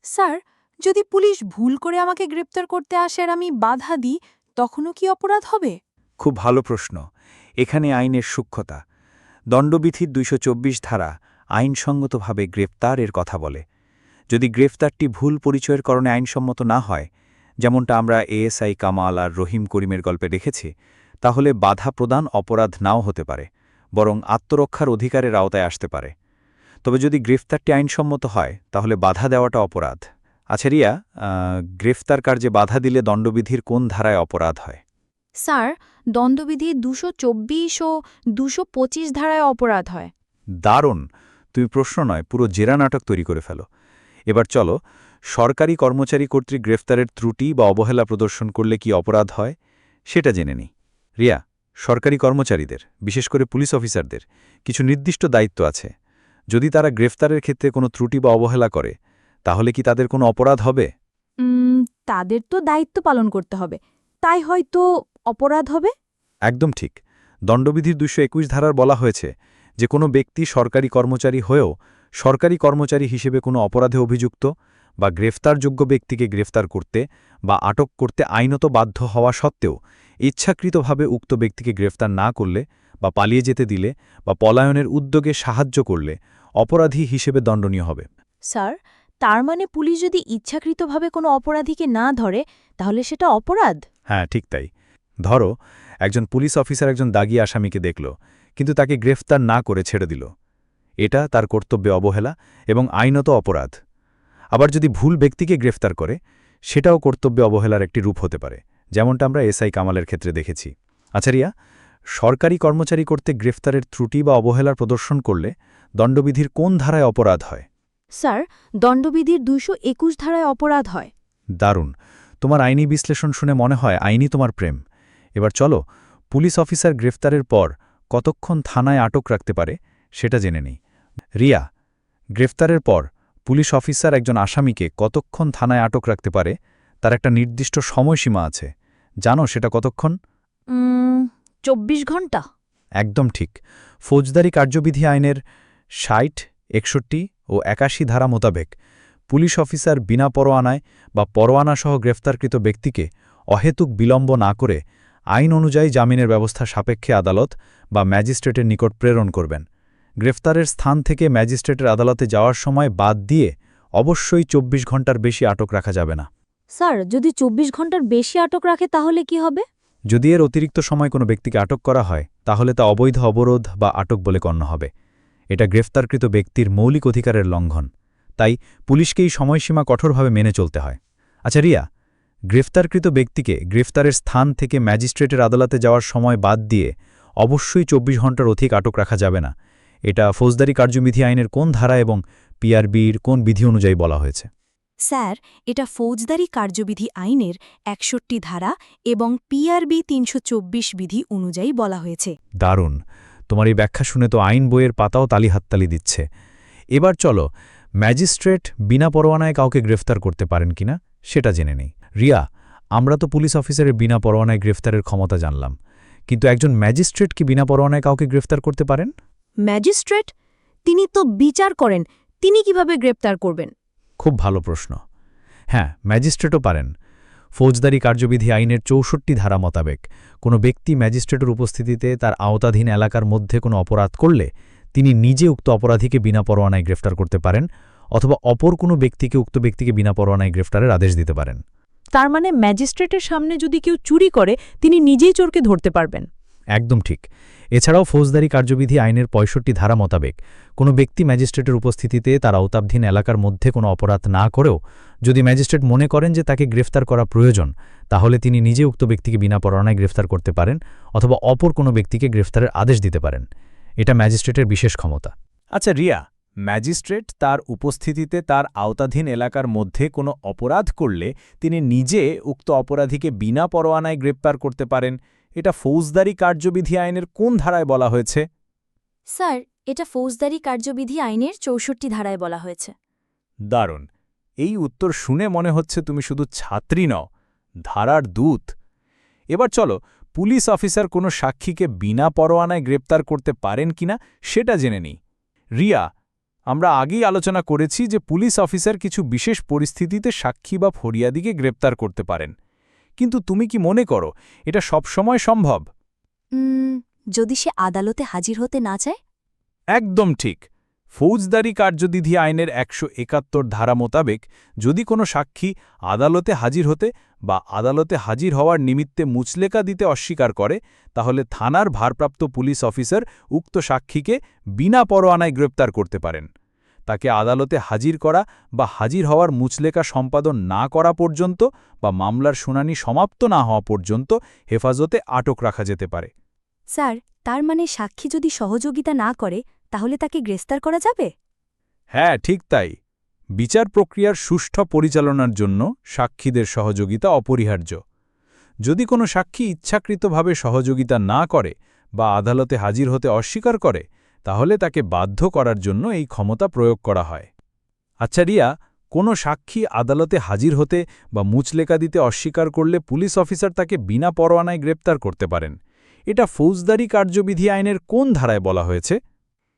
স্যার, যদি পুলিশ ভুল করে আমাকে গ্রেপ্তার করতে আসে আর আমি বাধা দিই, তখনও কি অপরাধ হবে? খুব ভালো প্রশ্ন। এখানে আইনের সূক্ষ্মতা। দণ্ডবিধির ২২৪ ধারা আইনসঙ্গতভাবে গ্রেপ্তারের কথা বলে। যদি গ্রেফতারটি ভুল পরিচয়ের কারণে আইনসম্মত না হয়, যেমনটা আমরা এএসআই কামাল আর রহিম করিমের গল্পে দেখেছি, তাহলে বাধা প্রদান অপরাধ নাও হতে পারে, বরং আত্মরক্ষার অধিকারের আওতায় আসতে পারে। তবে যদি গ্রেফতারটি আইনসম্মত হয়, তাহলে বাধা দেওয়াটা অপরাধ। আচ্ছা রিয়া, গ্রেফতার কার্যে বাধা দিলে দণ্ডবিধির কোন ধারায় অপরাধ হয়? স্যার, দণ্ডবিধি ২২৪ ও ২২৫ ধারায় অপরাধ হয়। দারুণ! তুমি প্রশ্ন নয়, পুরো জেরা নাটক তৈরি করে ফেলো। এবার চলো, সরকারি কর্মচারী কর্তৃক গ্রেফতারের ত্রুটি বা অবহেলা প্রদর্শন করলে কি অপরাধ হয় সেটা জেনে নিই। রিয়া, সরকারি কর্মচারীদের, বিশেষ করে পুলিশ অফিসারদের কিছু নির্দিষ্ট দায়িত্ব আছে। যদি তারা গ্রেফতারের ক্ষেত্রে কোনো ত্রুটি বা অবহেলা করে, তাহলে কি তাদের কোনো অপরাধ হবে? তাদের তো দায়িত্ব পালন করতে হবে, তাই হয়তো অপরাধ হবে। একদম ঠিক। দণ্ডবিধির ২২১ ধারার বলা হয়েছে যে কোনো ব্যক্তি সরকারি কর্মচারী হয়েও সরকারি কর্মচারী হিসেবে কোনো অপরাধে অভিযুক্ত বা গ্রেফতারযোগ্য ব্যক্তিকে গ্রেফতার করতে বা আটক করতে আইনত বাধ্য হওয়া সত্ত্বেও ইচ্ছাকৃতভাবে উক্ত ব্যক্তিকে গ্রেফতার না করলে বা পালিয়ে যেতে দিলে বা পলায়নের উদ্যোগে সাহায্য করলে অপরাধী হিসেবে দণ্ডনীয় হবে। স্যার, তার মানে পুলিশ যদি ইচ্ছাকৃতভাবে কোনো অপরাধীকে না ধরে, তাহলে সেটা অপরাধ? হ্যাঁ, ঠিক তাই। ধরো, একজন পুলিশ অফিসার একজন দাগী আসামিকে দেখল, কিন্তু তাকে গ্রেফতার না করে ছেড়ে দিল। এটা তার কর্তব্যে অবহেলা এবং আইনত অপরাধ। আবার যদি ভুল ব্যক্তিকে গ্রেফতার করে, সেটাও কর্তব্যে অবহেলার একটি রূপ হতে পারে, যেমনটা আমরা এসআই কামালের ক্ষেত্রে দেখেছি। আচ্ছা রিয়া, সরকারি কর্মচারী করতে গ্রেফতারের ত্রুটি বা অবহেলার প্রদর্শন করলে দণ্ডবিধির কোন ধারায় অপরাধ হয়? স্যার, দণ্ডবিধির 221 ধারায় অপরাধ হয়। দারুণ, তোমার আইনি বিশ্লেষণ শুনে মনে হয় আইনই তোমার প্রেম। এবার চলো, পুলিশ অফিসার গ্রেফতারের পর কতক্ষণ থানায় আটক রাখতে পারে সেটা জেনে নিই। রিয়া, গ্রেফতারের পর পুলিশ অফিসার একজন আসামিকে কতক্ষণ থানায় আটক রাখতে পারে তার একটা নির্দিষ্ট সময়সীমা আছে, জানো সেটা কতক্ষণ? 24 ঘন্টা। একদম ঠিক। ফৌজদারি কার্যবিধি আইনের ৬০, ৬১ ও ৮১ ধারা মোতাবেক পুলিশ অফিসার বিনা পরোয়ানায় বা পরোয়ানাসহ গ্রেফতারকৃত ব্যক্তিকে অহেতুক বিলম্ব না করে আইন অনুযায়ী জামিনের ব্যবস্থা সাপেক্ষে আদালত বা ম্যাজিস্ট্রেটের নিকট প্রেরণ করবেন। গ্রেফতারের স্থান থেকে ম্যাজিস্ট্রেটের আদালতে যাওয়ার সময় বাদ দিয়ে অবশ্যই ২৪ ঘণ্টার বেশি আটক রাখা যাবে না। স্যার, যদি 24 ঘন্টার বেশি আটক রাখে তাহলে কি হবে? যদি এর অতিরিক্ত সময় কোনো ব্যক্তিকে আটক করা হয় তাহলে তা অবৈধ অবরোধ বা আটক বলে গণ্য হবে। এটা গ্রেফতারকৃত ব্যক্তির মৌলিক অধিকারের লঙ্ঘন, তাই পুলিশকে এই সময়সীমা কঠোরভাবে মেনে চলতে হয়। আচ্ছা রিয়া, গ্রেফতারকৃত ব্যক্তিকে গ্রেফতারের স্থান থেকে ম্যাজিস্ট্রেটের আদালতে যাওয়ার সময় বাদ দিয়ে অবশ্যই ২৪ ঘণ্টার অধিক আটক রাখা যাবে না। এটা ফৌজদারি কার্যবিধি আইনের কোন ধারা এবং পিআরবির কোন বিধি অনুযায়ী বলা হয়েছে? স্যার, এটা ফৌজদারি কার্যবিধি আইনের ৬১ ধারা এবং পিআরবি ৩২৪ বিধি অনুযায়ী বলা হয়েছে। দারুণ, তোমার এই ব্যাখ্যা শুনে তো আইন বইয়ের পাতাও তালি হাততালি দিচ্ছে। এবার চলো, ম্যাজিস্ট্রেট বিনা পরোয়ানায় কাউকে গ্রেফতার করতে পারেন কিনা সেটা জেনে নেই। রিয়া, আমরা তো পুলিশ অফিসারের বিনা পরোয়ানায় গ্রেফতারের ক্ষমতা জানলাম, কিন্তু একজন ম্যাজিস্ট্রেট কি বিনা পরোয়ানায় কাউকে গ্রেফতার করতে পারেন? ম্যাজিস্ট্রেট? তিনি তো বিচার করেন, তিনি কিভাবে গ্রেপ্তার করবেন? খুব ভালো প্রশ্ন। হ্যাঁ, ম্যাজিস্ট্রেটও পারেন। ফৌজদারি কার্যবিধি আইনের ৬৪ ধারা মোতাবেক কোনো ব্যক্তি ম্যাজিস্ট্রেটের উপস্থিতিতে তার আওতাধীন এলাকার মধ্যে কোনো অপরাধ করলে তিনি নিজে উক্ত অপরাধীকে বিনা পরোয়ানায় গ্রেফতার করতে পারেন অথবা অপর কোনো ব্যক্তিকে উক্ত ব্যক্তিকে বিনা পরোয়ানায় গ্রেফতারের আদেশ দিতে পারেন। তার মানে ম্যাজিস্ট্রেটের সামনে যদি কেউ চুরি করে তিনি নিজেই চোরকে ধরতে পারবেন? একদম ঠিক। এছাড়াও ফৌজদারি কার্যবিধি আইনের ৬৫ ধারা মোতাবেক কোনো ব্যক্তি ম্যাজিস্ট্রেটের উপস্থিতিতে তার আওতাধীন এলাকার মধ্যে কোনো অপরাধ না করেও যদি ম্যাজিস্ট্রেট মনে করেন যে তাকে গ্রেফতার করা প্রয়োজন, তাহলে তিনি নিজে উক্ত ব্যক্তিকে বিনা পরোয়ানায় গ্রেফতার করতে পারেন অথবা অপর কোনো ব্যক্তিকে গ্রেফতারের আদেশ দিতে পারেন। এটা ম্যাজিস্ট্রেটের বিশেষ ক্ষমতা। আচ্ছা রিয়া, ম্যাজিস্ট্রেট তার উপস্থিতিতে তার আওতাধীন এলাকার মধ্যে কোনো অপরাধ করলে তিনি নিজে উক্ত অপরাধীকে বিনা পরোয়ানায় গ্রেপ্তার করতে পারেন। এটা ফৌজদারি কার্যবিধি আইনের কোন ধারায় বলা হয়েছে? স্যার, এটা ফৌজদারি কার্যবিধি আইনের ৬৪ ধারায় বলা হয়েছে। দারুণ, এই উত্তর শুনে মনে হচ্ছে তুমি শুধু ছাত্রী নও, ধারার দূত। এবার চলো, পুলিশ অফিসার কোনো সাক্ষীকে বিনা পরোয়ানায় গ্রেপ্তার করতে পারেন কিনা সেটা জেনে নিই। রিয়া, আমরা আগেই আলোচনা করেছি যে পুলিশ অফিসার কিছু বিশেষ পরিস্থিতিতে সাক্ষী বা ফরিয়াদিকে গ্রেপ্তার করতে পারেন, কিন্তু তুমি কি মনে করো এটা সবসময় সম্ভব? যদি সে আদালতে হাজির হতে না চায়? একদম ঠিক। ফৌজদারি কার্যবিধি আইনের ১৭১ ধারা মোতাবেক যদি কোনো সাক্ষী আদালতে হাজির হতে বা আদালতে হাজির হওয়ার নিমিত্তে মুচলেকা দিতে অস্বীকার করে, তাহলে থানার ভারপ্রাপ্ত পুলিশ অফিসার উক্ত সাক্ষীকে বিনা পরোয়ানায় গ্রেপ্তার করতে পারেন। তাকে আদালতে হাজির করা বা হাজির হওয়ার মুচলেকা সম্পাদন না করা পর্যন্ত বা মামলার শুনানি সমাপ্ত না হওয়া পর্যন্ত হেফাজতে আটক রাখা যেতে পারে। স্যার, তার মানে সাক্ষী যদি সহযোগিতা না করে তাহলে তাকে গ্রেফতার করা যাবে? হ্যাঁ, ঠিক তাই। বিচার প্রক্রিয়ার সুষ্ঠু পরিচালনার জন্য সাক্ষীদের সহযোগিতা অপরিহার্য। যদি কোনো সাক্ষী ইচ্ছাকৃতভাবে সহযোগিতা না করে বা আদালতে হাজির হতে অস্বীকার করে, তাহলে তাকে বাধ্য করার জন্য এই ক্ষমতা প্রয়োগ করা হয়। আচ্ছা রিয়া, কোনো সাক্ষী আদালতে হাজির হতে বা মুচলেকা দিতে অস্বীকার করলে পুলিশ অফিসার তাকে বিনা পরোয়ানায় গ্রেপ্তার করতে পারেন। এটা ফৌজদারি কার্যবিধি আইনের কোন ধারায় বলা হয়েছে?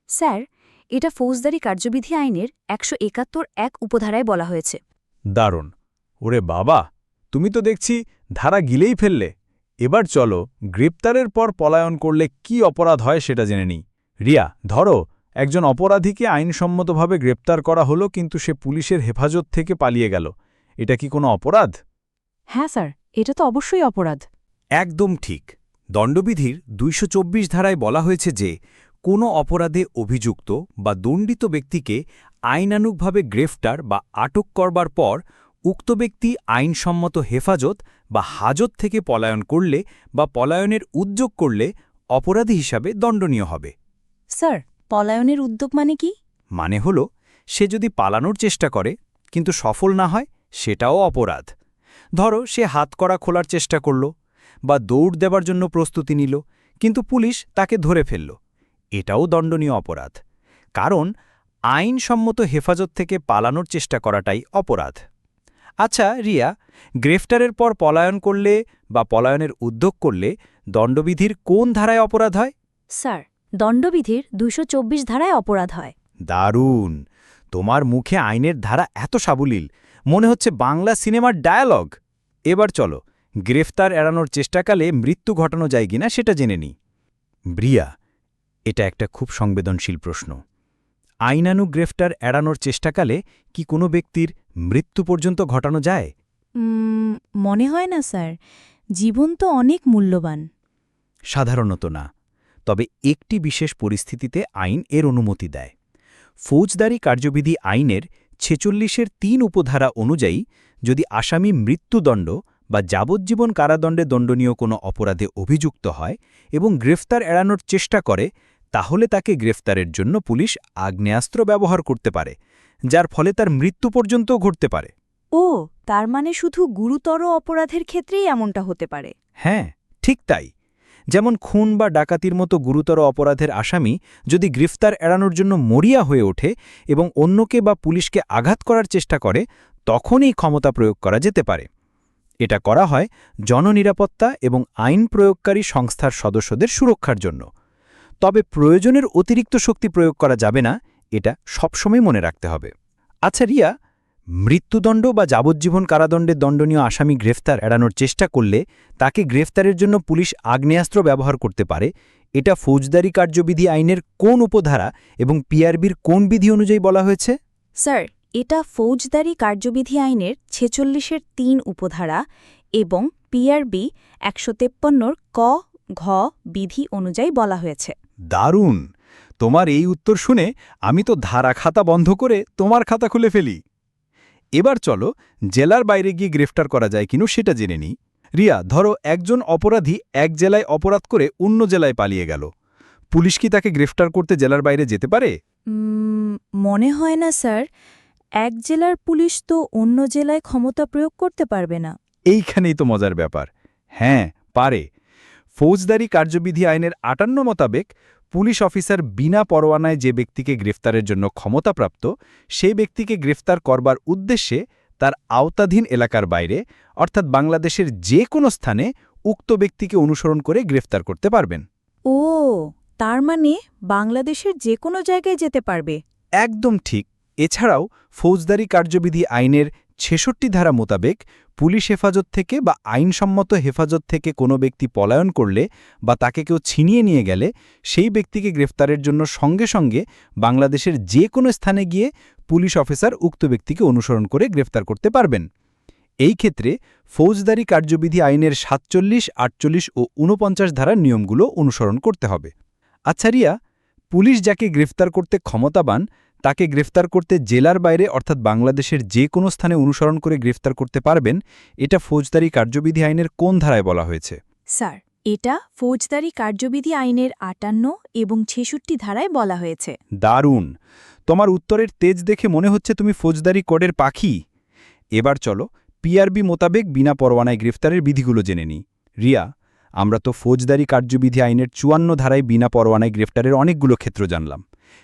স্যার, এটা ফৌজদারি কার্যবিধি আইনের ১৭১ উপধারায় বলা হয়েছে। দারুণ। ওরে বাবা, তুমি তো দেখছি ধারা গিলেই ফেললে। এবার চলো, গ্রেপ্তারের পর পলায়ন করলে কি অপরাধ হয় সেটা জেনে নিই। রিয়া, ধরো একজন অপরাধীকে আইনসম্মতভাবে গ্রেপ্তার করা হলো, কিন্তু সে পুলিশের হেফাজত থেকে পালিয়ে গেল। এটা কি কোনো অপরাধ? হ্যাঁ স্যার, এটা তো অবশ্যই অপরাধ। একদম ঠিক। দণ্ডবিধির ২২৪ ধারায় বলা হয়েছে যে কোনো অপরাধে অভিযুক্ত বা দণ্ডিত ব্যক্তিকে আইনানুগভাবে গ্রেফতার বা আটক করবার পর উক্ত ব্যক্তি আইনসম্মত হেফাজত বা হাজত থেকে পলায়ন করলে বা পলায়নের উদ্যোগ করলে অপরাধী হিসাবে দণ্ডনীয় হবে। স্যার পলায়নের উদ্যোগ মানে কি? মানে হল, সে যদি পালানোর চেষ্টা করে কিন্তু সফল না হয়, সেটাও অপরাধ। ধরো সে হাতকড়া খোলার চেষ্টা করল বা দৌড় দেবার জন্য প্রস্তুতি নিল, কিন্তু পুলিশ তাকে ধরে ফেলল, এটাও দণ্ডনীয় অপরাধ। কারণ আইনসম্মত হেফাজত থেকে পালানোর চেষ্টা করাটাই অপরাধ। আচ্ছা রিয়া, গ্রেফতারের পর পলায়ন করলে বা পলায়নের উদ্যোগ করলে দণ্ডবিধির কোন ধারায় অপরাধ হয়? স্যার দণ্ডবিধির 224 ধারায় অপরাধ হয়। দারুণ! তোমার মুখে আইনের ধারা এত সাবলীল, মনে হচ্ছে বাংলা সিনেমার ডায়ালগ। এবার চলো, গ্রেফতার এড়ানোর চেষ্টাকালে মৃত্যু ঘটানো যায় কিনা সেটা জেনে নিই। ব্রিয়া, এটা একটা খুব সংবেদনশীল প্রশ্ন। আইনানু গ্রেফতার এড়ানোর চেষ্টাকালে কি কোনো ব্যক্তির মৃত্যু পর্যন্ত ঘটানো যায়? মনে হয় না স্যার, জীবন তো অনেক মূল্যবান। সাধারণত না, তবে একটি বিশেষ পরিস্থিতিতে আইন এর অনুমতি দেয়। ফৌজদারি কার্যবিধি আইনের ৪৬-এর ৩ উপধারা অনুযায়ী যদি আসামি মৃত্যুদণ্ড বা যাবজ্জীবন কারাদণ্ডে দণ্ডনীয় কোনো অপরাধে অভিযুক্ত হয় এবং গ্রেফতার এড়ানোর চেষ্টা করে, তাহলে তাকে গ্রেফতারের জন্য পুলিশ আগ্নেয়াস্ত্র ব্যবহার করতে পারে, যার ফলে তার মৃত্যু পর্যন্তও ঘটতে পারে। ও, তার মানে শুধু গুরুতর অপরাধের ক্ষেত্রেই এমনটা হতে পারে? হ্যাঁ, ঠিক তাই। যেমন খুন বা ডাকাতির মতো গুরুতর অপরাধের আসামি যদি গ্রেফতার এড়ানোর জন্য মরিয়া হয়ে ওঠে এবং অন্যকে বা পুলিশকে আঘাত করার চেষ্টা করে, তখনই ক্ষমতা প্রয়োগ করা যেতে পারে। এটা করা হয় জননিরাপত্তা এবং আইন প্রয়োগকারী সংস্থার সদস্যদের সুরক্ষার জন্য। তবে প্রয়োজনের অতিরিক্ত শক্তি প্রয়োগ করা যাবে না, এটা সবসময় মনে রাখতে হবে। আচ্ছা রিয়া, মৃত্যুদণ্ড বা যাবজ্জীবন কারাদণ্ডে দণ্ডনীয় আসামি গ্রেফতার এড়ানোর চেষ্টা করলে তাকে গ্রেফতারের জন্য পুলিশ আগ্নেয়াস্ত্র ব্যবহার করতে পারে, এটা ফৌজদারি কার্যবিধি আইনের কোন উপধারা এবং পিআরবির কোন বিধি অনুযায়ী বলা হয়েছে? স্যার এটা ফৌজদারি কার্যবিধি আইনের ৪৬-এর ৩ উপধারা এবং পিআরবি ১৫৩-র ক, ঘ বিধি অনুযায়ী বলা হয়েছে। দারুণ! তোমার এই উত্তর শুনে আমি তো ধারা খাতা বন্ধ করে তোমার খাতা খুলে ফেলি। এবার চলো, জেলার বাইরে গিয়ে গ্রেফতার করা যায় কিনা সেটা জেনে নিই। রিয়া, ধরো একজন অপরাধী এক জেলায় অপরাধ করে অন্য জেলায় পালিয়ে গেল, পুলিশ কি তাকে গ্রেফতার করতে জেলার বাইরে যেতে পারে? মনে হয় না স্যার, এক জেলার পুলিশ তো অন্য জেলায় ক্ষমতা প্রয়োগ করতে পারবে না। এইখানেই তো মজার ব্যাপার। হ্যাঁ, পারে। ফৌজদারি কার্যবিধি আইনের ৫৮ মোতাবেক পুলিশ অফিসার বিনা পরোয়ানায় যে ব্যক্তিকে গ্রেফতারের জন্য ক্ষমতাপ্রাপ্ত, সেই ব্যক্তিকে গ্রেফতার করবার উদ্দেশ্যে তার আওতাধীন এলাকার বাইরে অর্থাৎ বাংলাদেশের যে কোনো স্থানে উক্ত ব্যক্তিকে অনুসরণ করে গ্রেফতার করতে পারবেন। ও, তার মানে বাংলাদেশের যে কোনো জায়গায় যেতে পারবে? একদম ঠিক। এছাড়াও ফৌজদারি কার্যবিধি আইনের ৬৬ ধারা মোতাবেক পুলিশ হেফাজত থেকে বা আইনসম্মত হেফাজত থেকে কোনো ব্যক্তি পলায়ন করলে বা তাকে কেউ ছিনিয়ে নিয়ে গেলে সেই ব্যক্তিকে গ্রেফতারের জন্য সঙ্গে সঙ্গে বাংলাদেশের যে কোনো স্থানে গিয়ে পুলিশ অফিসার উক্ত ব্যক্তিকে অনুসরণ করে গ্রেফতার করতে পারবেন। এই ক্ষেত্রে ফৌজদারি কার্যবিধি আইনের ৪৭, ৪৮ ও ৪৯ ধারার নিয়মগুলো অনুসরণ করতে হবে। আচ্ছা রিয়া, পুলিশ যাকে গ্রেফতার করতে ক্ষমতাবান তাকে গ্রেফতার করতে জেলার বাইরে অর্থাৎ বাংলাদেশের যে কোনো স্থানে অনুসরণ করে গ্রেফতার করতে পারবেন, এটা ফৌজদারি কার্যবিধি আইনের কোন ধারায় বলা হয়েছে? স্যার এটা ফৌজদারি কার্যবিধি আইনের ৫৮ এবং ৬৬ ধারায় বলা হয়েছে। দারুণ! তোমার উত্তরের তেজ দেখে মনে হচ্ছে তুমি ফৌজদারি কোডের পাখি। এবার চলো পিআরবি মোতাবেক বিনা পরোয়ানায় গ্রেফতারের বিধিগুলো জেনে নিই। রিয়া, আমরা তো ফৌজদারি কার্যবিধি আইনের ৫৪ ধারায় বিনা পরোয়ানায় গ্রেফতারের অনেকগুলো ক্ষেত্র জানলাম,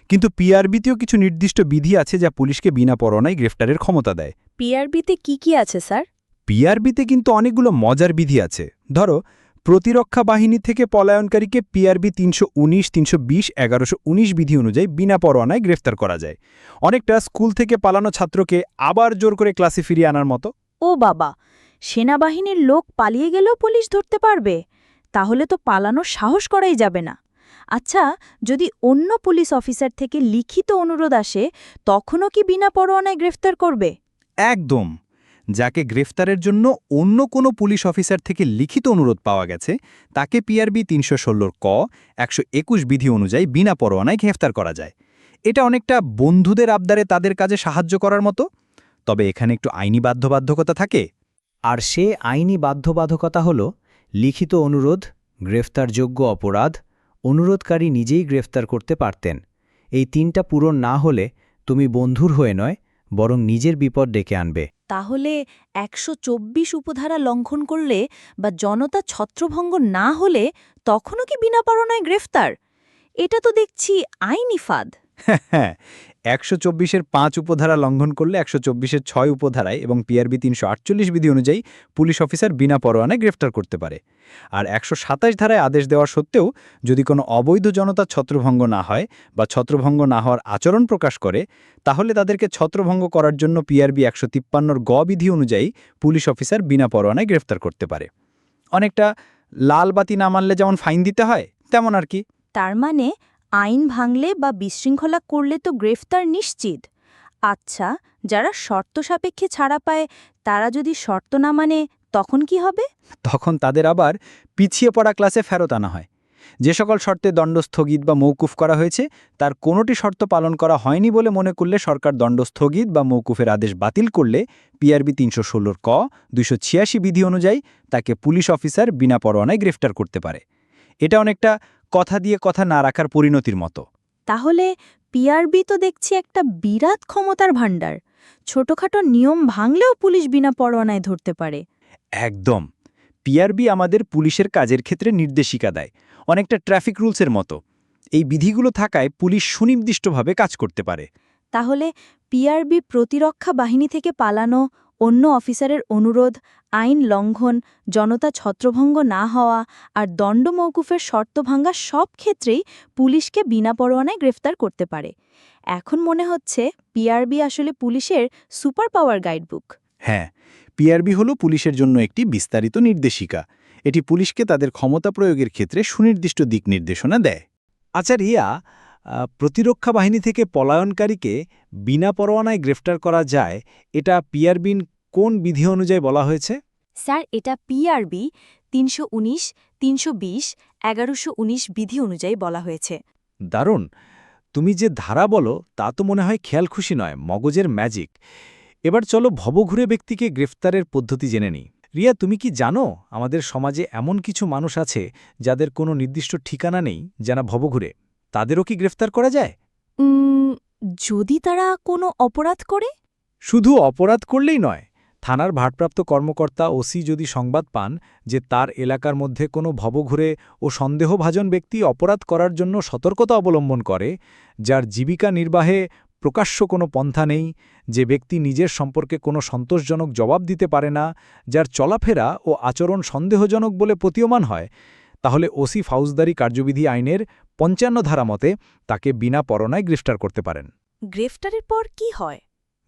কিন্তু পিআরবিতেও কিছু নির্দিষ্ট বিধি আছে যা পুলিশকে বিনা পরোয়ানায় গ্রেফতারের ক্ষমতা দেয়। পিআরবিতে কি কি আছে স্যার? পিআরবিতে কিন্তু অনেকগুলো মজার বিধি আছে। ধরো, প্রতিরক্ষা বাহিনী থেকে পলায়নকারীকে পিআরবি ৩১৯, ৩২০, ১১১৯ বিধি অনুযায়ী বিনা পরোয়ানায় গ্রেফতার করা যায়, অনেকটা স্কুল থেকে পালানো ছাত্রকে আবার জোর করে ক্লাসে ফিরিয়ে আনার মতো। ও বাবা, সেনাবাহিনীর লোক পালিয়ে গেলেও পুলিশ ধরতে পারবে? তাহলে তো পালানোর সাহস করাই যাবে না। আচ্ছা, যদি অন্য পুলিশ অফিসার থেকে লিখিত অনুরোধ আসে, তখনও কি বিনা পরোয়ানায় গ্রেফতার করবে? একদম। যাকে গ্রেফতারের জন্য অন্য কোনো পুলিশ অফিসার থেকে লিখিত অনুরোধ পাওয়া গেছে, তাকে পিআরবি ৩১৬ ক, ১২১ বিধি অনুযায়ী বিনা পরোয়ানায় গ্রেফতার করা যায়। এটা অনেকটা বন্ধুদের আবদারে তাদের কাজে সাহায্য করার মতো। তবে এখানে একটু আইনি বাধ্যবাধকতা থাকে। আর সে আইনি বাধ্যবাধকতা হল লিখিত অনুরোধ, গ্রেফতারযোগ্য অপরাধ, অনুরোধকারী নিজেই গ্রেফতার করতে পারতেন। এই 3টা পূরণ না হলে তুমি বন্ধুর হয়ে নয়, বরং নিজের বিপদ ডেকে আনবে। তাহলে ১২৪ উপধারা লঙ্ঘন করলে বা জনতা ছত্রভঙ্গ না হলে তখনও কি বিনা পারণায় গ্রেফতার? এটা তো দেখছি আইনি ফাঁদ। হ্যাঁ, ১২৪-এর ৫ উপধারা লঙ্ঘন করলে ১২৪-এর ৬ উপধারায় এবং পিআরবি ৩৪৮ বিধি অনুযায়ী পুলিশ অফিসার বিনা পরোয়ানায় গ্রেফতার করতে পারে। আর ১২৭ ধারায় আদেশ দেওয়া সত্ত্বেও যদি কোনো অবৈধ জনতার ছত্রভঙ্গ না হয় বা ছত্রভঙ্গ না হওয়ার আচরণ প্রকাশ করে, তাহলে তাদেরকে ছত্রভঙ্গ করার জন্য পিআরবি ১৫৩-র গ বিধি অনুযায়ী পুলিশ অফিসার বিনা পরোয়ানায় গ্রেফতার করতে পারে। অনেকটা লাল বাতি না মানলে যেমন ফাইন দিতে হয়, তেমন আর কি। তার মানে আইন ভাঙলে বা বিশৃঙ্খলা করলে তো গ্রেফতার নিশ্চিত। আচ্ছা, যারা শর্ত সাপেক্ষে ছাড়া পায় তারা যদি শর্ত না মানে তখন কি হবে? তখন তাদের আবার পিছিয়ে পড়া ক্লাসে ফেরত আনা হয়। যে সকল শর্তে দণ্ড স্থগিত বা মৌকুফ করা হয়েছে তার কোনোটি শর্ত পালন করা হয়নি বলে মনে করলে সরকার দণ্ড স্থগিত বা মৌকুফের আদেশ বাতিল করলে পিআরবি ৩১৬-র ক ২৮৬ বিধি অনুযায়ী তাকে পুলিশ অফিসার বিনা পরোয়ানায় গ্রেফতার করতে পারে। এটা অনেকটা কথা দিয়ে কথা না রাখার পরিণতির মতো। তাহলে পিআরবি তো দেখছি একটা বিরাট ক্ষমতার ভাণ্ডার। ছোটখাটো নিয়ম ভাঙলেও পুলিশ বিনা পরোয়ানায় ধরতে পারে। একদম। পিআরবি আমাদের পুলিশের কাজের ক্ষেত্রে নির্দেশিকা দেয়, অনেকটা ট্রাফিক রুলসের মতো। এই বিধিগুলো থাকায় পুলিশ সুনির্দিষ্টভাবে কাজ করতে পারে। তাহলে পিআরবি প্রতিরক্ষা বাহিনী থেকে পালানো, অন্য অফিসারের অনুরোধ, আইন লঙ্ঘন, জনতা ছত্রভঙ্গ না হওয়া আর দণ্ড মওকুফের শর্ত ভাঙা সব ক্ষেত্রেই পুলিশকে বিনা পরোয়ানায় গ্রেফতার করতে পারে। এখন মনে হচ্ছে পিআরবি আসলে পুলিশের সুপার পাওয়ার গাইডবুক। হ্যাঁ, পিআরবি হল পুলিশের জন্য একটি বিস্তারিত নির্দেশিকা। এটি পুলিশকে তাদের ক্ষমতা প্রয়োগের ক্ষেত্রে সুনির্দিষ্ট দিক নির্দেশনা দেয়। আচ্ছা রিয়া, প্রতিরক্ষা বাহিনী থেকে পলায়নকারীকে বিনা পরোয়ানায় গ্রেফতার করা যায়, এটা পিআরবির কোন বিধি অনুযায়ী বলা হয়েছে? স্যার, এটা পিআরবি ৩১৯, ৩২০, ১১১৯ বিধি অনুযায়ী বলা হয়েছে। দারুণ। তুমি যে ধারা বলো তা তো মনে হয় খেয়ালখুশি নয়, মগজের ম্যাজিক। এবার চলো ভবঘুরে ব্যক্তিকে গ্রেফতারের পদ্ধতি জেনে নিই। রিয়া, তুমি কি জানো আমাদের সমাজে এমন কিছু মানুষ আছে যাদের কোনো নির্দিষ্ট ঠিকানা নেই, যারা ভবঘুরে? তাদেরও কি গ্রেফতার করা যায়? যদি তারা কোনো অপরাধ করে? শুধু অপরাধ করলেই নয়, থানার ভারপ্রাপ্ত কর্মকর্তা ওসি যদি সংবাদ পান যে তার এলাকার মধ্যে কোনো ভবঘুরে ও সন্দেহভাজন ব্যক্তি অপরাধ করার জন্য সতর্কতা অবলম্বন করে, যার জীবিকা নির্বাহে প্রকাশ্য কোনো পন্থা নেই, যে ব্যক্তি নিজের সম্পর্কে কোনো সন্তোষজনক জবাব দিতে পারে না, যার চলাফেরা ও আচরণ সন্দেহজনক বলে প্রতীয়মান হয়, তাহলে ওসি ফৌজদারি কার্যবিধি আইনের ৫৫ ধারা মতে তাকে বিনা পরোয়ানায় গ্রেফতার করতে পারেন। গ্রেফতারের পর কি হয়?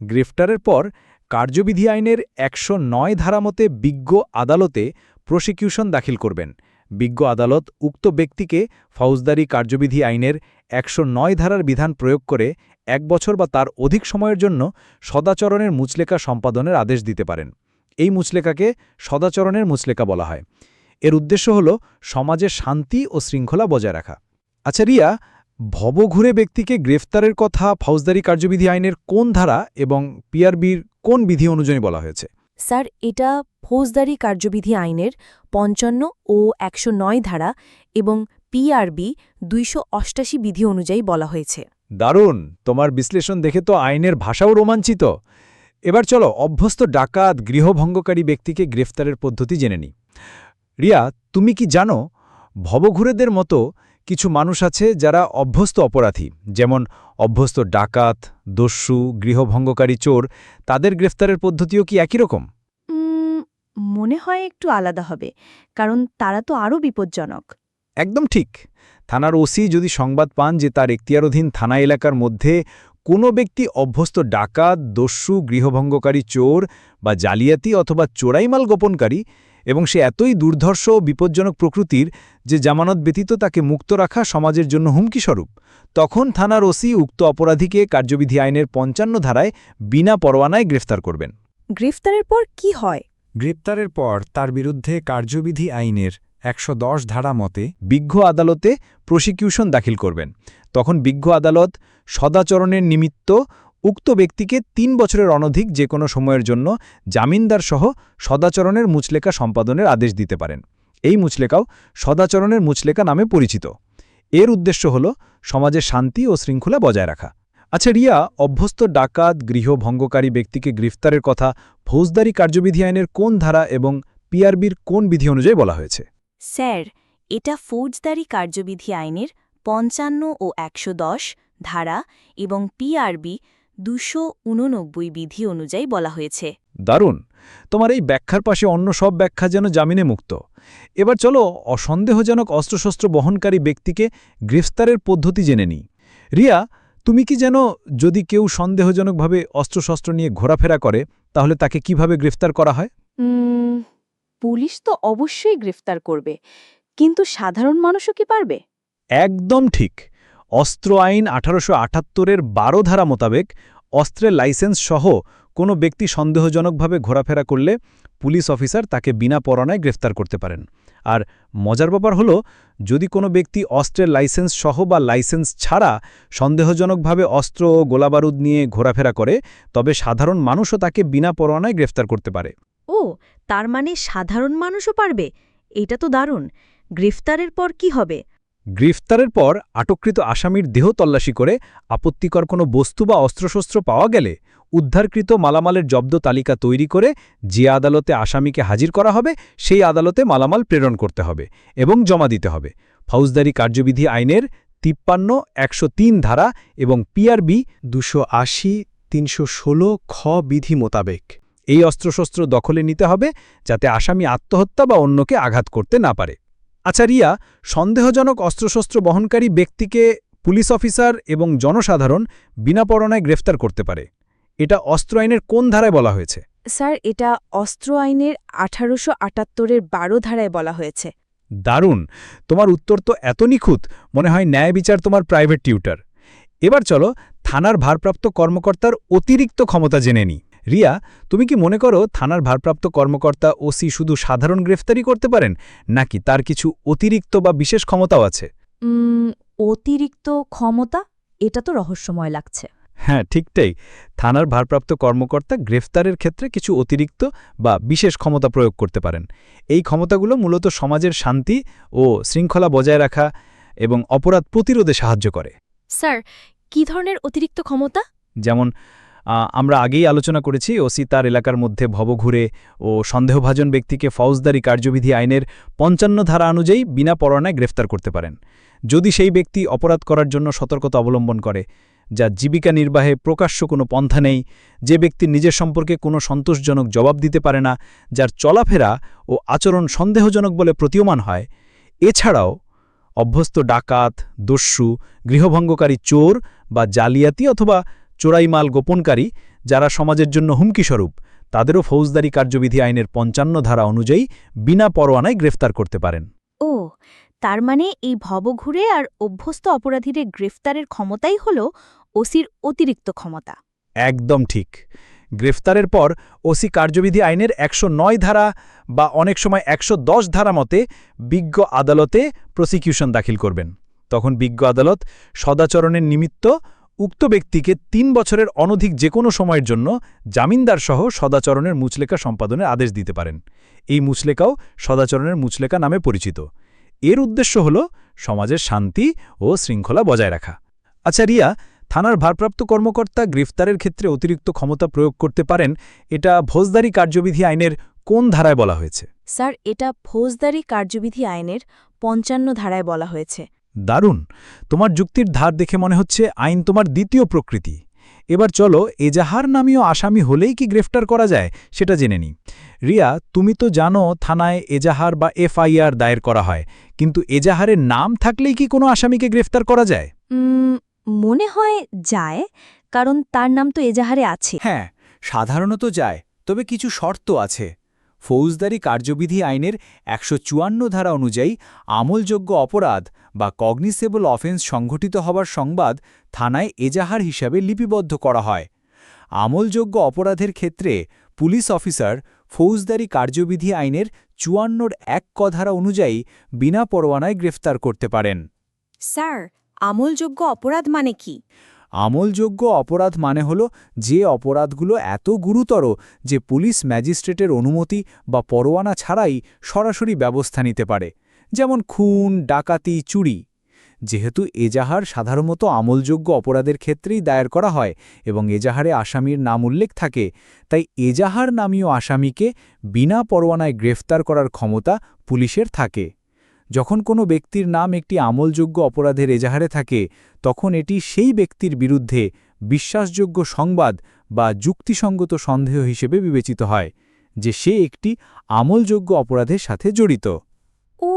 গ্রেফতারের পর কার্যবিধি আইনের ১০৯ ধারা মতে বিজ্ঞ আদালতে প্রসিকিউশন দাখিল করবেন। বিজ্ঞ আদালত উক্ত ব্যক্তিকে ফৌজদারি কার্যবিধি আইনের ১০৯ ধারার বিধান প্রয়োগ করে ১ বছর বা তার অধিক সময়ের জন্য সদাচরণের মুচলেকা সম্পাদনের আদেশ দিতে পারেন। এই মুচলেকাকে সদাচরণের মুচলেকা বলা হয়। এর উদ্দেশ্য হল সমাজে শান্তি ও শৃঙ্খলা বজায় রাখা। আচ্ছা রিয়া, ভবঘুরে ব্যক্তিকে গ্রেফতারের কথা ফৌজদারি কার্যবিধি আইনের কোন ধারা এবং পিআরবির কোন বিধি অনুযায়ী বলা হয়েছে? স্যার, এটা ফৌজদারি কার্যবিধি আইনের ৫৫ ও ১০৯ ধারা এবং পিআরবি ২৮৮ বিধি অনুযায়ী বলা হয়েছে। দারুণ! তোমার বিশ্লেষণ দেখে তো আইনের ভাষাও রোমাঞ্চিত। এবার চলো অভ্যস্ত ডাকাত গৃহভঙ্গকারী ব্যক্তিকে গ্রেফতারের পদ্ধতি জেনে নিই। রিয়া, তুমি কি জানো ভবঘুরেদের মতো কিছু মানুষ আছে যারা অভ্যস্ত অপরাধী, যেমন অভ্যস্ত ডাকাত, দস্যু, গৃহভঙ্গকারী চোর, তাদের গ্রেফতারের পদ্ধতিও কি একই রকম? মনে হয় একটু আলাদা হবে, কারণ তারা তো আরও বিপজ্জনক। একদম ঠিক। থানার ওসি যদি সংবাদ পান যে তার এখতিয়ারাধীন থানা এলাকার মধ্যে কোনো ব্যক্তি অভ্যস্ত ডাকাত, দস্যু, গৃহভঙ্গকারী চোর বা জালিয়াতি অথবা চোরাইমাল গোপনকারী এবং সে এতই দুর্ধর্ষ ও বিপজ্জনক প্রকৃতির যে জামানত ব্যতীত তাকে মুক্ত রাখা সমাজের জন্য হুমকিস্বরূপ, তখন থানার ওসি উক্ত অপরাধীকে কার্যবিধি আইনের ৫৫ ধারায় বিনা পরোয়ানায় গ্রেফতার করবেন। গ্রেফতারের পর কি হয়? গ্রেপ্তারের পর তার বিরুদ্ধে কার্যবিধি আইনের ১১০ ধারা মতে বিজ্ঞ আদালতে প্রসিকিউশন দাখিল করবেন। তখন বিজ্ঞ আদালত সদাচরণের নিমিত্ত উক্ত ব্যক্তিকে 3 বছরের অনধিক যে কোনো সময়ের জন্য জামিনদার সহ সদাচরণের মুচলেকা সম্পাদনের আদেশ দিতে পারেন। এই মুচলেকাও সদাচরণের মুচলেকা নামে পরিচিত। এর উদ্দেশ্য হল সমাজে শান্তি ও শৃঙ্খলা বজায় রাখা। আচ্ছা রিয়া, অভ্যস্ত ডাকাত গৃহভঙ্গকারী ব্যক্তিকে গ্রেফতারের কথা ফৌজদারি কার্যবিধি আইনের কোন ধারা এবং পিআরবির কোন বিধি অনুযায়ী বলা হয়েছে? স্যার, এটা ফৌজদারি কার্যবিধি আইনের 55 ও 110 ধারা এবং পিআরবি 289 বিধি অনুযায়ী বলা হয়েছে। দারুণ! তোমার এই ব্যাখ্যার পাশে অন্য সব ব্যাখ্যা যেন জামিনে মুক্ত। এবার চলো অসন্দেহজনক অস্ত্রশস্ত্র বহনকারী ব্যক্তিকে গ্রেফতারের পদ্ধতি জেনে নিই। রিয়া, তুমি কি জানো যদি কেউ সন্দেহজনকভাবে অস্ত্রশস্ত্র নিয়ে ঘোরাফেরা করে তাহলে তাকে কিভাবে গ্রেফতার করা হয়? পুলিশ তো অবশ্যই গ্রেফতার করবে, কিন্তু সাধারণ মানুষও কি পারবে? একদম ঠিক। অস্ত্র আইন 1878-এর 12 ধারা মোতাবেক অস্ত্রের লাইসেন্স সহ কোনো ব্যক্তি সন্দেহজনকভাবে ঘোরাফেরা করলে পুলিশ অফিসার তাকে বিনা পরোয়ানায় গ্রেফতার করতে পারেন। আর মজার ব্যাপার হলো, যদি কোনো ব্যক্তি অস্ত্রের লাইসেন্স সহ বা লাইসেন্স ছাড়া সন্দেহজনকভাবে অস্ত্র ও গোলাবারুদ নিয়ে ঘোরাফেরা করে তবে সাধারণ মানুষও তাকে বিনা পরোয়ানায় গ্রেফতার করতে পারে। ও, তার মানে সাধারণ মানুষও পারবে? এটা তো দারুণ। গ্রেফতারের পর কি হবে? গ্রেফতারের পর আটককৃত আসামির দেহ তল্লাশি করে আপত্তিকর কোনো বস্তু বা অস্ত্রশস্ত্র পাওয়া গেলে উদ্ধারকৃত মালামালের জব্দ তালিকা তৈরি করে যে আদালতে আসামিকে হাজির করা হবে সেই আদালতে মালামাল প্রেরণ করতে হবে এবং জমা দিতে হবে। ফৌজদারি কার্যবিধি আইনের 53, 103 ধারা এবং পিআরবি 280, 316 খ বিধি মোতাবেক এই অস্ত্রশস্ত্র দখলে নিতে হবে যাতে আসামি আত্মহত্যা বা অন্যকে আঘাত করতে না পারে। আচ্ছা রিয়া, সন্দেহজনক অস্ত্রশস্ত্র বহনকারী ব্যক্তিকে পুলিশ অফিসার এবং জনসাধারণ বিনা পরোয়ানায় গ্রেফতার করতে পারে। এটা অস্ত্র আইনের কোন ধারায় বলা হয়েছে? স্যার, এটা অস্ত্র আইনের 1878-এর 12 ধারায় বলা হয়েছে। দারুণ! তোমার উত্তর তো এত নিখুঁত, মনে হয় ন্যায় বিচার তোমার প্রাইভেট টিউটর। এবার চলো থানার ভারপ্রাপ্ত কর্মকর্তার অতিরিক্ত ক্ষমতা জেনে নিই। রিয়া, তুমি কি মনে করো থানার ভারপ্রাপ্ত কর্মকর্তা ওসি শুধু সাধারণ গ্রেফতারি করতে পারেন, নাকি তার কিছু অতিরিক্ত বা বিশেষ ক্ষমতাও আছে? অতিরিক্ত ক্ষমতা? এটা তো রহস্যময় লাগছে। হ্যাঁ, ঠিকটাই। থানার ভারপ্রাপ্ত কর্মকর্তা গ্রেফতারের ক্ষেত্রে কিছু অতিরিক্ত বা বিশেষ ক্ষমতা প্রয়োগ করতে পারেন। এই ক্ষমতাগুলো মূলত সমাজের শান্তি ও শৃঙ্খলা বজায় রাখা এবং অপরাধ প্রতিরোধে সাহায্য করে। স্যার, কি ধরনের অতিরিক্ত ক্ষমতা? যেমন আমরা আগেই আলোচনা করেছি, ওসি তার এলাকার মধ্যে ভবঘুরে ও সন্দেহভাজন ব্যক্তিকে ফৌজদারি কার্যবিধি আইনের 55 ধারা অনুযায়ী বিনা পরোয়ানায় গ্রেফতার করতে পারেন যদি সেই ব্যক্তি অপরাধ করার জন্য সতর্কতা অবলম্বন করে, যা জীবিকা নির্বাহে প্রকাশ্য কোনো পন্থা নেই, যে ব্যক্তি নিজের সম্পর্কে কোনো সন্তোষজনক জবাব দিতে পারে না, যার চলাফেরা ও আচরণ সন্দেহজনক বলে প্রতীয়মান হয়। এছাড়াও অভ্যস্ত ডাকাত, দস্যু, গৃহভঙ্গকারী চোর বা জালিয়াতি অথবা চোরাই মাল গোপনকারী যারা সমাজের জন্য হুমকিস্বরূপ, তাদেরও ফৌজদারি কার্যবিধি আইনের 55 ধারা অনুযায়ী বিনা পরোয়ানায় গ্রেফতার করতে পারেন। ও, তার মানে এই ভবঘুরে আর অভ্যস্ত অপরাধীদের গ্রেফতারের ক্ষমতাই হল ওসির অতিরিক্ত ক্ষমতা। একদম ঠিক। গ্রেফতারের পর ওসি কার্যবিধি আইনের 109 ধারা বা অনেক সময় 110 ধারা মতে বিজ্ঞ আদালতে প্রসিকিউশন দাখিল করবেন। তখন বিজ্ঞ আদালত সদাচরণের নিমিত্ত উক্ত ব্যক্তিকে 3 বছরের অনধিক যে কোনো সময়ের জন্য জামিনদার সহ সদাচরণের মুচলেকা সম্পাদনের আদেশ দিতে পারেন। এই মুচলেকাও সদাচরণের মুচলেকা নামে পরিচিত। এর উদ্দেশ্য হল সমাজের শান্তি ও শৃঙ্খলা বজায় রাখা। আচ্ছা রিয়া, থানার ভারপ্রাপ্ত কর্মকর্তা গ্রেফতারের ক্ষেত্রে অতিরিক্ত ক্ষমতা প্রয়োগ করতে পারেন, এটা ফৌজদারি কার্যবিধি আইনের কোন ধারায় বলা হয়েছে? স্যার, এটা ফৌজদারি কার্যবিধি আইনের 55 ধারায় বলা হয়েছে। দারুণ! তোমার যুক্তির ধার দেখে মনে হচ্ছে আইন তোমার দ্বিতীয় প্রকৃতি। এবার চলো এজাহার নামীয় আসামি হলেই কি গ্রেফতার করা যায় সেটা জেনে নিই। রিয়া, তুমি তো জানো থানায় এজাহার বা এফআইআর দায়ের করা হয়, কিন্তু এজাহারের নাম থাকলেই কি কোনো আসামিকে গ্রেফতার করা যায়? মনে হয় যায়, কারণ তার নাম তো এজাহারে আছে। হ্যাঁ, সাধারণত যায়, তবে কিছু শর্ত আছে। ফৌজদারি কার্যবিধি আইনের 154 ধারা অনুযায়ী আমলযোগ্য অপরাধ বা কগনিসেবল অফেন্স সংঘটিত হবার সংবাদ থানায় এজাহার হিসাবে লিপিবদ্ধ করা হয়। আমলযোগ্য অপরাধের ক্ষেত্রে পুলিশ অফিসার ফৌজদারি কার্যবিধি আইনের 54 1 ক ধারা অনুযায়ী বিনা পরোয়ানায় গ্রেফতার করতে পারেন। স্যার, আমলযোগ্য অপরাধ মানে কি? আমলযোগ্য অপরাধ মানে হল যে অপরাধগুলো এত গুরুতর যে পুলিশ ম্যাজিস্ট্রেটের অনুমতি বা পরোয়ানা ছাড়াই সরাসরি ব্যবস্থা নিতে পারে, যেমন খুন, ডাকাতি, চুরি। যেহেতু এজাহার সাধারণত আমলযোগ্য অপরাধের ক্ষেত্রেই দায়ের করা হয় এবং এজাহারে আসামির নাম উল্লেখ থাকে, তাই এজাহার নামীয় আসামিকে বিনা পরোয়ানায় গ্রেফতার করার ক্ষমতা পুলিশের থাকে। যখন কোনো ব্যক্তির নাম একটি আমলযোগ্য অপরাধের এজাহারে থাকে, তখন এটি সেই ব্যক্তির বিরুদ্ধে বিশ্বাসযোগ্য সংবাদ বা যুক্তিসঙ্গত সন্দেহ হিসেবে বিবেচিত হয় যে সে একটি আমলযোগ্য অপরাধের সাথে জড়িত। ও,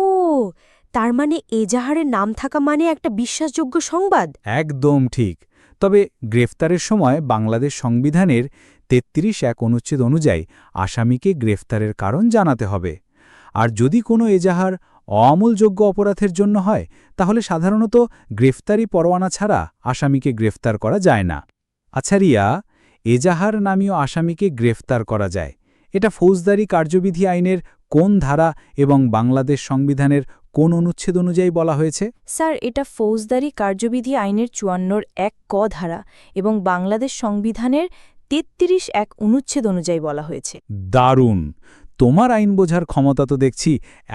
তার মানে এজাহারের নাম থাকা মানে একটা বিশ্বাসযোগ্য সংবাদ। একদম ঠিক। তবে গ্রেফতারের সময় বাংলাদেশ সংবিধানের ৩৩(১) অনুচ্ছেদ অনুযায়ী আসামিকে গ্রেফতারের কারণ জানাতে হবে। আর যদি কোনো এজাহার অআমলযোগ্য অপরাধের জন্য হয়, তাহলে সাধারণত গ্রেফতারি পরোয়ানা ছাড়া আসামিকে গ্রেফতার করা যায় না। আচ্ছা রিয়া, এজাহার নামীয় আসামিকে গ্রেফতার করা যায়, এটা ফৌজদারি কার্যবিধি আইনের কোন ধারা এবং বাংলাদেশ সংবিধানের কোন অনুচ্ছেদ অনুযায়ী বলা হয়েছে? স্যার, এটা ফৌজদারি কার্যবিধি আইনের ৫৪(১) ক ধারা এবং বাংলাদেশ সংবিধানের ৩৩(১) অনুচ্ছেদ অনুযায়ী বলা হয়েছে। দারুণ! তোমার আইন বোঝার ক্ষমতা তো দেখছি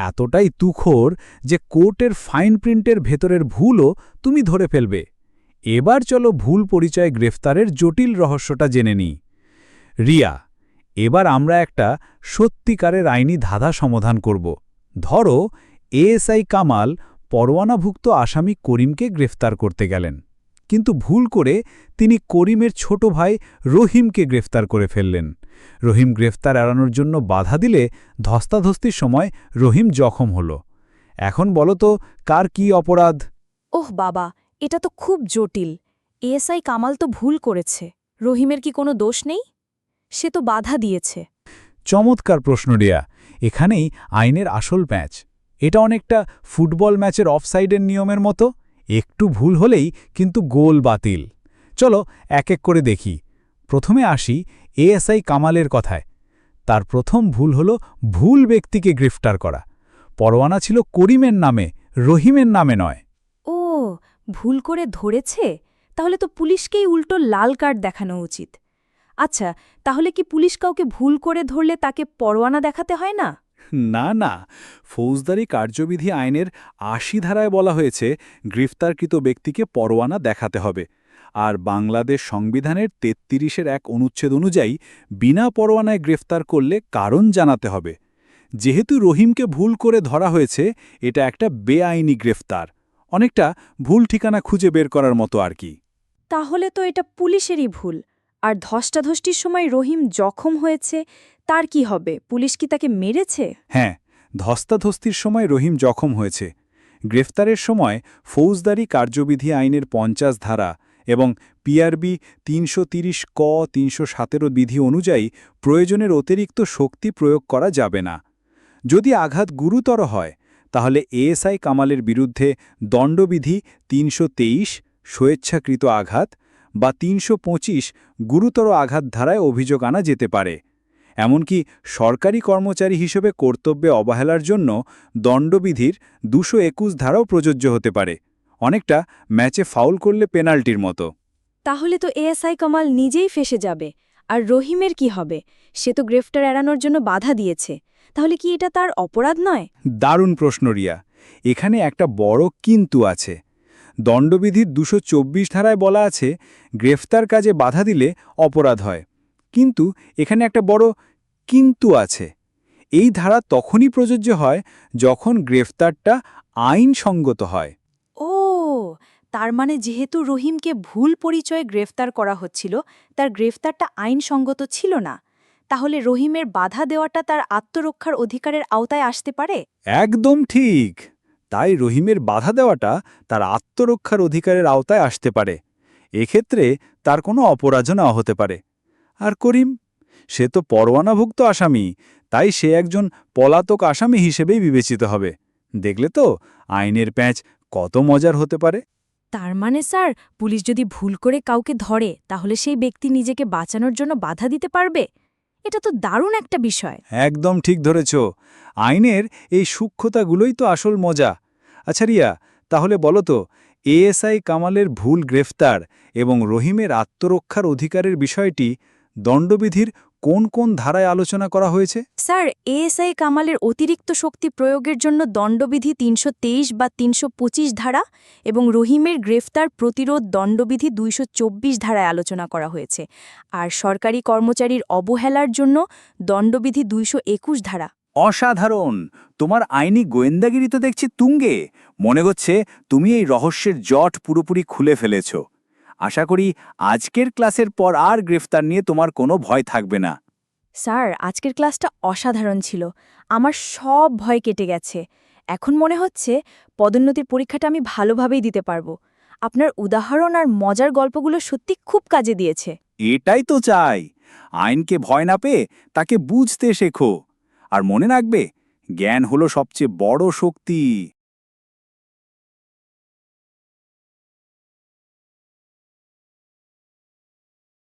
এতটাই তুখোড় যে কোর্টের ফাইন প্রিন্টের ভেতরের ভুলও তুমি ধরে ফেলবে। এবার চলো ভুল পরিচয় গ্রেফতারের জটিল রহস্যটা জেনে নিই। রিয়া, এবার আমরা একটা সত্যিকারের আইনি ধাঁধা সমাধান করব। ধরো এএসআই কামাল পরোয়ানাভুক্ত আসামি করিমকে গ্রেফতার করতে গেলেন, কিন্তু ভুল করে তিনি করিমের ছোট ভাই রহিমকে গ্রেফতার করে ফেললেন। রহিম গ্রেফতার এড়ানোর জন্য বাধা দিলে ধস্তাধস্তির সময় রহিম জখম হল। এখন বলো তো কার কি অপরাধ? ওহ বাবা, এটা তো খুব জটিল। এএসআই কামাল তো ভুল করেছে, রহিমের কি কোনো দোষ নেই? সে তো বাধা দিয়েছে। চমৎকার প্রশ্ন রিয়া, এখানেই আইনের আসল ম্যাচ। এটা অনেকটা ফুটবল ম্যাচের অফসাইডের নিয়মের মতো, একটু ভুল হলেই কিন্তু গোল বাতিল। চলো এক এক করে দেখি। প্রথমে আসি এএসআই কামালের কথায়। তার প্রথম ভুল হল ভুল ব্যক্তিকে গ্রেফতার করা। পরোয়ানা ছিল করিমের নামে, রহিমের নামে নয়। ও, ভুল করে ধরেছে? তাহলে তো পুলিশকেই উল্টো লাল কার্ড দেখানো উচিত। আচ্ছা, তাহলে কি পুলিশ কাউকে ভুল করে ধরলে তাকে পরোয়ানা দেখাতে হয় না? না না, ফৌজদারি কার্যবিধি আইনের ৮০ ধারায় বলা হয়েছে গ্রেফতারকৃত ব্যক্তিকে পরোয়ানা দেখাতে হবে। আর বাংলাদেশ সংবিধানের ৩৩(১) অনুচ্ছেদ অনুযায়ী বিনা পরোয়ানায় গ্রেফতার করলে কারণ জানাতে হবে। যেহেতু রহিমকে ভুল করে ধরা হয়েছে, এটা একটা বেআইনি গ্রেফতার, অনেকটা ভুল ঠিকানা খুঁজে বের করার মতো আর কি। তাহলে তো এটা পুলিশেরই ভুল। আর ধস্টাধস্টির সময় রহিম জখম হয়েছে, তার কি হবে? পুলিশ কি তাকে মেরেছে? হ্যাঁ, ধস্তাধস্তির সময় রহিম জখম হয়েছে। গ্রেফতারের সময় ফৌজদারি কার্যবিধি আইনের ৫০ ধারা এবং পিআরবি ৩৩০ ক ৩১৭ বিধি অনুযায়ী প্রয়োজনের অতিরিক্ত শক্তি প্রয়োগ করা যাবে না। যদি আঘাত গুরুতর হয়, তাহলে এএসআই কামালের বিরুদ্ধে দণ্ডবিধি ৩২৩ স্বেচ্ছাকৃত আঘাত বা ৩২৫ গুরুতর আঘাত ধারায় অভিযোগ আনা যেতে পারে। এমনকি সরকারি কর্মচারী হিসেবে কর্তব্যে অবহেলার জন্য দণ্ডবিধির ২২১ ধারাও প্রযোজ্য হতে পারে, অনেকটা ম্যাচে ফাউল করলে পেনাল্টির মতো। তাহলে তো এএসআই কামাল নিজেই ফেঁসে যাবে। আর রহিমের কি হবে? সে তো গ্রেফতার এড়ানোর জন্য বাধা দিয়েছে। তাহলে কি এটা তার অপরাধ নয়? দারুণ প্রশ্ন রিয়া, এখানে একটা বড় কিন্তু আছে। দণ্ডবিধির ২২৪ ধারায় বলা আছে গ্রেফতার কাজে বাধা দিলে অপরাধ হয়, কিন্তু এখানে একটা বড় কিন্তু আছে। এই ধারা তখনই প্রযোজ্য হয় যখন গ্রেফতারটা আইনসঙ্গত হয়। ও, তার মানে যেহেতু রহিমকে ভুল পরিচয়ে গ্রেফতার করা হচ্ছিল, তার গ্রেফতারটা আইনসঙ্গত ছিল না, তাহলে রহিমের বাধা দেওয়াটা তার আত্মরক্ষার অধিকারের আওতায় আসতে পারে? একদম ঠিক। তাই রহিমের বাধা দেওয়াটা তার আত্মরক্ষার অধিকারের আওতায় আসতে পারে। এক্ষেত্রে তার কোনো অপরাধও না হতে পারে। আর করিম, সে তো পরোয়ানাভুক্ত আসামি, তাই সে একজন পলাতক আসামি হিসেবেই বিবেচিত হবে। দেখলে তো আইনের প্যাঁচ কত মজার হতে পারে। তার মানে স্যার, পুলিশ যদি ভুল করে কাউকে ধরে, তাহলে সেই ব্যক্তি নিজেকে বাঁচানোর জন্য বাধা দিতে পারবে। এটা তো দারুণ একটা বিষয়। একদম ঠিক ধরেছ। আইনের এই সূক্ষ্মতাগুলোই তো আসল মজা। আচ্ছা রিয়া, তাহলে বলো তো, এএসআই কামালের ভুল গ্রেফতার এবং রহিমের আত্মরক্ষার অধিকারের বিষয়টি দণ্ডবিধির কোন কোন ধারায় আলোচনা করা হয়েছে? স্যার, এএসআই কামালের অতিরিক্ত শক্তি প্রয়োগের জন্য দণ্ডবিধি ৩২৩ বা ৩২৫ ধারা এবং রহিমের গ্রেফতার প্রতিরোধ দণ্ডবিধি ২২৪ ধারায় আলোচনা করা হয়েছে, আর সরকারি কর্মচারীর অবহেলার জন্য দণ্ডবিধি ২২১ ধারা। অসাধারণ! তোমার আইনি গোয়েন্দাগিরি তো দেখছি তুঙ্গে। মনে হচ্ছে তুমি এই রহস্যের জট পুরোপুরি খুলে ফেলেছ। আশা করি আজকের ক্লাসের পর আর গ্রেফতার নিয়ে তোমার কোনো ভয় থাকবে না। স্যার, আজকের ক্লাসটা অসাধারণ ছিল। আমার সব ভয় কেটে গেছে। এখন মনে হচ্ছে পদোন্নতির পরীক্ষাটা আমি ভালোভাবেই দিতে পারবো। আপনার উদাহরণ আর মজার গল্পগুলো সত্যি খুব কাজে দিয়েছে। এটাই তো চাই। আইনকে ভয় না পেয়ে তাকে বুঝতে শেখো। আর মনে রাখবে, জ্ঞান হলো সবচেয়ে বড় শক্তি।